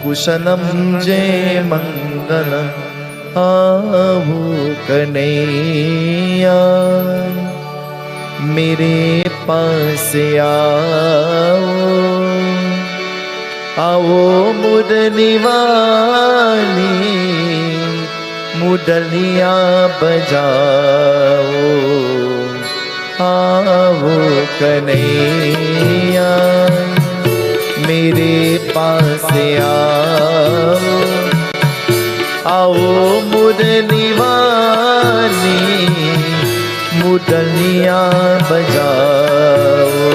कुशलं जय मङ्गलम् आओ कन्हैया मेरे पास आओ मुरली वाली मुरलियाँ बजाओ आओ कन्हैया मेरे पास आओ मुरली वाली मुरलियाँ बजाओ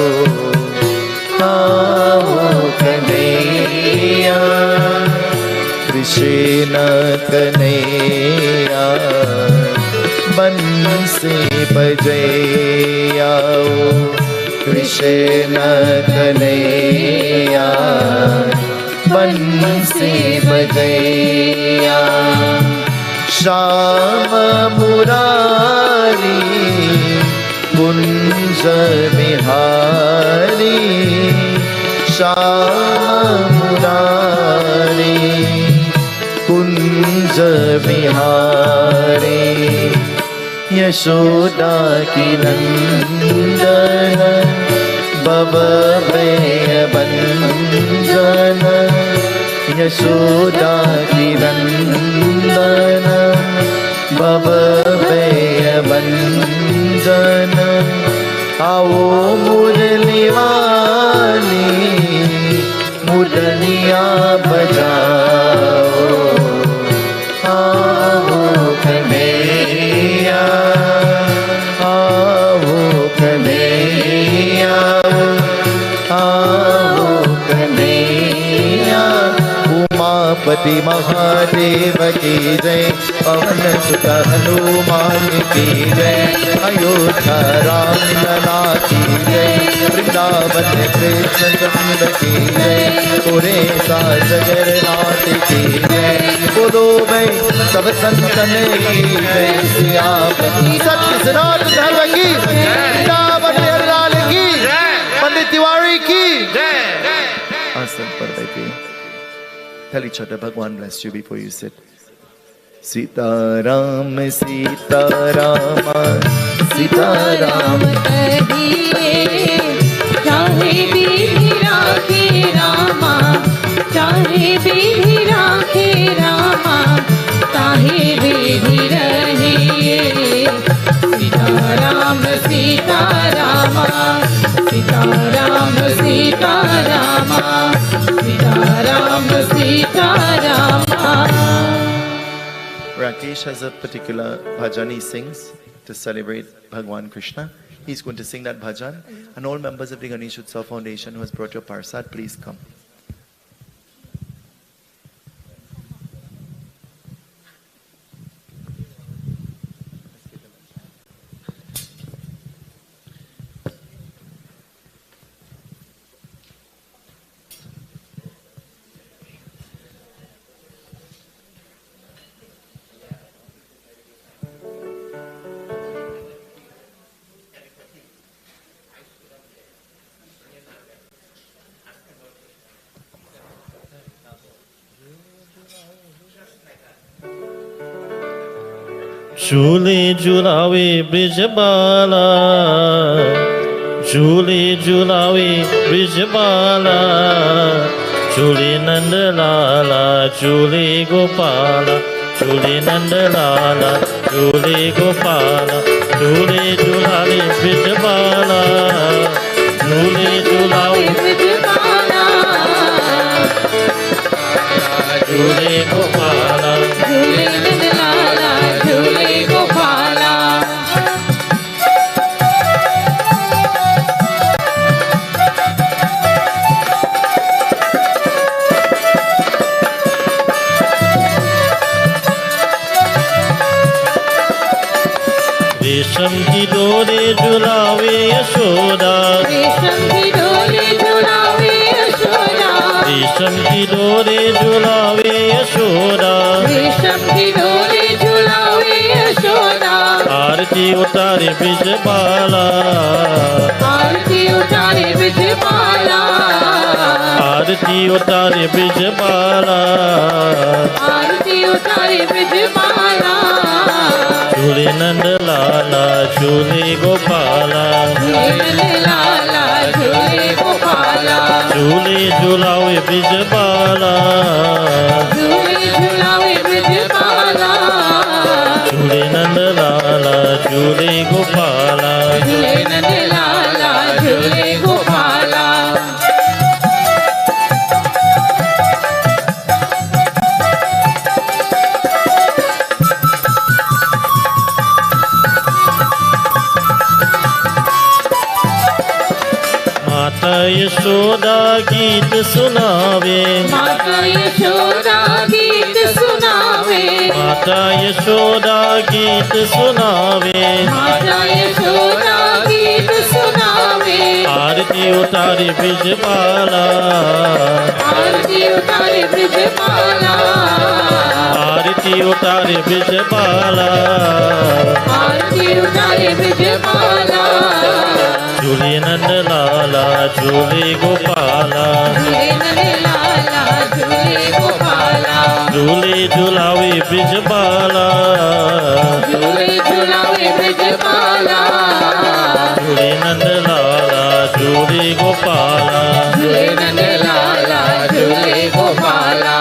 आओ कन्हैया कृष्ण कन्हैया बंसी बजाओ कृष्ण कन्हैया बंसी बजैया श्याम मुरारी कुंज बिहारी श्याम मुरारी कुंज बिहारी यशोदा की नंदन भव भय भंजन यशोदा की नंदन भव भय भंजन आओ मुरली वाली मुरलियाँ बजाओ आओ कन्हैया आओ कन्हैया आओ कन्हैया उमापति महादेव की जय पवन सुत हनुमान की जय अयोध्या राम लला की जय वृंदावन कृष्ण चंद्र की जय पूरे सा जगन्नाथ की जय बोलो भाई सब संतन की जय सियापति सत्य सनातन धर्म की वृंदावन लाल की पंडित तिवारी की आसन पर बैठिए। Tell each other, Bhagwan bless you before you sit. Sita Ram, Sita Rama, Sita Ram. कहिए चाहे विधि राखे रामा चाहे विधि राखे रामा ताहे विधि रहिए Sitaram Sitarama Sitaram Sitarama Sitaram Sitarama. Rakesh has a particular bhajan he sings to celebrate Bhagwan Krishna. He's going to sing that bhajan. And all members of the Ganesh Utsav Foundation who has brought your parsad, please come. झूले झुलावे ब्रिजबाला, झूले झुलावे ब्रिजबाला, झूले नंद लाला झूले गोपाला, झूले नंद लाला झूले गोपाला, झूले झुलावे ब्रिजबाला, झूले झुलावे ब्रिजबाला, झूले गोपाला, झूले नंद लाला झूले गोपाला। रेशम की डोरे झुलावे यशोदा, रेशम की डोरे झुलावे यशोदा, रेशम की डोरे झुलावे यशोदा, रेशम की डोरे झुलावे यशोदा। आरती उतारे ब्रिजबाला, आरती उतारे ब्रिजबाला, आरती उतारे ब्रिजबाला, आरती उतारे ब्रिजबाला। झूले नंद लाला झूले गोपाला, झूले नंद लाला झूले गोपाला, झूले झुलावे ब्रिजबाला, झूले झुलावे ब्रिजबाला, झूले नंद लाला झूले गोपाला, झूले नंद लाला झूले गोपाला। माता यशोदा गीत सुनावे, माता यशोदा गीत सुनावे, माता यशोदा गीत सुनावे, माता यशोदा गीत सुनावे। आरती उतारे ब्रिजबाला, आरती उतारे ब्रिजबाला, आरती उतारे ब्रिजबाला, आरती उतारे ब्रिजबाला। झूले नंद लाला झूले गोपाला, झूले नंद लाला झूले गोपाला, झूले झुलावे ब्रिजबाला, झूले झुलावे ब्रिजबाला, झूले नंद लाला झूले गोपाला, झूले नंद लाला झूले गोपाला।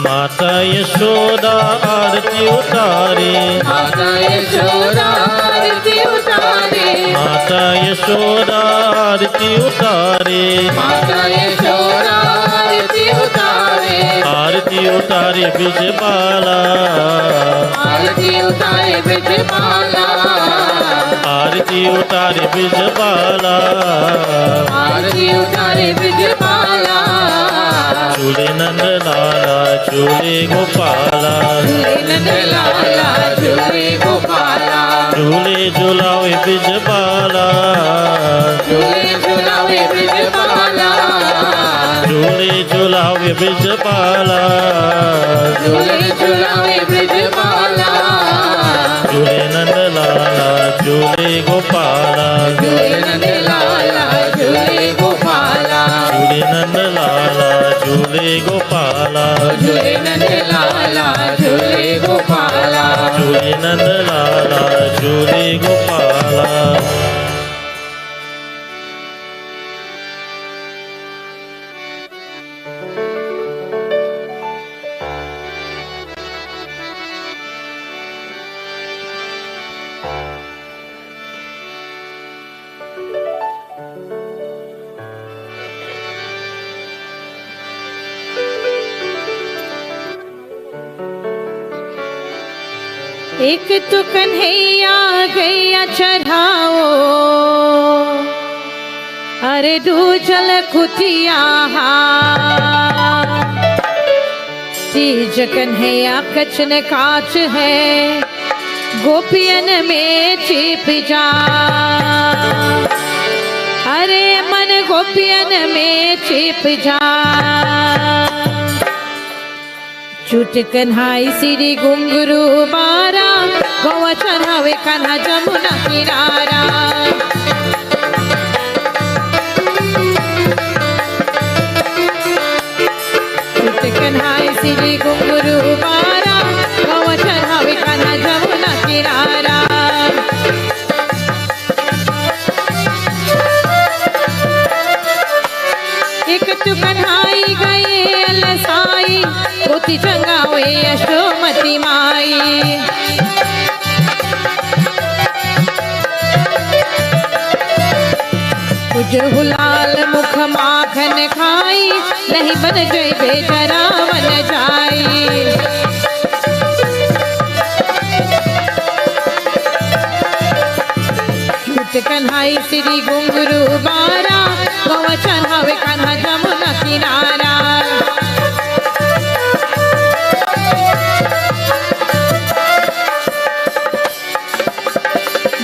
माता यशोदा आरती उतारे, माता यशोदा आरती उतारे, माता यशोदा आरती उतारे, माता यशोदा आरती उतारे, आरती उतारे ब्रिजबाला, आरती उतारे ब्रिजबाला, आरती उतारे ब्रिजबाला, आरती उतारे ब्रिजबाला। झूले नंद लाला झूले गोपाला, झूले नंद लाला झूले गोपाला, झूले झुलावे ब्रिजबाला, झूले झुलावे ब्रिजबाला, झूले झुलावे ब्रिजबाला, झूले झुलावे ब्रिजबाला। झूले नंद लाला झूले गोपाला, झूले नंद लाला झूले गोपाला, झूले नंद लाला झूले गोपाला, झूले नंद लाला झूले गोपाला, झूले नंद लाला झूले गोपाला। एक तो कन्हैया गैया चढ़ाओ, अरे दूजल खुतिया तीज कन्हैया कचन काच है, गोपियन में छिप जा, अरे मन गोपियन में छिप जा। छूट कन्हाई श्री घुंघरू बारा गौवा चढ़ावे कान्हा जमुना किनारा छूट कन्हाई श्री घुंघरू बारा गौवा चढ़ावे कान्हा जमुना किनारा एक तू कन्हाई गए अलसाई गोती चंगावे यशोमती माई कुछ हुलाल मुख माखन खाई नहीं बन गई बेजरा बन जाई छूट कन्हाई श्री घुंघरू बारा गौवा चढ़ावे कान्हा जमुना किनारा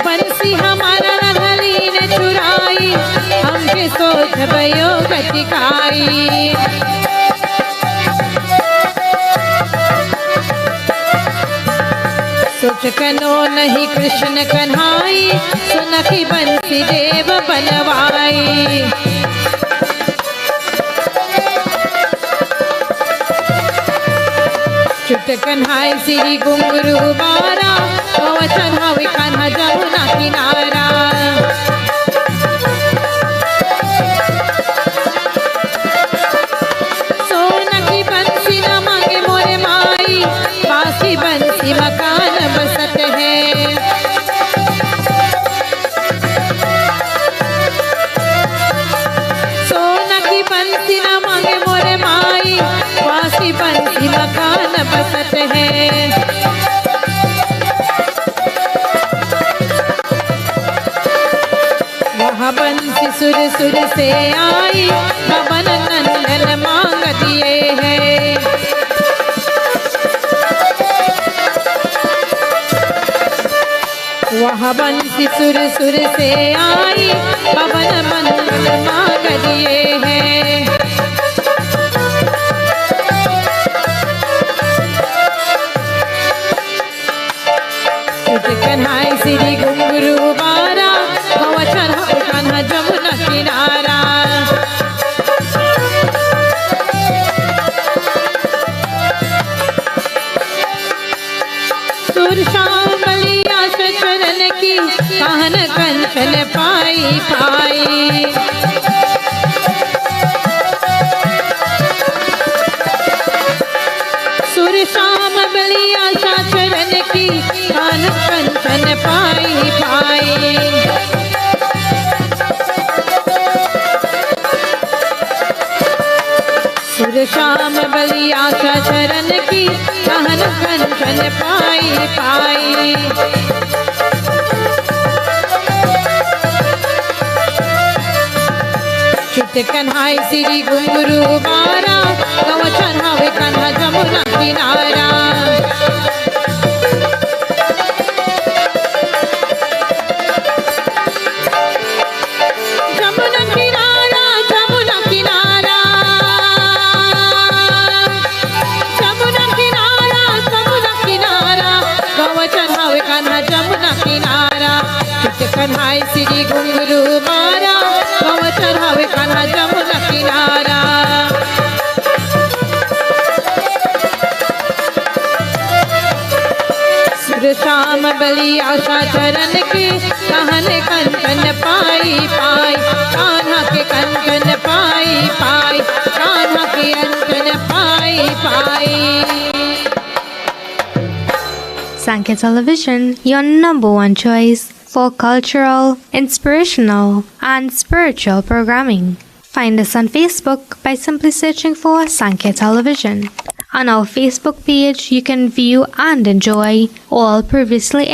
बंसी हमारा रधली ने चुराई हमके सोच भयो गतिकाई सोच कनो नहीं कृष्ण कन्हाई सुनखी बंसी देव बनवाई छूट कन्हाई श्री घुंघरू बारा गौवा चढ़ावे कान्हा जमुना किनारा सोना की बंसी न मांगे मोरे माई बासी बंसी मकान बसत है सोना की बंसी न मांगे मोरे माई बासी बंसी मकान बसत है वहाँ बंसी सुर सुर से आई पवन नंदन मांग दिए है वहाँ बंसी सुर सुर से आई पवन नंदन मांग दिए है कन्हाई श्री घुंघरू बारा गौवा चढ़ावे कान्हा जमुना किनारा सुर शाम बलिया से चरण की काहन कंचन पाई पाई सुर शाम बलिया चरण की कान कंचन पाई पाई सुर शाम बलिया चरण की कान कंचन पाई पाई छूट कन्हाई श्री घुंघरू बारा गौवा चढ़ावे कान्हा जमुना किनारा जमुना किनारा जमुना किनारा जमुना किनारा जमुना किनारा गौवा चढ़ावे कान्हा जमुना किनारा छूट कन्हाई श्री घुंघरू बारा गौवा चढ़ावे कान्हा जमुना किनारा सुर शाम बली आशा चरण के कहन कंचन पाई पाई कान्हा के कंचन पाई पाई कान्हा के अंचन पाई पाई Sankhya Television, your number one choice for cultural, inspirational, and spiritual programming. Find us on Facebook by simply searching for Sankhya Television. On our Facebook page, you can view and enjoy all previously